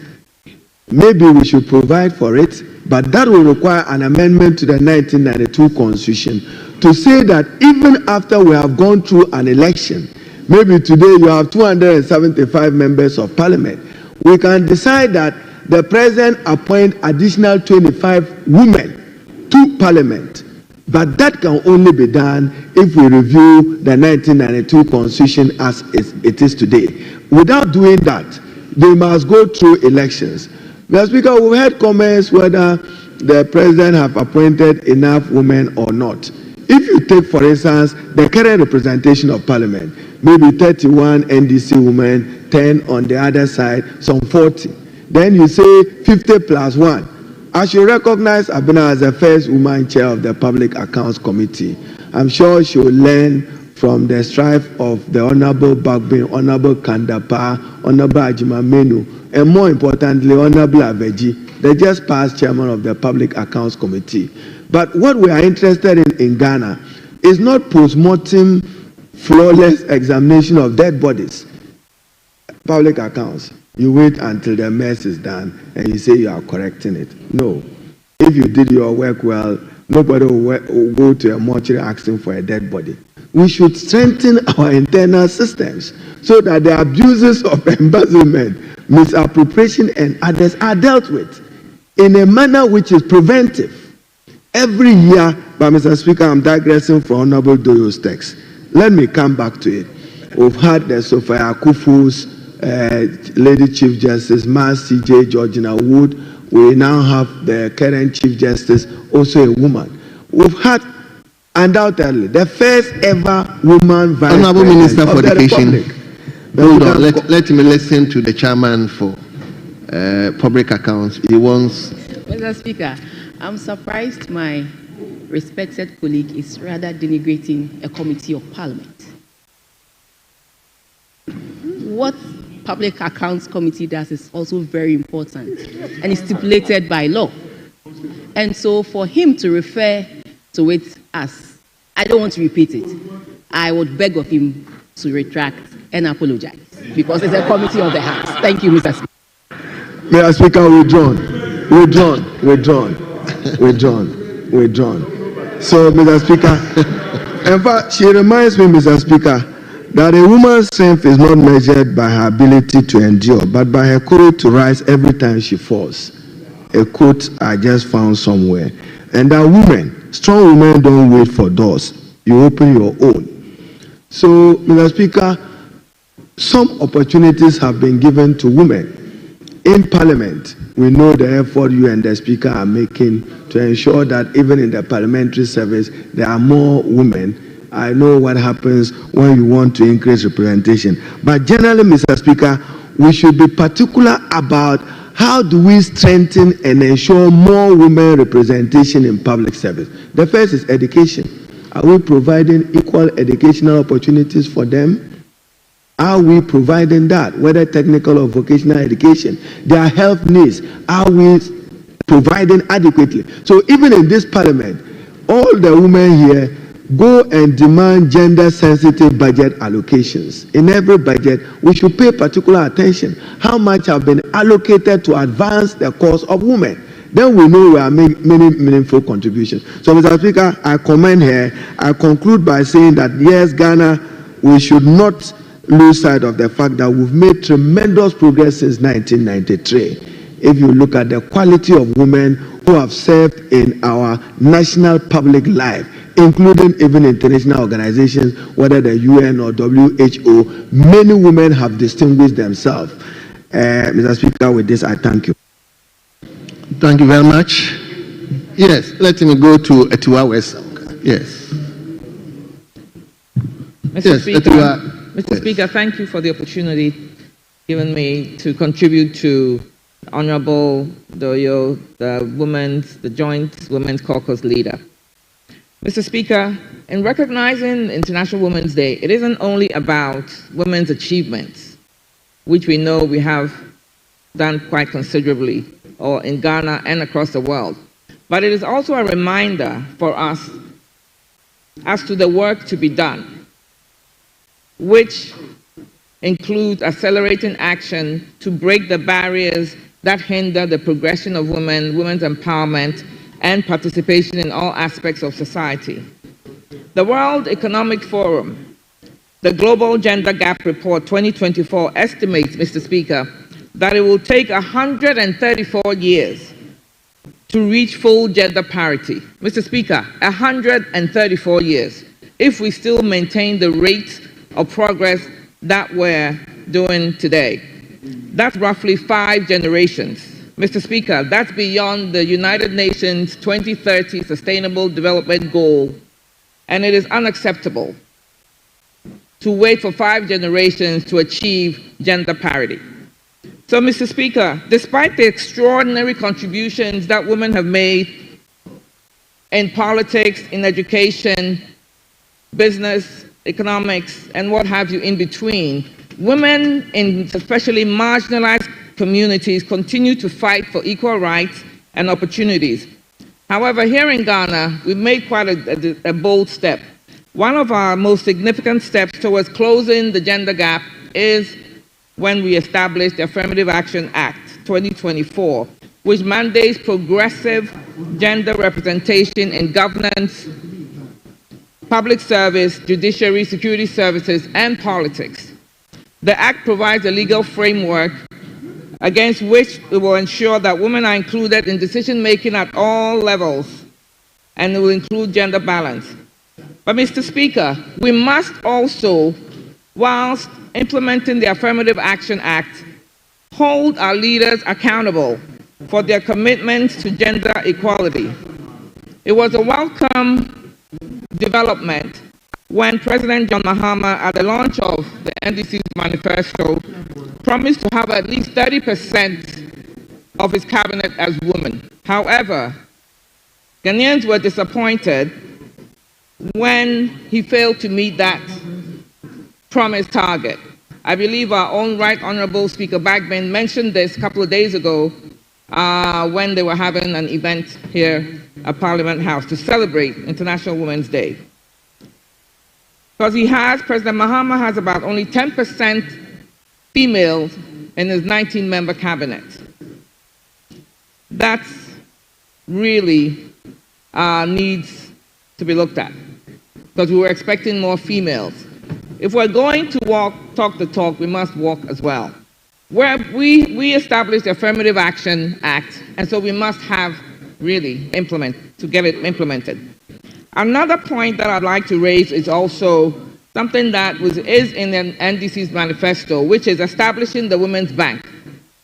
[SPEAKER 6] maybe we should provide for it, but that will require an amendment to the 1992 Constitution to say that even after we have gone through an election, maybe today you have 275 members of parliament, we can decide that the president appoint additional 25 women to parliament. But that can only be done if we review the 1992 Constitution as it is today. Without doing that, they must go through elections. Mr. Speaker, we've heard comments whether the president have appointed enough women or not. If you take, for instance, the current representation of parliament, maybe 31 NDC women, 10 on the other side, some 40. Then you say 50 plus 1. I should recognize Abena as the first woman chair of the Public Accounts Committee. I'm sure she will learn from the strife of the Honorable Bagbin, Honorable Kandapa, Honorable Ajimamenu, and more importantly, Honorable Aveji, the just past chairman of the Public Accounts Committee. But what we are interested in Ghana is not post-mortem, flawless examination of dead bodies. Public accounts. You wait until the mess is done and you say you are correcting it. No. If you did your work well, nobody will go to a mortuary asking for a dead body. We should strengthen our internal systems so that the abuses of embezzlement, misappropriation, and others are dealt with in a manner which is preventive. Every year, but Mr. Speaker, I'm digressing from Honorable Doyo's text. Let me come back to it. We've had the Sophia Akufu's Lady Chief Justice, Mas C.J. Georgina Wood. We now have the current Chief Justice, also a woman. We've had, undoubtedly, the first ever woman vice
[SPEAKER 2] Honorable
[SPEAKER 6] president
[SPEAKER 2] Minister for Education.
[SPEAKER 6] Hold
[SPEAKER 2] on, let me listen to the chairman for public accounts. He wants.
[SPEAKER 7] Mr. Speaker, I'm surprised my respected colleague is rather denigrating a committee of Parliament. What Public Accounts Committee does is also very important and is stipulated by law. And so for him to refer to it as, I don't want to repeat it, I would beg of him to retract and apologize because it's a committee of the House. Thank you, Mr. Speaker.
[SPEAKER 6] Mr. Speaker, withdrawn. So, Mr. Speaker, in fact, she reminds me, Mr. Speaker, that a woman's strength is not measured by her ability to endure, but by her courage to rise every time she falls. A quote I just found somewhere. And that women, strong women don't wait for doors. You open your own. So, Mr. Speaker, some opportunities have been given to women. In Parliament, we know the effort you and the Speaker are making to ensure that even in the parliamentary service, there are more women. I know what happens when you want to increase representation. But generally, Mr. Speaker, we should be particular about how do we strengthen and ensure more women representation in public service. The first is education. Are we providing equal educational opportunities for them? Are we providing that, whether technical or vocational education? Their health needs, are we providing adequately? So even in this Parliament, all the women here go and demand gender-sensitive budget allocations. In every budget, we should pay particular attention. How much have been allocated to advance the cause of women? Then we know we are making many meaningful contributions. So, Mr. Speaker, I commend her. I conclude by saying that, yes, Ghana, we should not lose sight of the fact that we've made tremendous progress since 1993. If you look at the quality of women who have served in our national public life, including even international organizations, whether the UN or WHO, many women have distinguished themselves. Mr. Speaker, with this, I thank you.
[SPEAKER 2] Thank you very much. Yes, let me go to Ay3hye West. Yes.
[SPEAKER 9] Mr. Speaker, Mr. Speaker, thank you for the opportunity given me to contribute to Honorable Doyo, the Joint Women's Caucus leader. Mr. Speaker, in recognizing International Women's Day, it isn't only about women's achievements, which we know we have done quite considerably, or in Ghana and across the world, but it is also a reminder for us as to the work to be done, which includes accelerating action to break the barriers that hinder the progression of women, women's empowerment, and participation in all aspects of society. The World Economic Forum, the Global Gender Gap Report 2024 estimates, Mr. Speaker, that it will take 134 years to reach full gender parity. Mr. Speaker, 134 years, if we still maintain the rate of progress that we're doing today. That's roughly 5 generations. Mr. Speaker, that's beyond the United Nations 2030 Sustainable Development Goal, and it is unacceptable to wait for 5 generations to achieve gender parity. So, Mr. Speaker, despite the extraordinary contributions that women have made in politics, in education, business, economics, and what have you in between, women in especially marginalized communities continue to fight for equal rights and opportunities. However, here in Ghana, we've made quite a bold step. One of our most significant steps towards closing the gender gap is when we established the Affirmative Action Act 2024, which mandates progressive gender representation in governance, public service, judiciary, security services, and politics. The Act provides a legal framework against which it will ensure that women are included in decision-making at all levels, and it will include gender balance. But, Mr. Speaker, we must also, whilst implementing the Affirmative Action Act, hold our leaders accountable for their commitments to gender equality. It was a welcome development when President John Mahama, at the launch of the NDC's manifesto, promised to have at least 30% of his cabinet as women. However, Ghanaians were disappointed when he failed to meet that promised target. I believe our own Right Honourable Speaker Bagman mentioned this a couple of days ago when they were having an event here at Parliament House to celebrate International Women's Day. Because President Mahama has about only 10% females in his 19-member cabinet. That really needs to be looked at, because we were expecting more females. If we're going to talk the talk, we must walk as well. We established the Affirmative Action Act, and so we must have really get it implemented. Another point that I'd like to raise is also something that is in the NDC's manifesto, which is establishing the Women's Bank.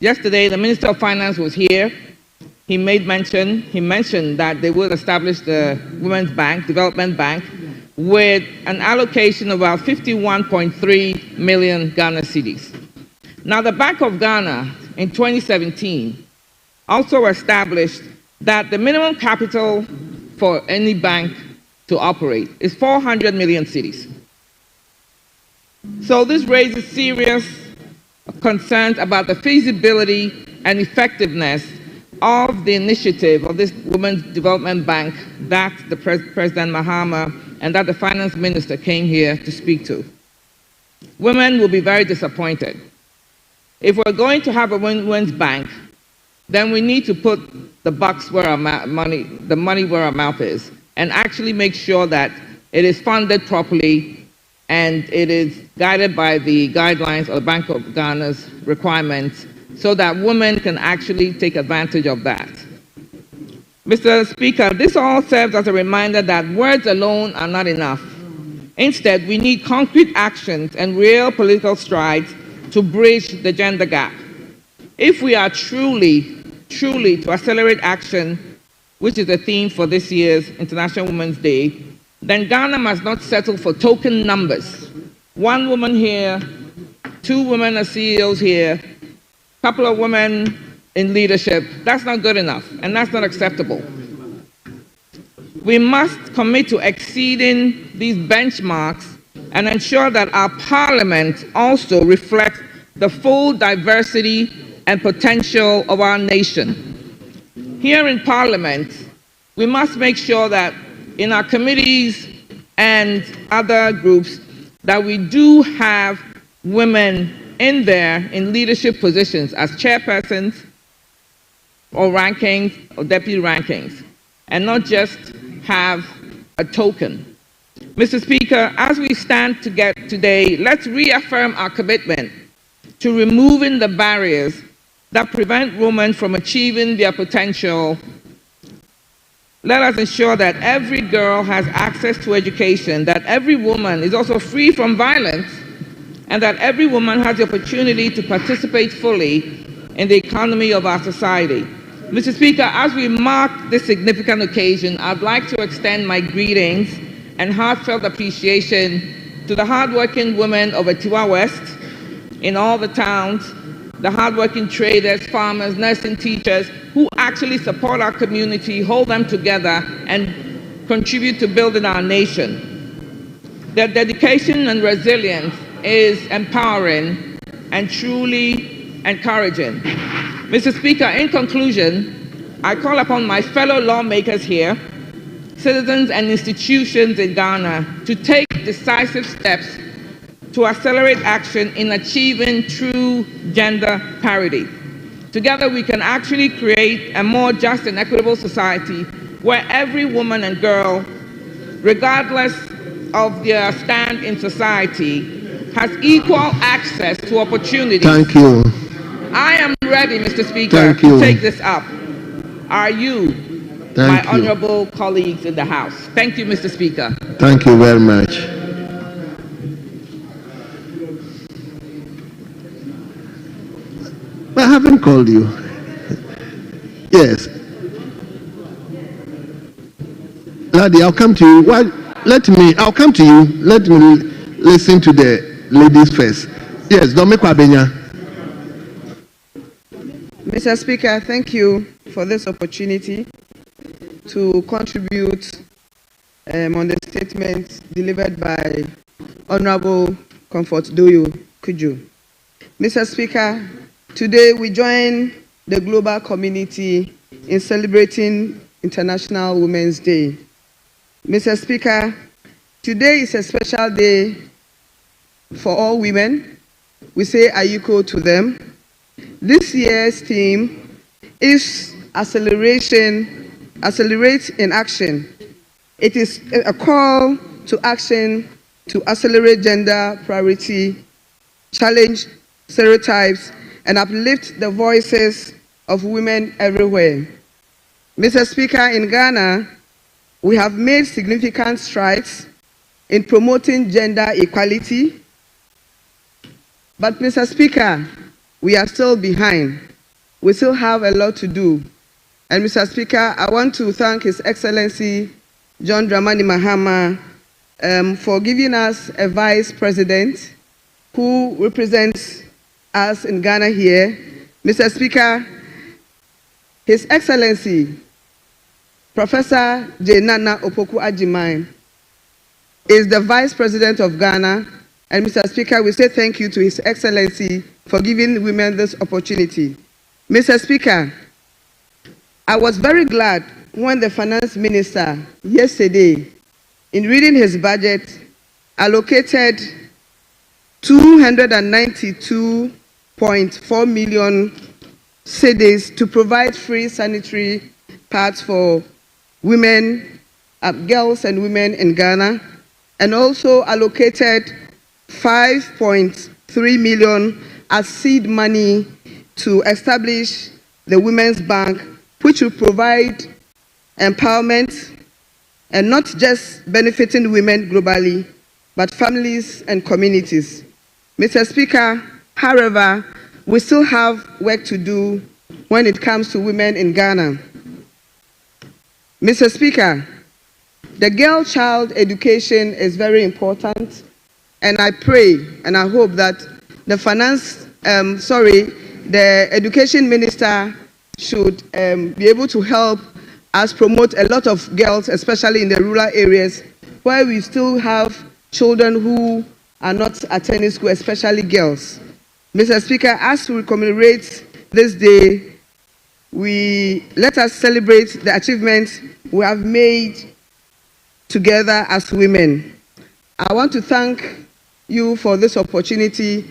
[SPEAKER 9] Yesterday, the Minister of Finance was here. He mentioned that they will establish the Women's Bank, Development Bank, with an allocation of about 51.3 million Ghana cedis. Now, the Bank of Ghana in 2017 also established that the minimum capital for any bank to operate is 400 million cedis. So this raises serious concerns about the feasibility and effectiveness of the initiative of this Women's Development Bank that the President Mahama and that the Finance Minister came here to speak to. Women will be very disappointed. If we're going to have a women's bank, then we need to put the bucks where our money where our mouth is, and actually make sure that it is funded properly and it is guided by the guidelines of the Bank of Ghana's requirements, so that women can actually take advantage of that. Mr. Speaker, this all serves as a reminder that words alone are not enough. Instead, we need concrete actions and real political strides to bridge the gender gap. If we are truly to accelerate action, which is the theme for this year's International Women's Day, then Ghana must not settle for token numbers. One woman here, 2 women as CEOs here, couple of women in leadership. That's not good enough, and that's not acceptable. We must commit to exceeding these benchmarks and ensure that our parliament also reflects the full diversity and potential of our nation. Here in Parliament, we must make sure that in our committees and other groups that we do have women in there in leadership positions as chairpersons or rankings or deputy rankings, and not just have a token. Mr. Speaker, as we stand today, let's reaffirm our commitment to removing the barriers that prevent women from achieving their potential. Let us ensure that every girl has access to education, that every woman is also free from violence, and that every woman has the opportunity to participate fully in the economy of our society. Mr. Speaker, as we mark this significant occasion, I'd like to extend my greetings and heartfelt appreciation to the hardworking women of Ay3hye West in all the towns, the hardworking traders, farmers, nursing teachers, who actually support our community, hold them together, and contribute to building our nation. Their dedication and resilience is empowering and truly encouraging. Mr. Speaker, in conclusion, I call upon my fellow lawmakers here, citizens and institutions in Ghana to take decisive steps to accelerate action in achieving true gender parity. Together, we can actually create a more just and equitable society where every woman and girl, regardless of their stand in society, has equal access to opportunities.
[SPEAKER 2] Thank you.
[SPEAKER 9] I am ready, Mr. Speaker, to take this up. Are you, my honorable colleagues in the House? Thank you, Mr. Speaker.
[SPEAKER 2] Thank you very much. I haven't called you. Yes. Laddie, I'll come to you. I'll come to you. Let me listen to the ladies first. Yes, Domeko Abenya.
[SPEAKER 13] Mr. Speaker, thank you for this opportunity to contribute on the statement delivered by Honorable Comfort Doyo Kuju. Mr. Speaker, today we join the global community in celebrating International Women's Day. Mr. Speaker, today is a special day for all women. We say Ay3hye to them. This year's theme is Accelerate in Action. It is a call to action to accelerate gender priority, challenge stereotypes, and uplift the voices of women everywhere. Mr. Speaker, in Ghana, we have made significant strides in promoting gender equality. But, Mr. Speaker, we are still behind. We still have a lot to do. And, Mr. Speaker, I want to thank His Excellency John Dramani Mahama for giving us a vice president who represents us in Ghana here. Mr. Speaker, His Excellency Professor J. Nana Opoku Agyeman is the Vice President of Ghana. And Mr. Speaker, we say thank you to His Excellency for giving women this opportunity. Mr. Speaker, I was very glad when the Finance Minister yesterday, in reading his budget, allocated 292.4 million cedis to provide free sanitary pads for women, girls and women in Ghana, and also allocated 5.3 million as seed money to establish the Women's Bank, which will provide empowerment and not just benefiting women globally, but families and communities. Mr. Speaker, however, we still have work to do when it comes to women in Ghana. Mr. Speaker, the girl-child education is very important, and I pray and I hope that the the education minister should be able to help us promote a lot of girls, especially in the rural areas, where we still have children who are not attending school, especially girls. Mr. Speaker, as we commemorate this day, let us celebrate the achievements we have made together as women. I want to thank you for this opportunity.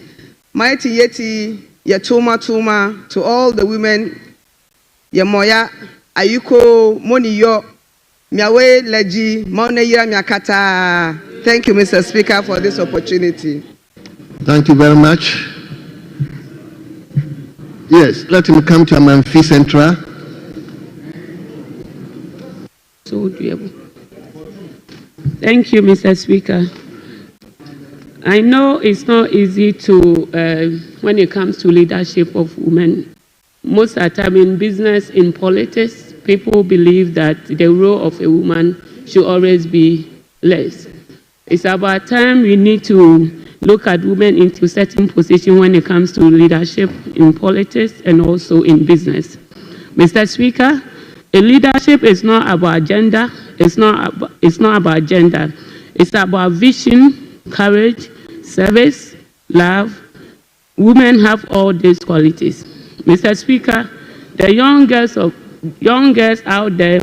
[SPEAKER 13] Mighty Yeti, Yatuma, to all the women, Yamoya, Ay3hye, Moniyo, Miawe, Leji, Mauneya, Miakata. Thank you, Mr. Speaker, for this opportunity.
[SPEAKER 2] Thank you very much. Yes, let him come to Amanfi Central.
[SPEAKER 15] Thank you, Mr. Speaker. I know it's not easy to, when it comes to leadership of women. Most of the time in business, in politics, people believe that the role of a woman should always be less. It's about time we need to look at women into certain positions when it comes to leadership in politics and also in business. Mr. Speaker, a leadership is not about gender. It's not about gender. It's about vision, courage, service, love. Women have all these qualities. Mr. Speaker, the young girls out there,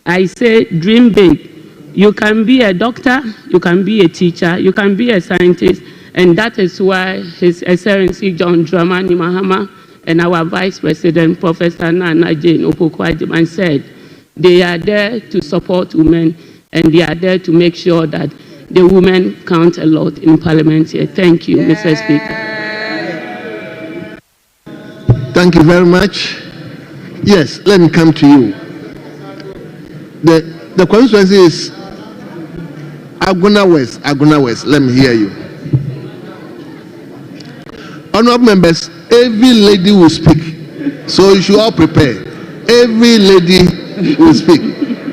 [SPEAKER 15] I say dream big. You can be a doctor, you can be a teacher, you can be a scientist, And that is why His Excellency John Dramani Mahama and our Vice President, Professor Nana Jane Opoku-Agyeman, said they are there to support women and they are there to make sure that the women count a lot in Parliament here. Thank you, Mr. Speaker.
[SPEAKER 2] Thank you very much. Yes, let me come to you. The constituency is Aguna West. Aguna West. Let me hear you. Honorable members, every lady will speak. So you should all prepare. Every lady will speak.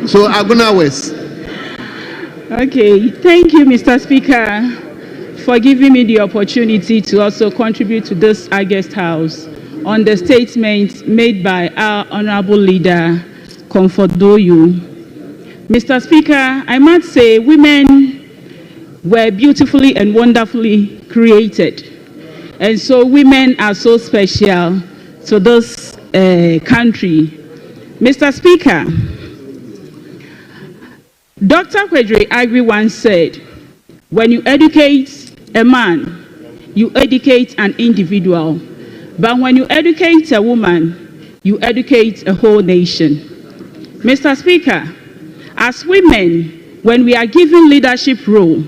[SPEAKER 2] So Aguna West.
[SPEAKER 21] Okay, thank you, Mr. Speaker, for giving me the opportunity to also contribute to this August House on the statement made by our Honorable Leader, Comfort Doyu. Mr. Speaker, I must say women were beautifully and wonderfully created. And so women are so special to this country. Mr. Speaker, Dr. Ay3hye once said, when you educate a man, you educate an individual. But when you educate a woman, you educate a whole nation. Mr. Speaker, as women, when we are given leadership role,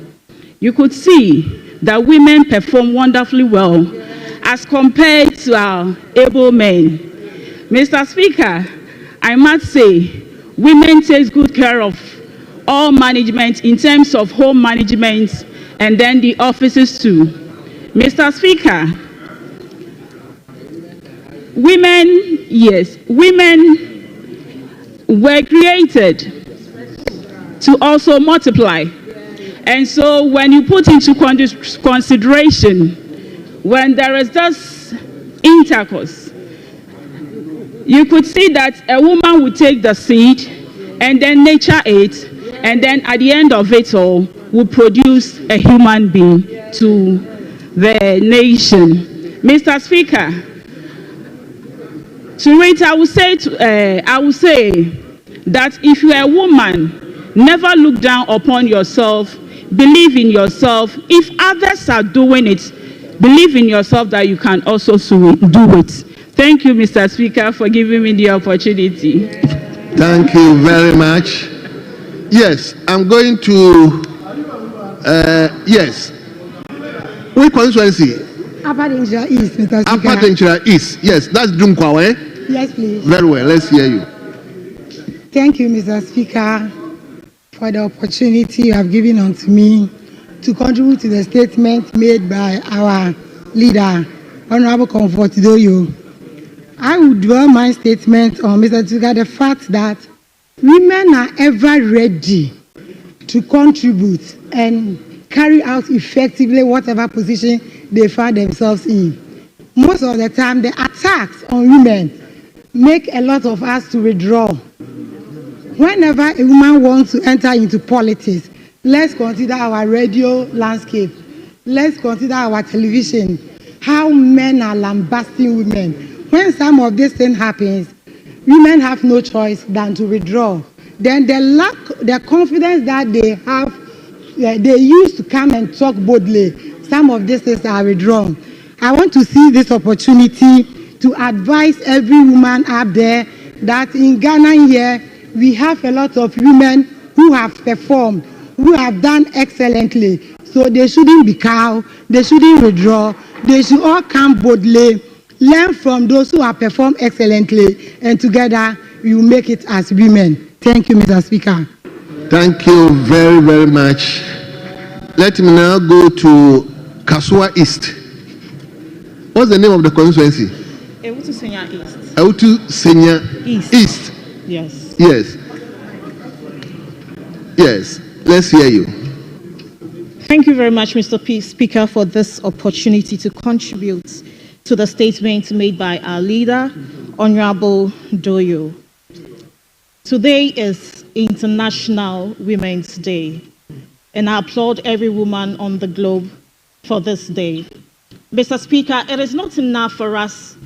[SPEAKER 21] you could see that women perform wonderfully well as compared to our able men. Mr. Speaker, I must say, women take good care of all management in terms of home management and then the offices too. Mr. Speaker, women were created to also multiply. And so when you put into consideration, when there is just intercourse, you could see that a woman would take the seed and then nurture it, and then at the end of it all, will produce a human being to the nation. Mr. Speaker, to it, I will say that if you are a woman, never look down upon yourself, believe in yourself. If others are doing it, believe in yourself that you can also do it. Thank you, Mr. Speaker, for giving me the opportunity.
[SPEAKER 2] Thank you very much. Yes, I'm going to, yes. Which constituency?
[SPEAKER 3] Upper Danger East, Mr. Speaker.
[SPEAKER 2] Upper Danger East, yes, that's Dunkwa, eh?
[SPEAKER 3] Yes, please.
[SPEAKER 2] Very well, let's hear you.
[SPEAKER 3] Thank you, Mr. Speaker, for the opportunity you have given unto me to contribute to the statement made by our leader, Honorable Comfort Doyu. I would dwell my statement on, Mr. Speaker, the fact that women are ever ready to contribute and carry out effectively whatever position they find themselves in. Most of the time, the attacks on women make a lot of us to withdraw. Whenever a woman wants to enter into politics, let's consider our radio landscape. Let's consider our television, how men are lambasting women. When some of this thing happens, women have no choice than to withdraw. Then the confidence that they have, they use to come and talk boldly, some of these things are withdrawn. I want to see this opportunity to advise every woman up there that in Ghana here, we have a lot of women who have performed, who have done excellently. So they shouldn't be cowed, they shouldn't withdraw, they should all come boldly, learn from those who have performed excellently, and together we will make it as women. Thank you, Mr. Speaker.
[SPEAKER 2] Thank you very, very much. Let me now go to Kasua East. What's the name of the constituency?
[SPEAKER 21] Senya East.
[SPEAKER 2] Senya East.
[SPEAKER 21] Yes.
[SPEAKER 2] Yes. Yes. Let's hear you.
[SPEAKER 16] Thank you very much, Mr. Speaker, for this opportunity to contribute to the statement made by our leader, Honorable Doyu. Today is International Women's Day, and I applaud every woman on the globe for this day. Mr. Speaker, it is not enough for us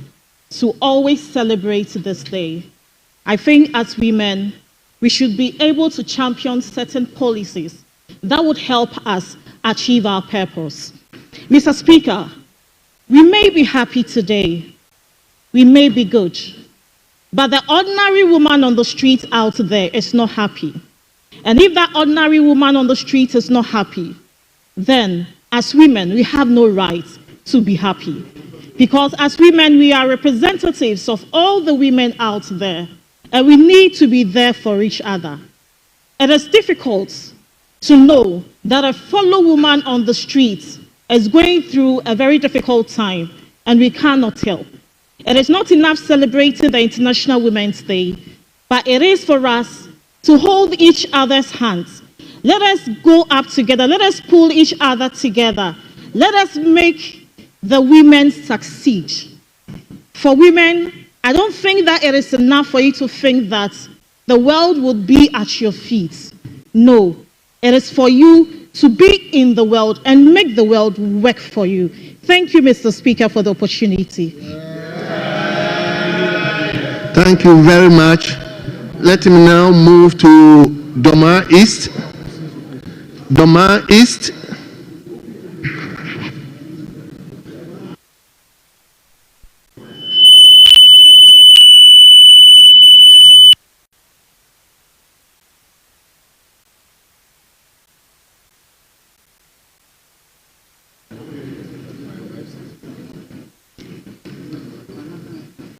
[SPEAKER 16] to always celebrate this day. I think as women, we should be able to champion certain policies that would help us achieve our purpose. Mr. Speaker, we may be happy today, we may be good, but the ordinary woman on the street out there is not happy. And if that ordinary woman on the street is not happy, then as women, we have no right to be happy. Because as women, we are representatives of all the women out there, and we need to be there for each other. It is difficult to know that a fellow woman on the street is going through a very difficult time, and we cannot help. It is not enough celebrating the International Women's Day, but it is for us to hold each other's hands. Let us go up together. Let us pull each other together. Let us make the women succeed. For women, I don't think that it is enough for you to think that the world would be at your feet. No, it is for you to be in the world and make the world work for you. Thank you, Mr. Speaker, for the opportunity.
[SPEAKER 2] Thank you very much. Let me now move to Doma East. Doma East.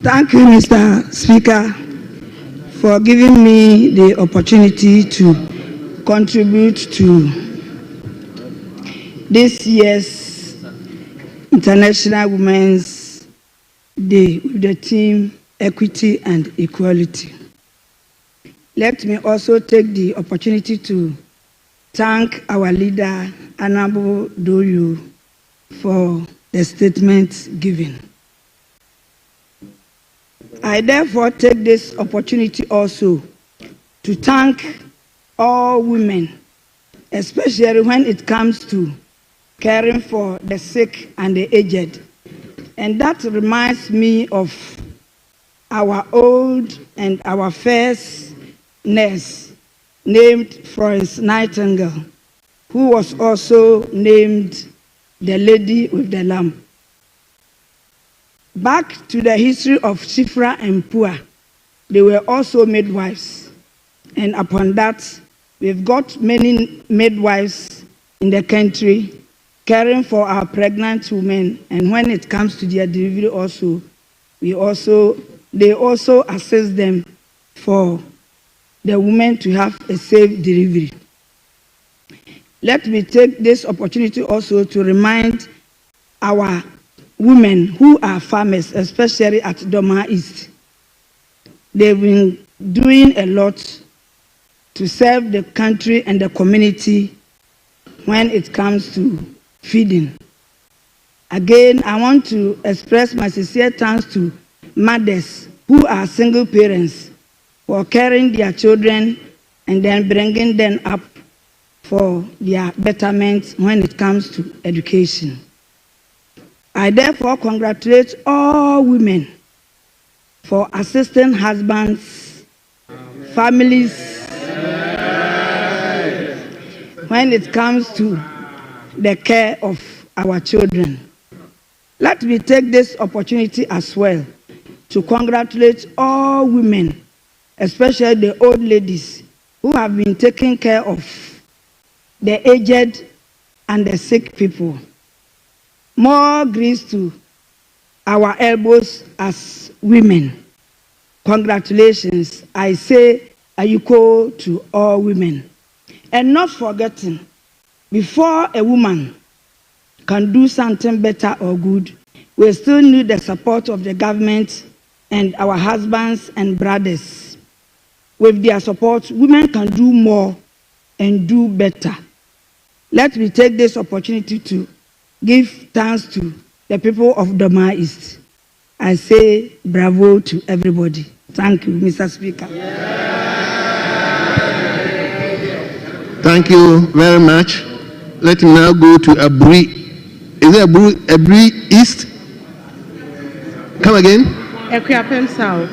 [SPEAKER 3] Thank you, Mr. Speaker, for giving me the opportunity to contribute to this year's International Women's Day with the theme Equity and Equality. Let me also take the opportunity to thank our leader, Honorable Doyo, for the statement given. I therefore take this opportunity also to thank all women, especially when it comes to caring for the sick and the aged. And that reminds me of our old and our first nurse named Florence Nightingale, who was also named the Lady with the Lamp. Back to the history of Chieftaincy and Pepp3r, they were also midwives. And upon that, we've got many midwives in the country caring for our pregnant women. And when it comes to their delivery also, they also assist them for the women to have a safe delivery. Let me take this opportunity also to remind our women who are farmers, especially at Doma East. They've been doing a lot to serve the country and the community when it comes to feeding. Again, I want to express my sincere thanks to mothers who are single parents for caring their children and then bringing them up for their betterment when it comes to education. I therefore congratulate all women for assisting husbands, families, when it comes to the care of our children. Let me take this opportunity as well to congratulate all women, especially the old ladies who have been taking care of the aged and the sick people. More grace to our elbows as women. Congratulations. I say Ay3hye to all women. And not forgetting, before a woman can do something better or good, we still need the support of the government and our husbands and brothers. With their support, women can do more and do better. Let me take this opportunity to give thanks to the people of Doma East. I say bravo to everybody. Thank you, Mr. Speaker.
[SPEAKER 2] Thank you very much. Let me now go to Abri. Is it Abri East? Come again.
[SPEAKER 22] Ay3hye South.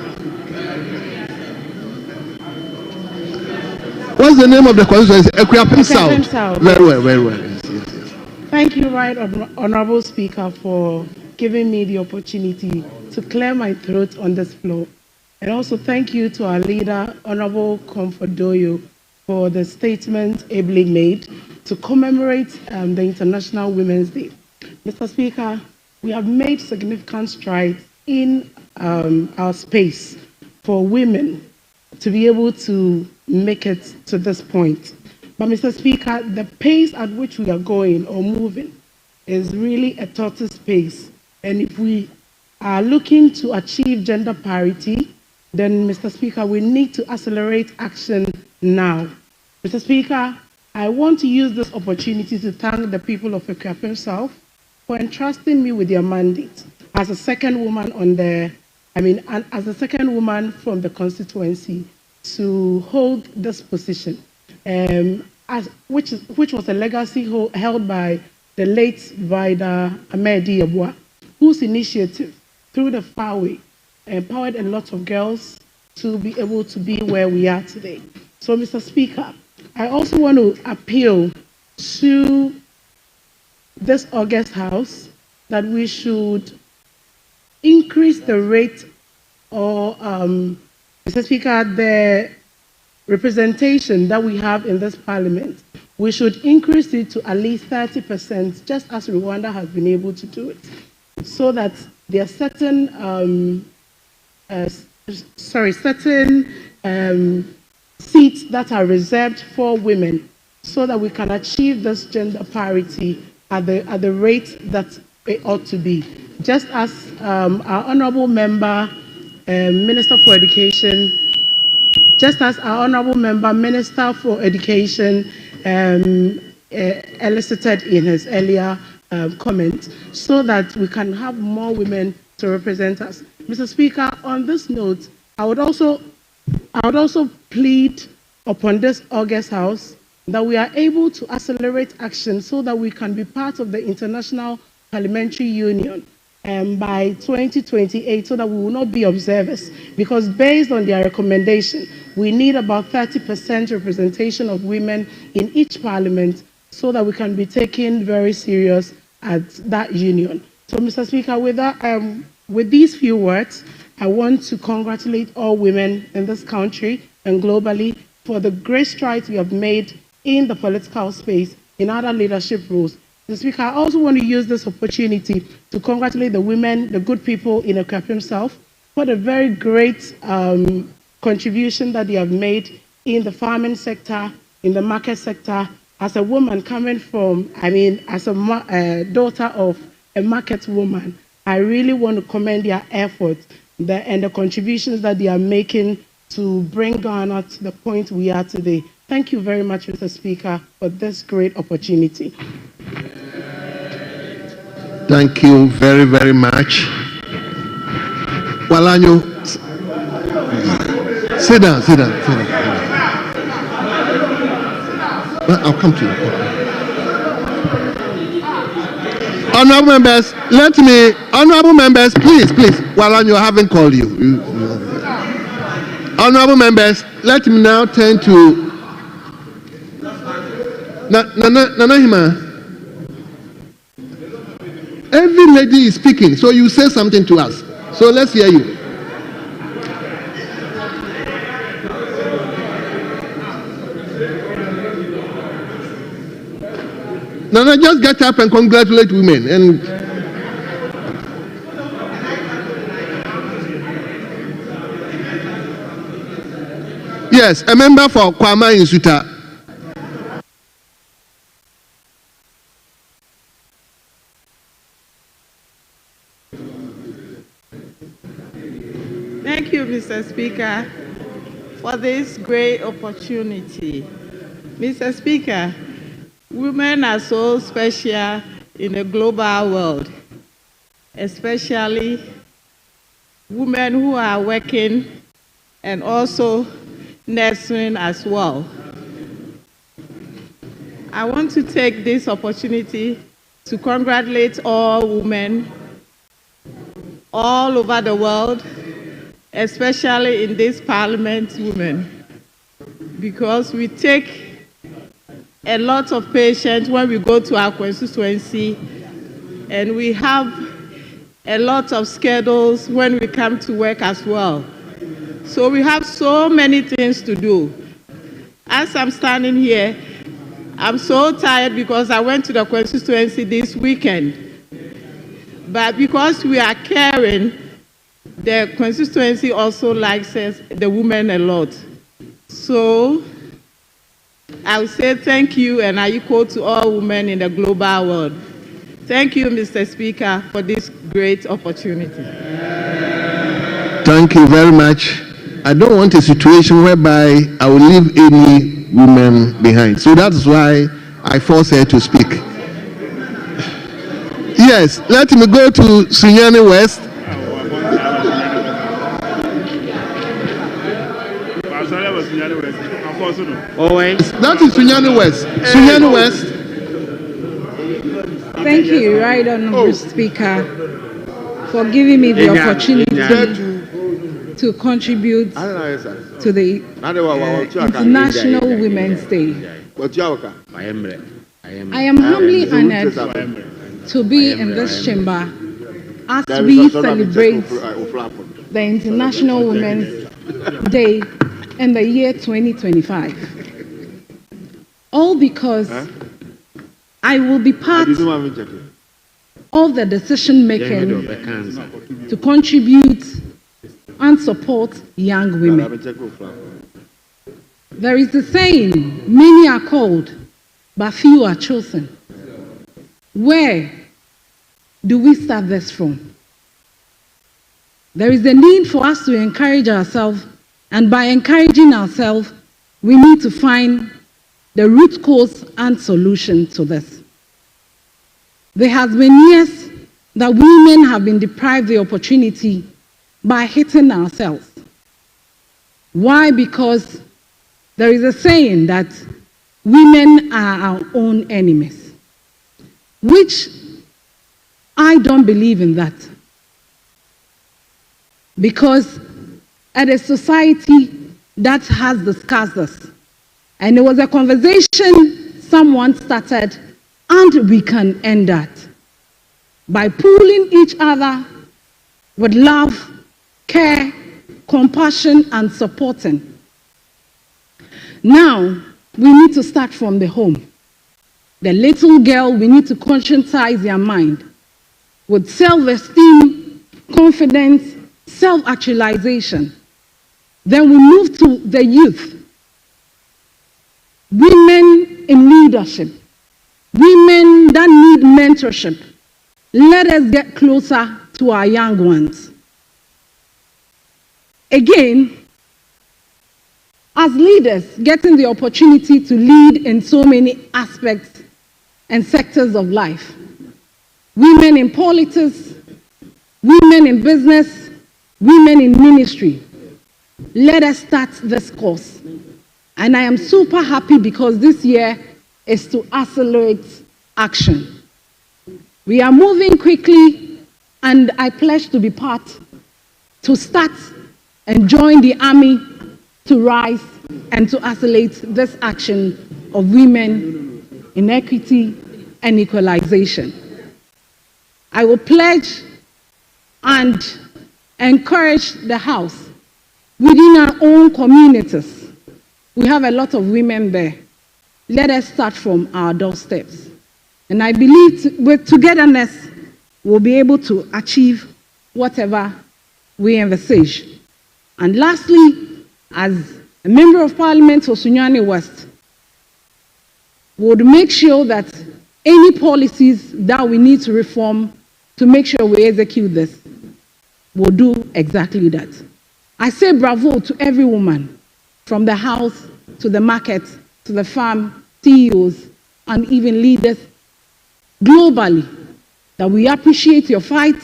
[SPEAKER 2] What's the name of the constituency? Ay3hye South.
[SPEAKER 22] South.
[SPEAKER 2] Very well, very well. Yes, yes, yes.
[SPEAKER 11] Thank you, Right Honorable Speaker, for giving me the opportunity to clear my throat on this floor. And also thank you to our leader, Honorable Comfort Doyo, for the statement ably made to commemorate the International Women's Day. Mr. Speaker, we have made significant strides in our space for women to be able to make it to this point. But Mr. Speaker, the pace at which we are going or moving is really a tortoise pace. And if we are looking to achieve gender parity, then Mr. Speaker, we need to accelerate action now. Mr. Speaker, I want to use this opportunity to thank the people of Pepp3r South for entrusting me with their mandate as a second woman as the second woman from the constituency to hold this position, which was a legacy held by the late Vida Amedi Yabua, whose initiative, through the Farway, empowered a lot of girls to be able to be where we are today. So, Mr. Speaker, I also want to appeal to this August House that we should increase the rate or, Mr. Speaker, the representation that we have in this Parliament. We should increase it to at least 30%, just as Rwanda has been able to do it, so that there are certain seats that are reserved for women, so that we can achieve this gender parity at the rate that it ought to be. Just as our honourable member, Minister for Education, elicited in his earlier comment, so that we can have more women to represent us. Mr. Speaker, on this note, I would also plead upon this August House that we are able to accelerate action so that we can be part of the International Parliamentary Union by 2028, so that we will not be observers, because based on their recommendation, we need about 30% representation of women in each parliament so that we can be taken very serious at that union. So, Mr. Speaker, with these few words, I want to congratulate all women in this country and globally for the great strides we have made in the political space, in other leadership roles. Mr. Speaker, I also want to use this opportunity to congratulate the women, the good people in Pepp3r South, for the very great contribution that they have made in the farming sector, in the market sector. As a woman coming from, as a daughter of a market woman, I really want to commend their efforts and the contributions that they are making to bring Ghana to the point we are today. Thank you very much, Mr. Speaker, for this great opportunity.
[SPEAKER 2] Thank you very, very much. Walanyo, sit down. I'll come to you. Honorable members, please, Walanyo, I haven't called you. Honorable members, let me now turn to Nanahima. Every lady is speaking, so you say something to us. So let's hear you. Nana, just get up and congratulate women. And yes, a member for Kwama Insuta.
[SPEAKER 5] Thank you, Mr. Speaker, for this great opportunity. Mr. Speaker, women are so special in the global world, especially women who are working and also nursing as well. I want to take this opportunity to congratulate all women all over the world, especially in this Parliament, women, because we take a lot of patients when we go to our constituency, and we have a lot of schedules when we come to work as well. So we have so many things to do. As I'm standing here, I'm so tired because I went to the constituency this weekend. But because we are caring, the constituency also likes us, the women a lot. So I will say thank you, and I equal to all women in the global world. Thank you, Mr. Speaker, for this great opportunity.
[SPEAKER 2] Thank you very much. I don't want a situation whereby I will leave any women behind. So that's why I force her to speak. Yes, let me go to Sunyani West. That is Sunyani West. Sunyani West.
[SPEAKER 10] Thank you, Right Honourable Speaker, for giving me the opportunity to contribute to the International Women's Day. I am humbly honored to be in this chamber as we celebrate the International Women's Day in the year 2025. All because I will be part of the decision making to contribute and support young women. There is a saying, many are called, but few are chosen. Where do we start this from? There is a need for us to encourage ourselves, and by encouraging ourselves, we need to find the root cause and solution to this. There has been years that women have been deprived the opportunity by hitting ourselves. Why? Because there is a saying that women are our own enemies, which I don't believe in that. Because at a society that has discussed this, and it was a conversation someone started, and we can end that by pulling each other with love, care, compassion, and supporting. Now, we need to start from the home. The little girl, we need to conscientize their mind with self-esteem, confidence, self-actualization. Then we move to the youth. Women in leadership. Women that need mentorship. Let us get closer to our young ones. Again, as leaders, getting the opportunity to lead in so many aspects and sectors of life. Women in politics, women in business, women in ministry. Let us start this course. And I am super happy because this year is to accelerate action. We are moving quickly, and I pledge to be part, to start and join the army to rise and to accelerate this action of women in equity and equalization. I will pledge and encourage the House within our own communities. We have a lot of women there. Let us start from our doorsteps. And I believe with togetherness, we'll be able to achieve whatever we envisage. And lastly, as a member of Parliament for Sunyani West, would make sure that any policies that we need to reform to make sure we execute this, will do exactly that. I say bravo to every woman, from the house to the market, to the farm, CEOs, and even leaders globally, that we appreciate your fight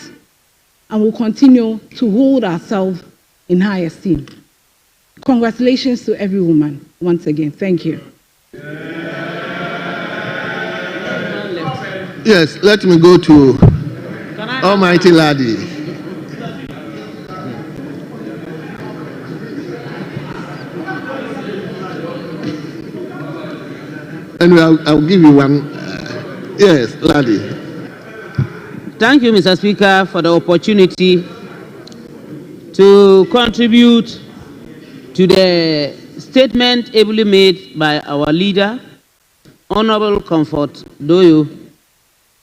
[SPEAKER 10] and will continue to hold ourselves in high esteem. Congratulations to every woman once again. Thank you.
[SPEAKER 2] Yes, let me go to Almighty Laddie. Anyway, I'll give you one. Yes, Ladi.
[SPEAKER 17] Thank you, Mr. Speaker, for the opportunity to contribute to the statement ably made by our leader, Honorable Comfort Doyo.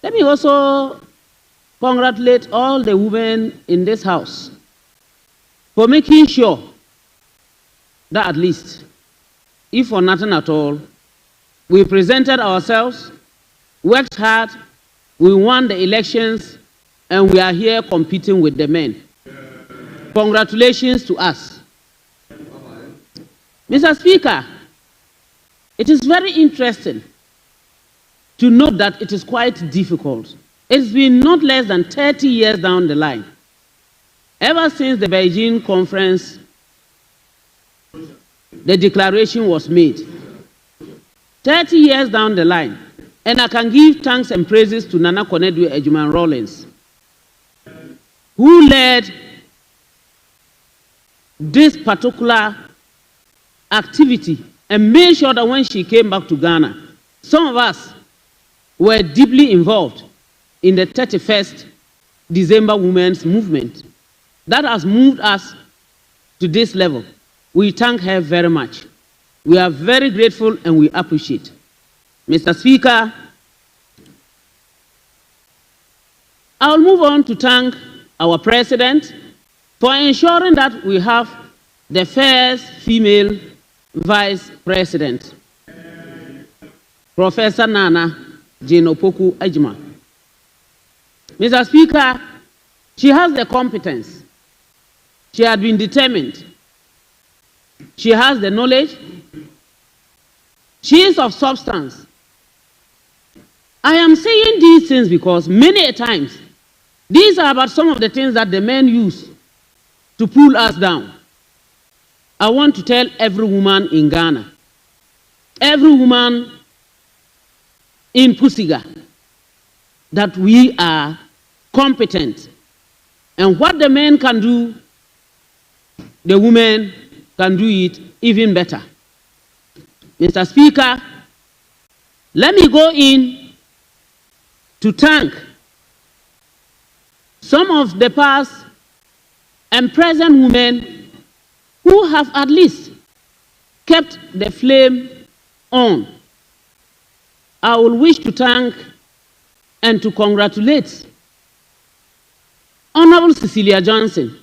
[SPEAKER 17] Let me also congratulate all the women in this house for making sure that at least, if for nothing at all, we presented ourselves, worked hard, we won the elections, and we are here competing with the men. Congratulations to us. Mr. Speaker, it is very interesting to note that it is quite difficult. It's been not less than 30 years down the line, ever since the Beijing conference, the declaration was made. 30 years down the line, and I can give thanks and praises to Nana Konadu Ejman Rawlings, who led this particular activity and made sure that when she came back to Ghana, some of us were deeply involved in the 31st December Women's Movement. That has moved us to this level. We thank her very much. We are very grateful and we appreciate. Mr. Speaker, I'll move on to thank our President for ensuring that we have the first female Vice President, Professor Nana Jane Opoku Agyeman. Mr. Speaker, she has the competence. She had been determined. She has the knowledge. She is of substance. I am saying these things because many a times, these are about some of the things that the men use to pull us down. I want to tell every woman in Ghana, every woman in Pusiga, that we are competent. And what the men can do, the women can do it even better. Mr. Speaker, let me go in to thank some of the past and present women who have at least kept the flame on. I will wish to thank and to congratulate Honorable Cecilia Johnson,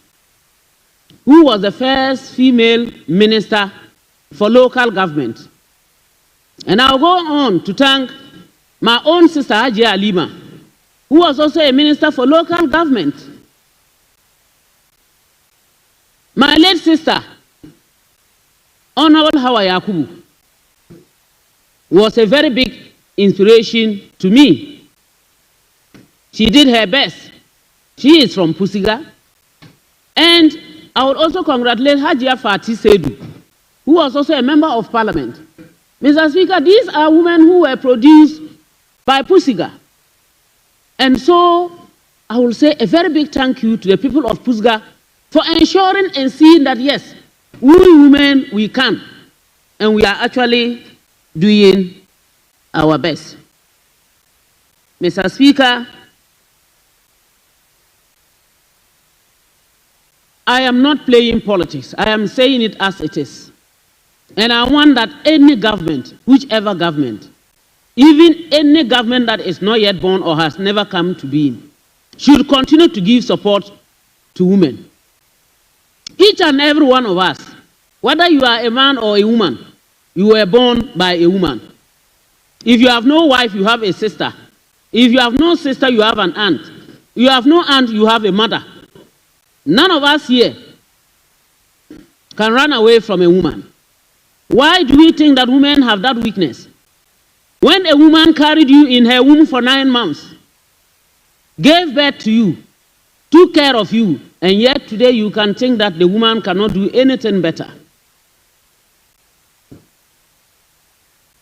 [SPEAKER 17] who was the first female minister for local government. And I'll go on to thank my own sister, Ay3hye Alima, who was also a minister for local government. My late sister, Honorable Hawa Yakubu, was a very big inspiration to me. She did her best. She is from Pusiga. And I would also congratulate Hajia Fati Sedu, who was also a member of Parliament. Mr. Speaker, these are women who were produced by Pusiga. And so I will say a very big thank you to the people of Pusiga for ensuring and seeing that, yes, we women, we can. And we are actually doing our best. Mr. Speaker, I am not playing politics. I am saying it as it is. And I want that any government, whichever government, even any government that is not yet born or has never come to being, should continue to give support to women. Each and every one of us, whether you are a man or a woman, you were born by a woman. If you have no wife, you have a sister. If you have no sister, you have an aunt. You have no aunt, you have a mother. None of us here can run away from a woman. Why do we think that women have that weakness? When a woman carried you in her womb for 9 months, gave birth to you, took care of you, and yet today you can think that the woman cannot do anything better.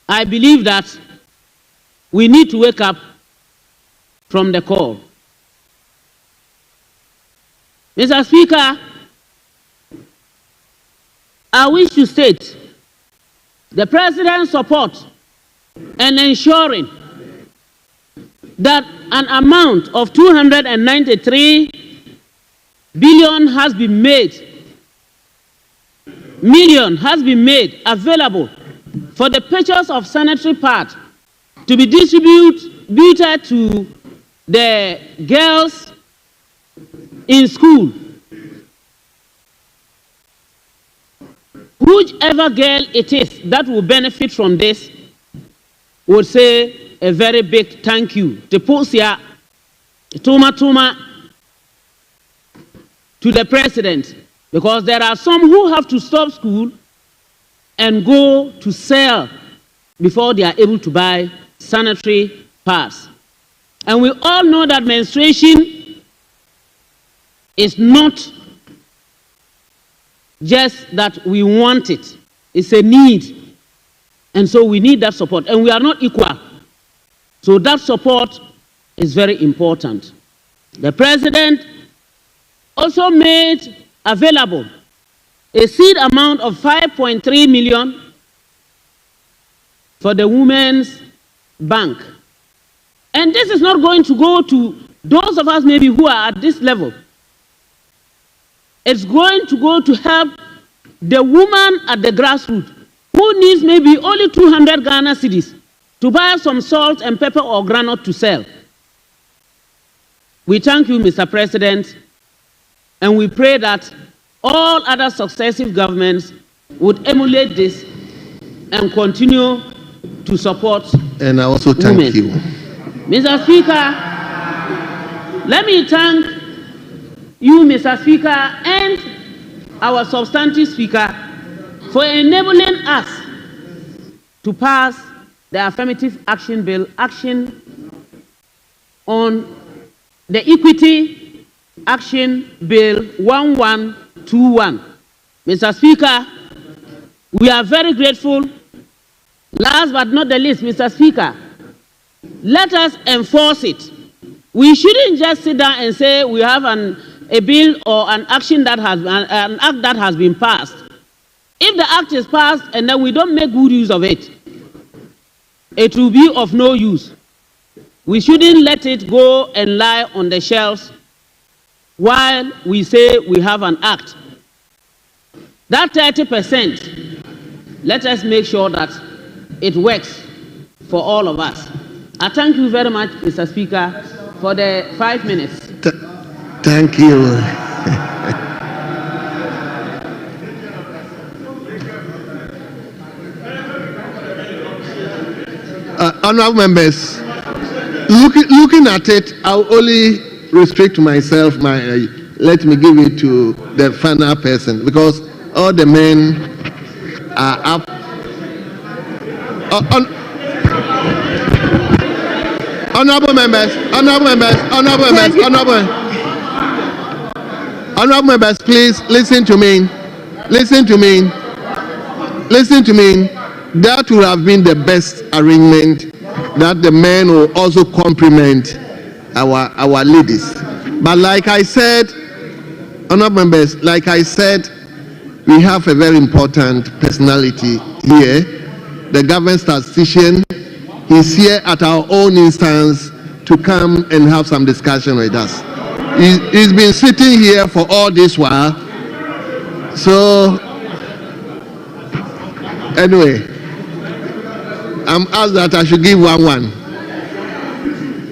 [SPEAKER 17] I believe that we need to wake up from the call. Mr. Speaker, I wish to state the President's support and ensuring that an amount of 293 billion has been made available for the purchase of sanitary pads to be distributed to the girls in school. Whichever girl it is that will benefit from this would say a very big thank you. Teposia, tuma to the president, because there are some who have to stop school and go to sell before they are able to buy sanitary pads. And we all know that menstruation is not just that we want it, it's a need. And so we need that support, and we are not equal. So that support is very important. The president also made available a seed amount of 5.3 million for the Women's Bank. And this is not going to go to those of us maybe who are at this level. It's going to go to help the woman at the grassroots who needs maybe only 200 Ghana cedis to buy some salt and pepper or granite to sell. We thank you, Mr. President, and we pray that all other successive governments would emulate this and continue to support
[SPEAKER 2] And I also thank
[SPEAKER 17] women.
[SPEAKER 2] you.
[SPEAKER 17] Mr. Speaker, let me thank you, Mr. Speaker, and our substantive Speaker for enabling us to pass the Affirmative Action Bill, action on the Equity Action Bill 1121. Mr. Speaker, we are very grateful. Last but not the least, Mr. Speaker, let us enforce it. We shouldn't just sit down and say we have a bill or an action that has an act that has been passed. If the act is passed and then we don't make good use of it, it will be of no use. We shouldn't let it go and lie on the shelves while we say we have an act. That 30%, let us make sure that it works for all of us. I thank you very much, Mr. Speaker, for the 5 minutes.
[SPEAKER 2] Thank you. Honorable members, looking at it, I'll only restrict myself. Let me give it to the final person, because all the men are up. Honorable members, please listen to me. That would have been the best arrangement, that the men will also complement our ladies. But like I said, honorable members, like I said, we have a very important personality here, the government statistician. He's here at our own instance to come and have some discussion with us. He's been sitting here for all this while. So, anyway, I'm asked that I should give one.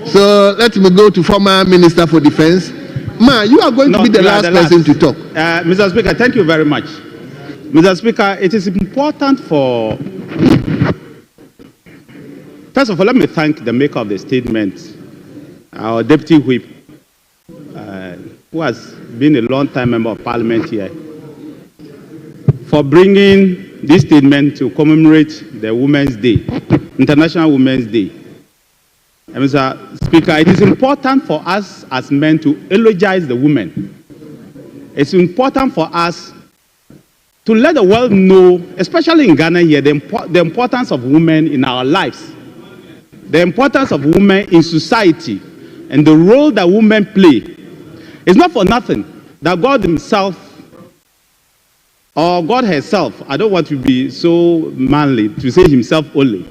[SPEAKER 2] So, let me go to former Minister for Defense. Ma, you are going to be the last person to talk.
[SPEAKER 12] Mr. Speaker, thank you very much. Mr. Speaker, it is important for... First of all, let me thank the maker of the statement, our Deputy Whip, who has been a long-time member of Parliament here, for bringing this statement to commemorate the Women's Day, International Women's Day. And Mr. Speaker, it is important for us as men to eulogize the women. It's important for us to let the world know, especially in Ghana here, the importance of women in our lives, the importance of women in society, and the role that women play. It's not for nothing that God himself, or God herself, I don't want to be so manly to say himself only,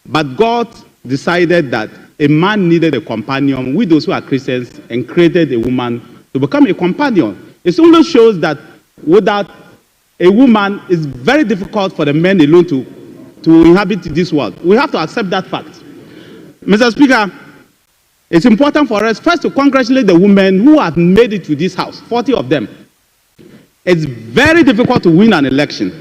[SPEAKER 12] But God decided that a man needed a companion with those who are Christians and created a woman to become a companion. It only shows that without a woman, it's very difficult for the men alone to inhabit this world. We have to accept that fact. Mr. Speaker, it's important for us first to congratulate the women who have made it to this house, 40 of them. It's very difficult to win an election.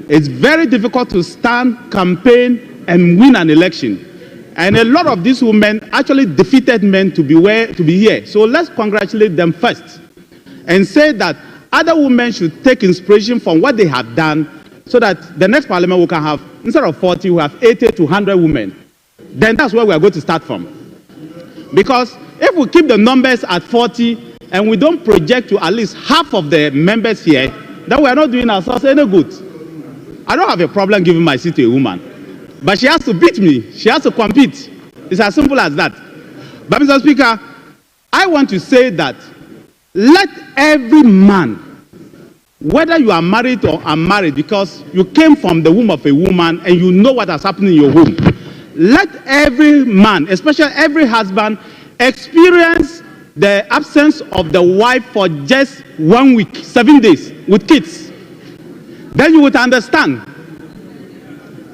[SPEAKER 12] It's very difficult to stand, campaign, and win an election. And a lot of these women actually defeated men to be here. So let's congratulate them first and say that other women should take inspiration from what they have done so that the next parliament we can have, instead of 40, we have 80 to 100 women. Then that's where we are going to start from. Because if we keep the numbers at 40 and we don't project to at least half of the members here, then we are not doing ourselves any good. I don't have a problem giving my seat to a woman, but she has to beat me. She has to compete. It's as simple as that. But Mr. Speaker, I want to say that let every man, whether you are married or unmarried, because you came from the womb of a woman and you know what has happened in your home, let every man, especially every husband, experience the absence of the wife for just 1 week, 7 days with kids. Then you would understand.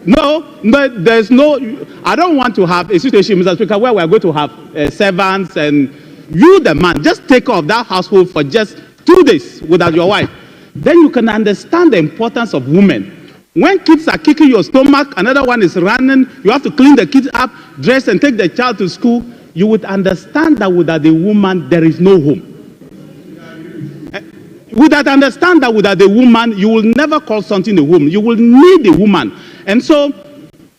[SPEAKER 12] No, there's no, I don't want to have a situation, Mr. Speaker, where we're going to have servants and you, the man, just take off that household for just 2 days without your wife. Then you can understand the importance of women. When kids are kicking your stomach, another one is running, you have to clean the kids up, dress and take the child to school, you would understand that without a woman, there is no home. Without understand that without a woman, you will never call something a home. You will need a woman. And so,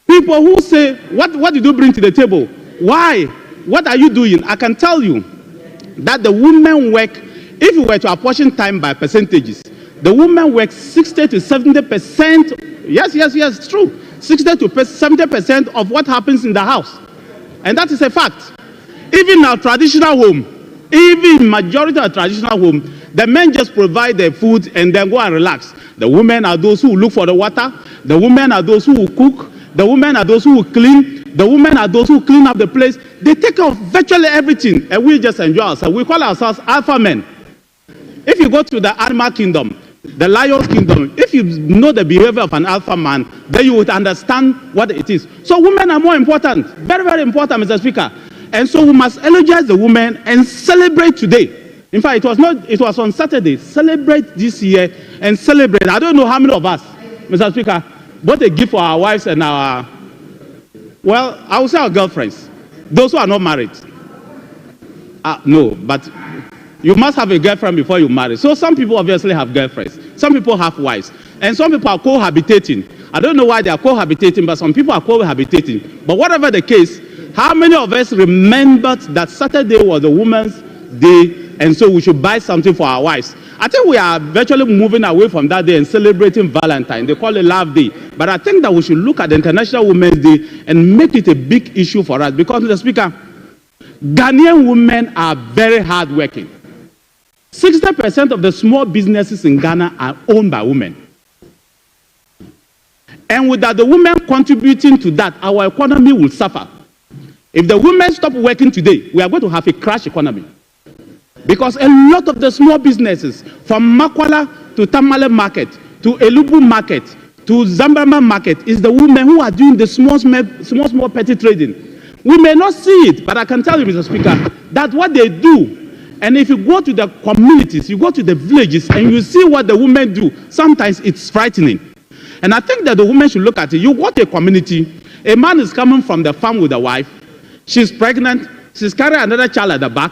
[SPEAKER 12] people who say, what did you bring to the table? Why? What are you doing? I can tell you that the women work, if you were to apportion time by percentages, the women work 60 to 70%. Yes, it's true. 60 to 70% of what happens in the house. And that is a fact. Even in our traditional home, even majority of traditional home, the men just provide their food and then go and relax. The women are those who look for the water. The women are those who will cook. The women are those who will clean. The women are those who clean up the place. They take care of virtually everything, and we just enjoy ourselves. We call ourselves alpha men. If you go to the animal kingdom, the lion's kingdom, if you know the behavior of an alpha man, then you would understand what it is. So women are more important, very, very important, Mr. Speaker. And so we must eulogize the women and celebrate today. In fact, it was on Saturday. Celebrate this year and celebrate. I don't know how many of us, Mr. Speaker, bought a gift for our wives and our, well, I would say our girlfriends, those who are not married. No, but you must have a girlfriend before you marry. So some people obviously have girlfriends. Some people have wives. And some people are cohabitating. I don't know why they are cohabitating, but some people are cohabitating. But whatever the case, how many of us remembered that Saturday was a woman's day, and so we should buy something for our wives? I think we are virtually moving away from that day and celebrating Valentine. They call it Love Day. But I think that we should look at the International Women's Day and make it a big issue for us. Because, Mr. Speaker, Ghanaian women are very hardworking. 60% of the small businesses in Ghana are owned by women. And without the women contributing to that, our economy will suffer. If the women stop working today, we are going to have a crash economy. Because a lot of the small businesses, from Makwala to Tamale Market, to Elubu Market, to Zambama Market, is the women who are doing the small petty trading. We may not see it, but I can tell you, Mr. Speaker, that what they do, and if you go to the communities, you go to the villages, and you see what the women do, sometimes it's frightening. And I think that the women should look at it. You go to a community, a man is coming from the farm with a wife, she's pregnant, she's carrying another child at the back,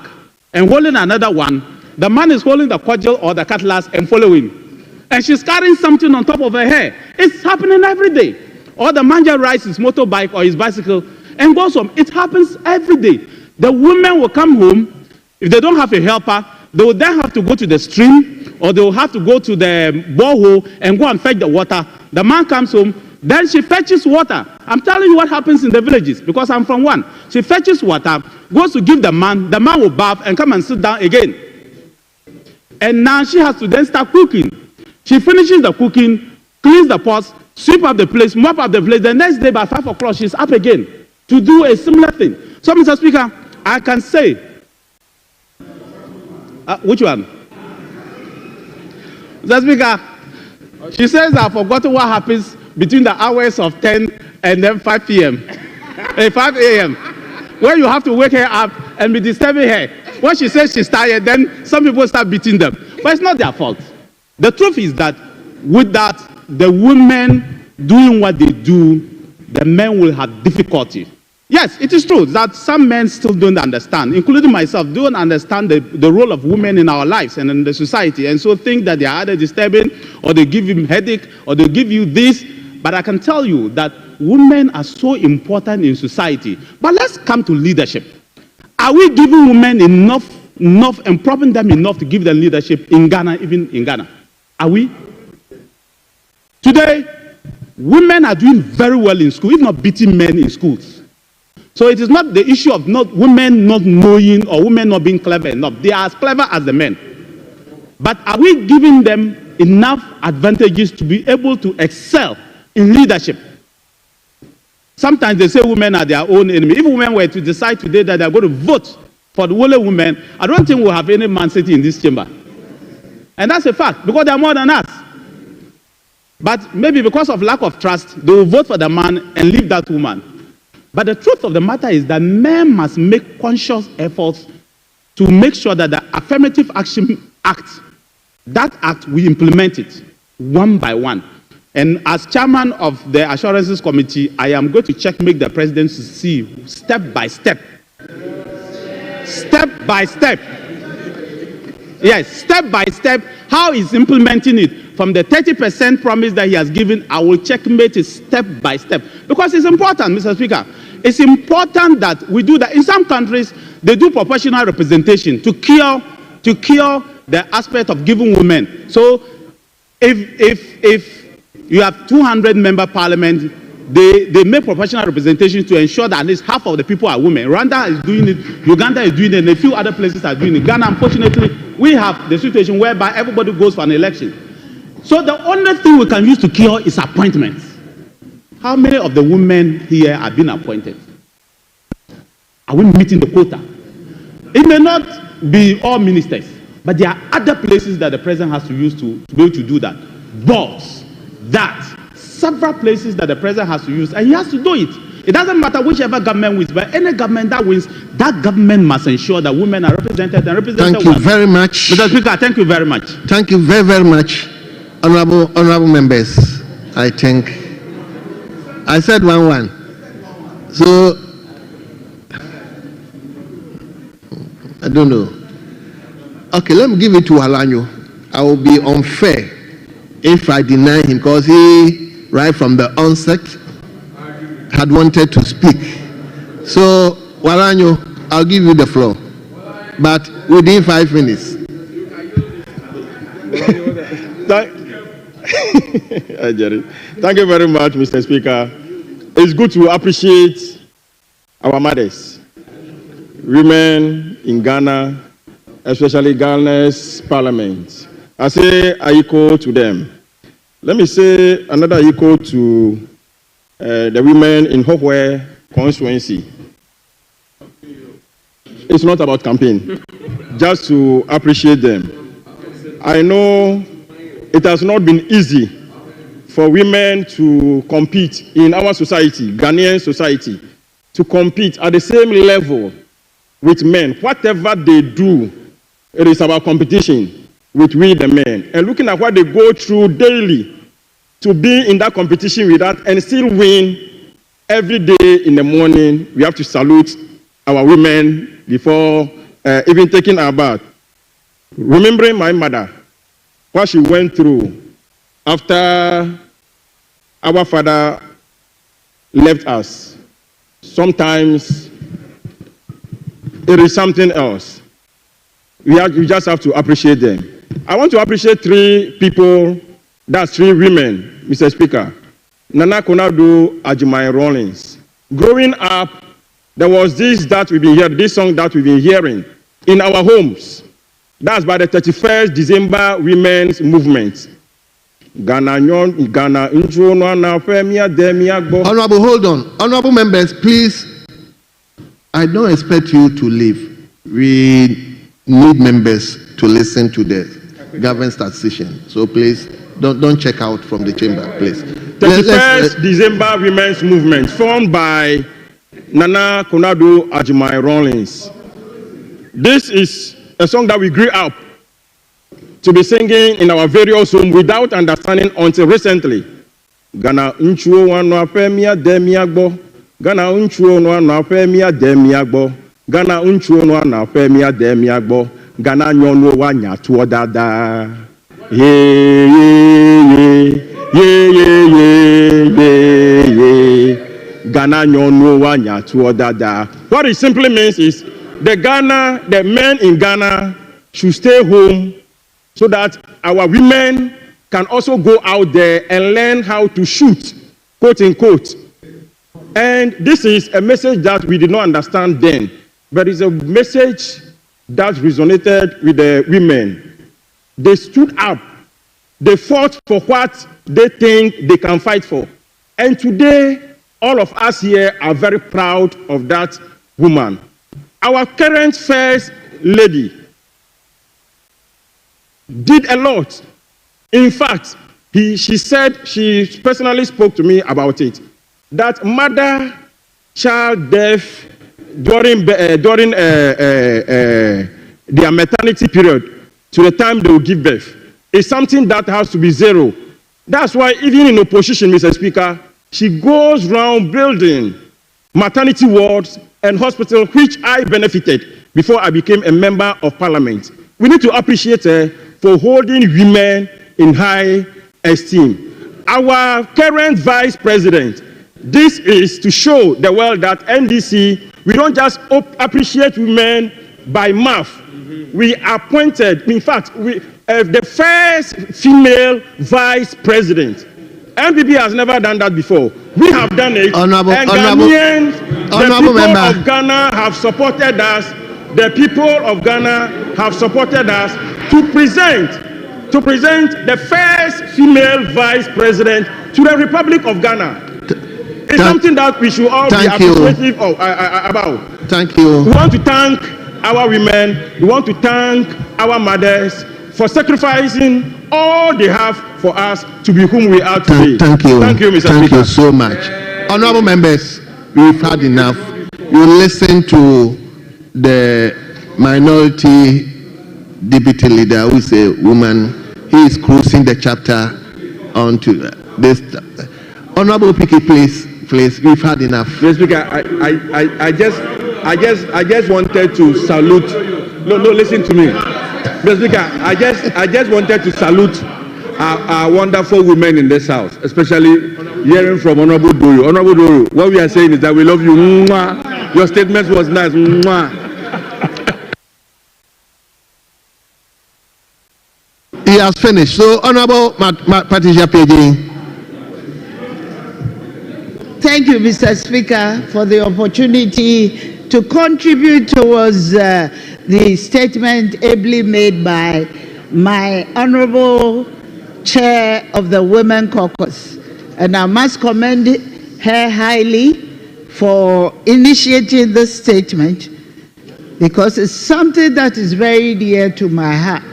[SPEAKER 12] and holding another one. The man is holding the cudgel or the cutlass and following. And she's carrying something on top of her hair. It's happening every day. Or the man just rides his motorbike or his bicycle and goes home. It happens every day. The women will come home. If they don't have a helper, they will then have to go to the stream, or they will have to go to the borehole and go and fetch the water. The man comes home, then she fetches water. I'm telling you what happens in the villages, because I'm from one. She fetches water, goes to give the man will bath and come and sit down again. And now she has to then start cooking. She finishes the cooking, cleans the pots, sweep up the place, mop up the place. The next day by 5 o'clock, she's up again to do a similar thing. So, Mr. Speaker, I can say, which one? Mr. Speaker, she says I've forgotten what happens between the hours of 10 and then 5 p.m. 5 a.m. where you have to wake her up and be disturbing her. When she says she's tired, then some people start beating them. But it's not their fault. The truth is that with that, the women doing what they do, the men will have difficulty. Yes, it is true that some men still don't understand, including myself, don't understand the role of women in our lives and in the society, and so think that they are either disturbing, or they give him headache, or they give you this. But I can tell you that women are so important in society. But let's come to leadership. Are we giving women enough and propping them enough to give them leadership in Ghana, even in Ghana? Are we? Today, women are doing very well in school, if not beating men in schools. So it is not the issue of women not knowing or women not being clever enough. They are as clever as the men. But are we giving them enough advantages to be able to excel in leadership? Sometimes they say women are their own enemy. If women were to decide today that they are going to vote for the Wole women, I don't think we'll have any man sitting in this chamber. And that's a fact, because they are more than us. But maybe because of lack of trust, they will vote for the man and leave that woman. But the truth of the matter is that men must make conscious efforts to make sure that the Affirmative Action Act, that act, we implement it one by one. And as chairman of the Assurances Committee, I am going to make the president to see step by step. Step by step. Yes, step by step, how he's implementing it. From the 30% promise that he has given, I will checkmate it step by step. Because it's important, Mr. Speaker. It's important that we do that. In some countries, they do proportional representation to cure the aspect of giving women. So if you have 200-member parliament, they make proportional representation to ensure that at least half of the people are women. Rwanda is doing it, Uganda is doing it, and a few other places are doing it. Ghana, unfortunately, we have the situation whereby everybody goes for an election. So the only thing we can use to cure is appointments. How many of the women here have been appointed? Are we meeting the quota? It may not be all ministers, but there are other places that the president has to use to be able to do that. Boards, several places that the president has to use, and he has to do it. It doesn't matter whichever government wins, but any government that wins, that government must ensure that women are represented and represented.
[SPEAKER 2] Thank you very much.
[SPEAKER 12] Mr. Speaker, thank you very much.
[SPEAKER 2] Thank you very, very much. Honorable members, I think I said 1-1. So I don't know. Okay, let me give it to Alanyo. I will be unfair if I deny him, because he, right from the onset, had wanted to speak. So, Walanyo, I'll give you the floor, but within 5 minutes.
[SPEAKER 14] Thank you very much, Mr. Speaker. It's good to appreciate our mothers, women in Ghana, especially Ghana's parliament. I say echo to them. Let me say another echo to the women in Ay3hye constituency. It's not about campaign, just to appreciate them. I know it has not been easy for women to compete in our society, Ghanaian society, to compete at the same level with men. Whatever they do, it is about competition with we the men. And looking at what they go through daily to be in that competition with that and still win every day in the morning, we have to salute our women before even taking our bath. Remembering my mother, what she went through after our father left us. Sometimes it is something else. We just have to appreciate them. I want to appreciate 3 people, that's 3 women, Mr. Speaker. Nana Konadu Ajimai Rawlings. Growing up, there was this that we've been hearing, this song that we've been hearing in our homes. That's by the 31st December Women's Movement.
[SPEAKER 2] Honorable, hold on. Honorable members, please. I don't expect you to leave. We need members to listen to the government statistician. So please don't check out from the chamber, please.
[SPEAKER 14] 31st December Women's Movement, formed by Nana Konadu Ajimai Rawlings. This is a song that we grew up to be singing in our various homes without understanding until recently. Ghana unchuo wano apemia demiagbo. Ghana unchuo wano apemia demiagbo. Ghana unchuo wano apemia demiagbo. Ghana nyono wanya tuo dada. Ye ye ye ye ye ye. Ghana nyono wanya tuo dada. What it simply means is the men in Ghana should stay home so that our women can also go out there and learn how to shoot, quote unquote. And this is a message that we did not understand then, but it's a message that resonated with the women. They stood up, they fought for what they think they can fight for. And today, all of us here are very proud of that woman. Our current First Lady did a lot. In fact, she said, she personally spoke to me about it, that mother-child death during their maternity period to the time they will give birth is something that has to be zero. That's why even in opposition, Mr. Speaker, she goes around building maternity wards and hospitals, which I benefited before I became a member of Parliament. We need to appreciate her for holding women in high esteem. Our current vice president, this is to show the world that NDC, we don't just appreciate women by mouth. We appointed, in fact, the first female vice president. NPP has never done that before. We have done it. Ghanaians, the people of Ghana have supported us. The people of Ghana have supported us to present the first female vice president to the Republic of Ghana. It's something that we should all be appreciative about.
[SPEAKER 2] Thank you.
[SPEAKER 14] We want to thank our women. We want to thank our mothers for sacrificing all they have for us to be whom we are today.
[SPEAKER 2] Thank you.
[SPEAKER 14] Thank you, Mr. Speaker.
[SPEAKER 2] Thank you so much. Honorable members, we've had enough. You listen to the minority deputy leader who is a woman. He is closing the chapter onto this. Honorable Picky, please, we've had enough.
[SPEAKER 8] Mr. Speaker, I just wanted to salute. No, listen to me. Mr. Speaker, I just wanted to salute our wonderful women in this house, especially hearing from Honorable Doyo. Honorable Doyo, what we are saying is that we love you. Mwah. Your statement was nice. Mwah.
[SPEAKER 2] He has finished. So, Honorable Patricia Paging.
[SPEAKER 18] Thank you, Mr. Speaker, for the opportunity to contribute towards the statement ably made by my Honorable Chair of the Women Caucus. And I must commend her highly for initiating this statement because it's something that is very dear to my heart.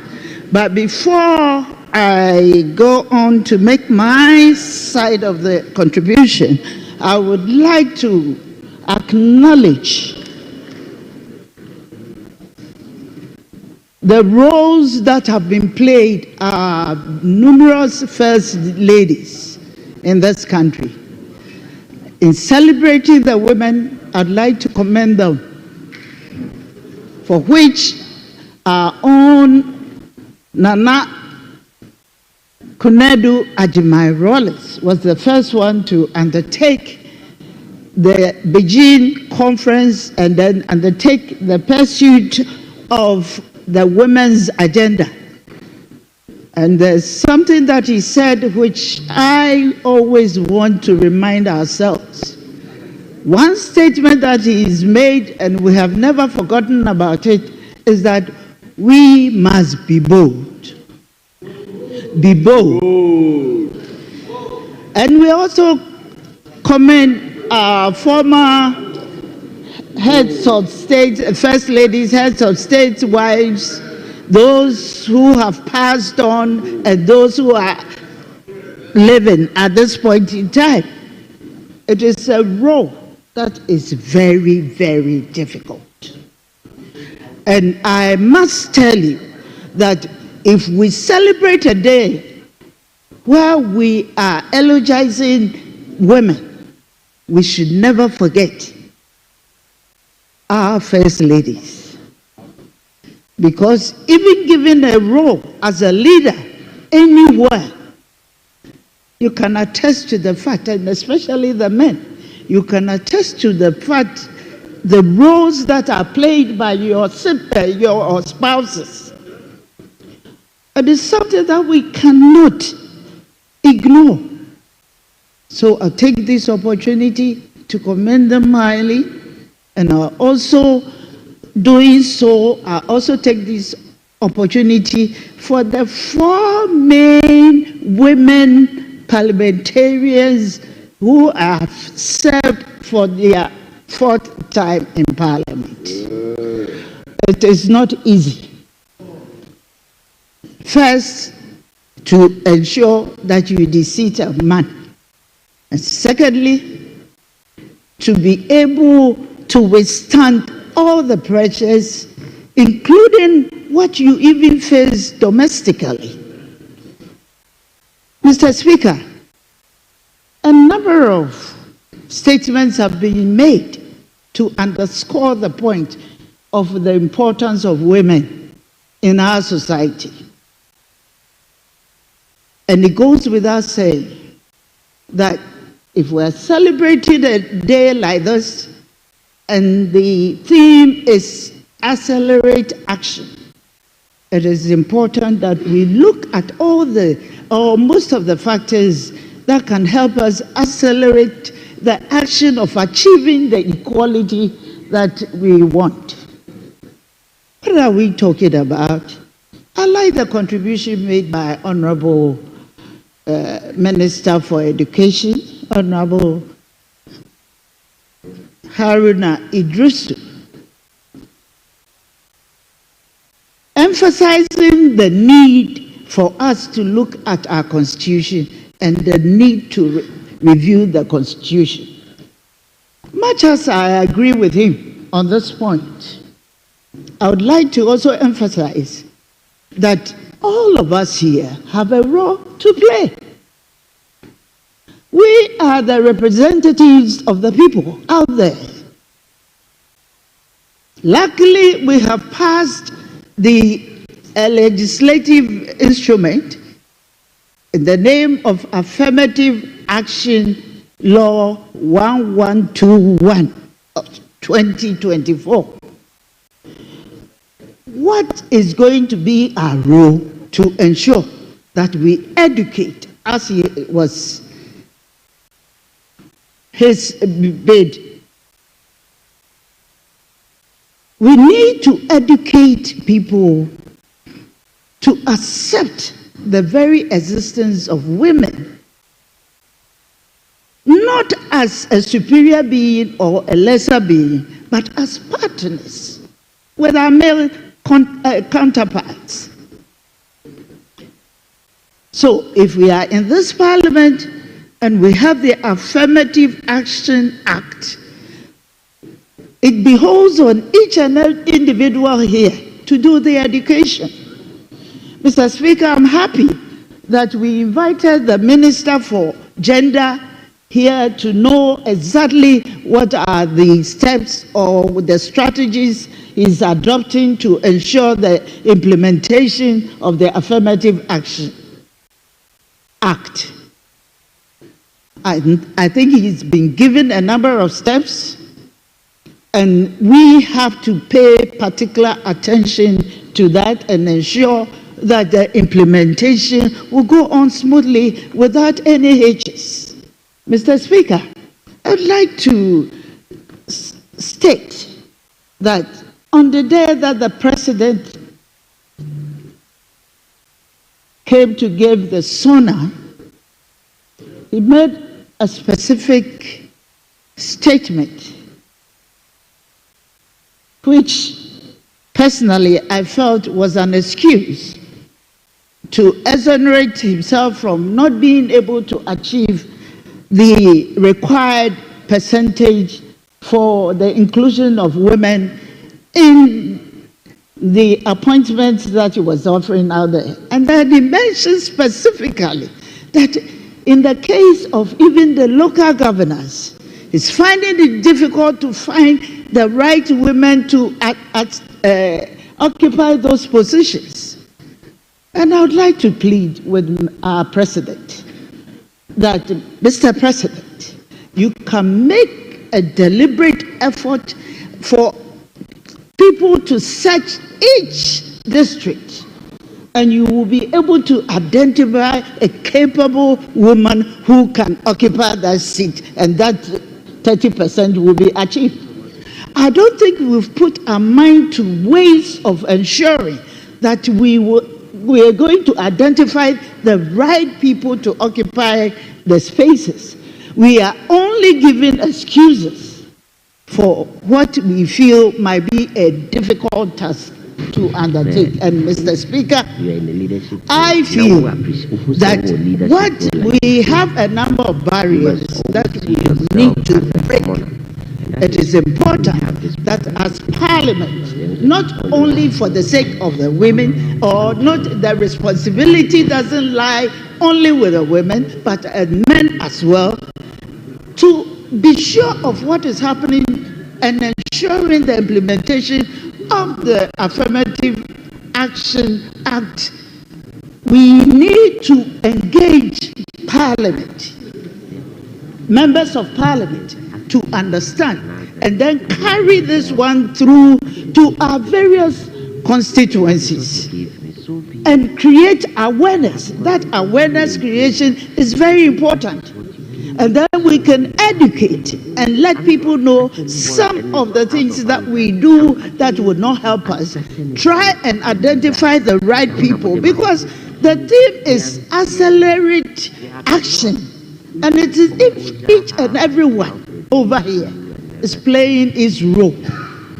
[SPEAKER 18] But before I go on to make my side of the contribution, I would like to acknowledge the roles that have been played are numerous first ladies in this country. In celebrating the women, I'd like to commend them, for which our own Nana Konadu Ajimai Rawlings was the first one to undertake the Beijing conference and then undertake the pursuit of the women's agenda. And there's something that he said which I always want to remind ourselves. One statement that he's made, and we have never forgotten about it, is that we must be bold. Be bold. And we also commend our former heads of state, first ladies, heads of state, wives, those who have passed on, and those who are living at this point in time. It is a role that is very, very difficult. And I must tell you that if we celebrate a day where we are eulogizing women, we should never forget our first ladies. Because even given a role as a leader anywhere, you can attest to the fact, and especially the men, you can attest to the fact, the roles that are played by your spouses. It is something that we cannot ignore. So I take this opportunity to commend them highly, and I also doing so, I also take this opportunity for the 4 main women parliamentarians who have served for their 4th time in Parliament. It is not easy. First, to ensure that you seat a man. And secondly, to be able to withstand all the pressures, including what you even face domestically. Mr. Speaker, a number of statements have been made to underscore the point of the importance of women in our society. And it goes without saying that if we're celebrating a day like this, and the theme is accelerate action, it is important that we look at all or most of the factors that can help us accelerate the action of achieving the equality that we want. What are we talking about? I like the contribution made by Honorable Minister for Education, Honorable Haruna Idrisu, emphasizing the need for us to look at our Constitution and the need to review the Constitution. Much as I agree with him on this point, I would like to also emphasize that all of us here have a role to play. We are the representatives of the people out there. Luckily, we have passed the legislative instrument in the name of Affirmative Action Law 1121 of 2024. What is going to be our role to ensure that we educate, as it was his bid? We need to educate people to accept the very existence of women, not as a superior being or a lesser being, but as partners with our male counterparts. So if we are in this Parliament and we have the Affirmative Action Act, it behoves on each and every individual here to do the education. Mr. Speaker, I'm happy that we invited the Minister for Gender here to know exactly what are the steps or the strategies he's adopting to ensure the implementation of the Affirmative Action Act. I think he's been given a number of steps, and we have to pay particular attention to that and ensure that the implementation will go on smoothly without any hitches. Mr. Speaker, I'd like to state that on the day that the President came to give the SONA, he made a specific statement, which personally I felt was an excuse to exonerate himself from not being able to achieve the required percentage for the inclusion of women in the appointments that he was offering out there. And then he mentioned specifically that in the case of even the local governors, he's finding it difficult to find the right women to occupy those positions. And I would like to plead with our president that, Mr. President, you can make a deliberate effort for people to search each district, and you will be able to identify a capable woman who can occupy that seat, and that 30% will be achieved. I don't think we've put our mind to ways of ensuring that we are going to identify the right people to occupy the spaces. We are only giving excuses for what we feel might be a difficult task to undertake. And Mr. Speaker, I feel that what we have a number of barriers that we need to break. It is important that as Parliament, not only for the sake of the women, or not, the responsibility doesn't lie only with the women, but men as well, to be sure of what is happening and ensuring the implementation of the Affirmative Action Act. We need to engage Parliament, members of Parliament, to understand and then carry this one through to our various constituencies and create awareness. That awareness creation is very important. And then we can educate and let people know some of the things that we do that would not help us. Try and identify the right people, because the theme is accelerate action. And it is if each and every one over here is playing its role,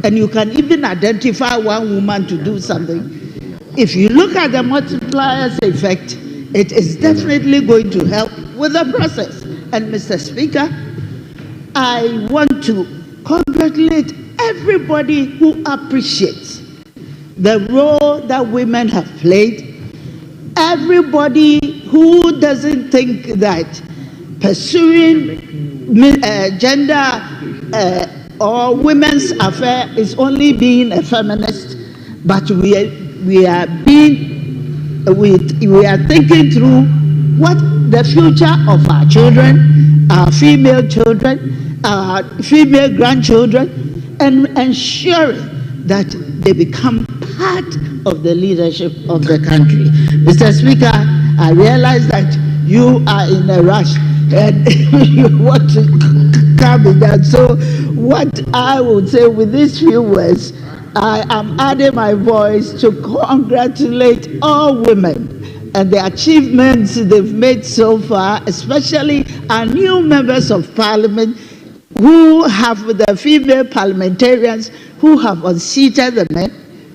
[SPEAKER 18] and you can even identify one woman to do something. If you look at the multipliers effect, it is definitely going to help with the process. And Mr. Speaker, I want to congratulate everybody who appreciates the role that women have played, everybody who doesn't think that pursuing gender or women's affair is only being a feminist, but we are thinking through what the future of our children, our female children, our female grandchildren, and ensuring that they become part of the leadership of the country. Mr. Speaker, I realize that you are in a rush and you want to calm me down. So what I would say with these few words, I am adding my voice to congratulate all women and the achievements they've made so far, especially our new members of Parliament who have the female parliamentarians who have unseated the men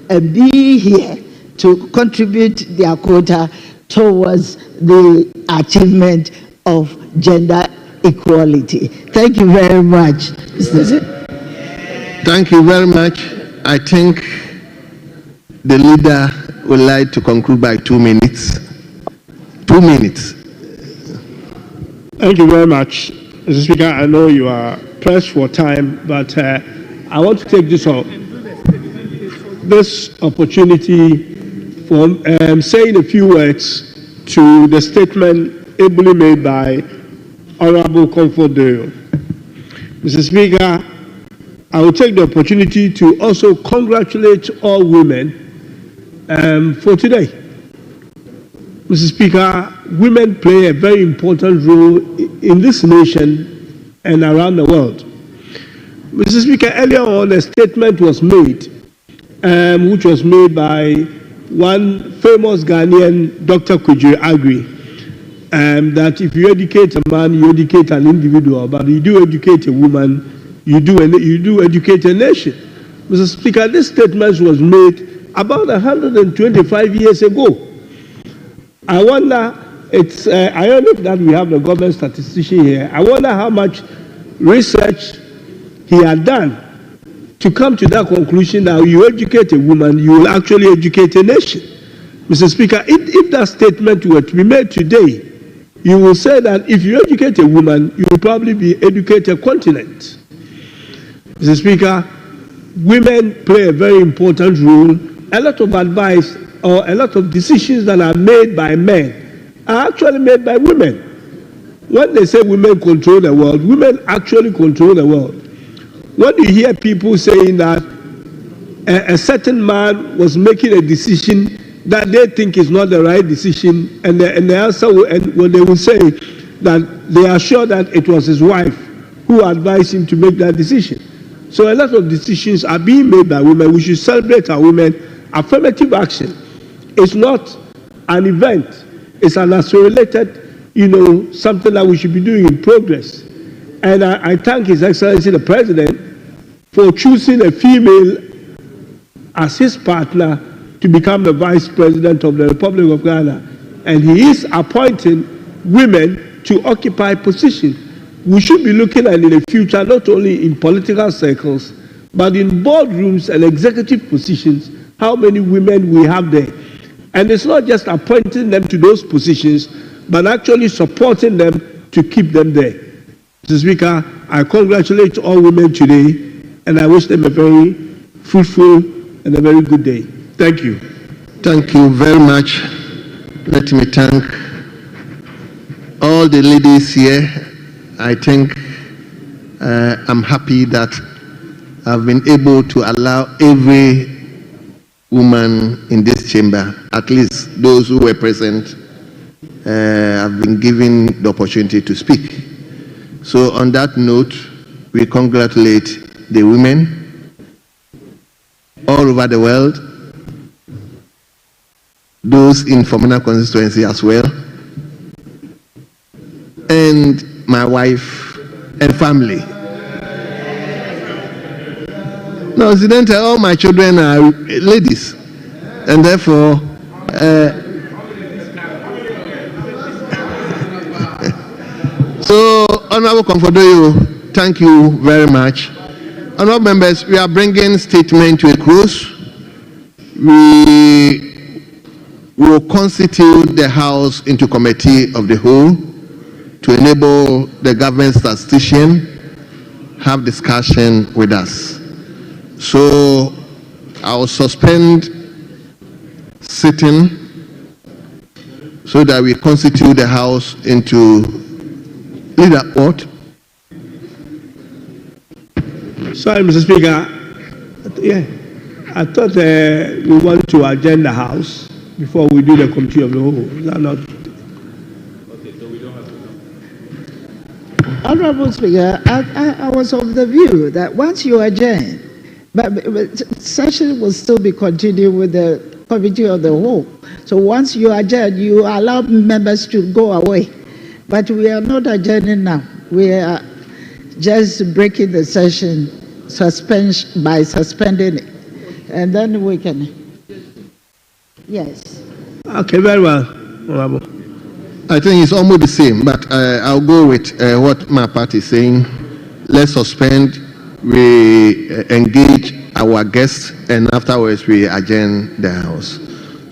[SPEAKER 18] and be here to contribute their quota towards the achievement of gender equality. Thank you very much.
[SPEAKER 2] Thank you very much. I think the leader would like to conclude by 2 minutes. 2 minutes.
[SPEAKER 19] Thank you very much, Mr. Speaker. I know you are pressed for time, but I want to take this opportunity for saying a few words to the statement ably made by Honorable Comfort Doyle. Mr. Speaker, I will take the opportunity to also congratulate all women for today. Mr. Speaker, women play a very important role in this nation and around the world. Mr. Speaker, earlier on a statement was made, which was made by one famous Ghanaian, Dr. Ay3hye. that if you educate a man, you educate an individual, but you do educate a woman, you do educate a nation. Mr. Speaker, this statement was made about 125 years ago. I wonder, it's ironic that we have the government statistician here. I wonder how much research he had done to come to that conclusion that you educate a woman, you will actually educate a nation. Mr. Speaker, if that statement were to be made today, you will say that if you educate a woman, you will probably educate a continent. Mr. Speaker, women play a very important role. A lot of advice or a lot of decisions that are made by men are actually made by women. When they say women control the world, women actually control the world. When you hear people saying that a certain man was making a decision that they think is not the right decision, and the answer when they will say that they are sure that it was his wife who advised him to make that decision. So a lot of decisions are being made by women. We should celebrate our women. Affirmative action is not an event. It's an accelerated, something that we should be doing in progress. And I thank His Excellency the President for choosing a female as his partner to become the Vice President of the Republic of Ghana. And he is appointing women to occupy positions. We should be looking at in the future, not only in political circles, but in boardrooms and executive positions, how many women we have there. And it's not just appointing them to those positions, but actually supporting them to keep them there. Mr. Speaker, I congratulate all women today, and I wish them a very fruitful and a very good day. Thank you.
[SPEAKER 2] Thank you very much. Let me thank all the ladies here. I think I'm happy that I've been able to allow every woman in this chamber, at least those who were present, have been given the opportunity to speak. So on that note, we congratulate the women all over the world, those in Formana constituency as well, and my wife and family. No, incidentally, all my children are ladies, and therefore, so Honorable Comfordoyo, thank you very much. Honorable members, we are bringing statement to a close. We will constitute the House into committee of the whole to enable the government statistician have discussion with us. So I will suspend sitting so that we constitute the House into leader what?
[SPEAKER 19] Sorry, Mr. Speaker. Yeah, I thought we want to adjourn the House before we do the committee of the whole. Is that not?
[SPEAKER 18] Okay, so we don't have to. Honorable Speaker, I was of the view that once you adjourn, but session will still be continued with the committee of the whole. So once you adjourn, you allow members to go away. But we are not adjourning now. We are just breaking the session by suspending it. And then we can. Yes.
[SPEAKER 19] Okay, very well, Honorable.
[SPEAKER 2] I think it's almost the same, but I'll go with what my party is saying. Let's suspend, we engage our guests, and afterwards we adjourn the House.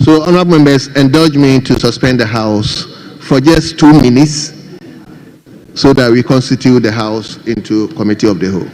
[SPEAKER 2] So, honorable members, indulge me to suspend the House for just 2 minutes so that we constitute the House into committee of the whole.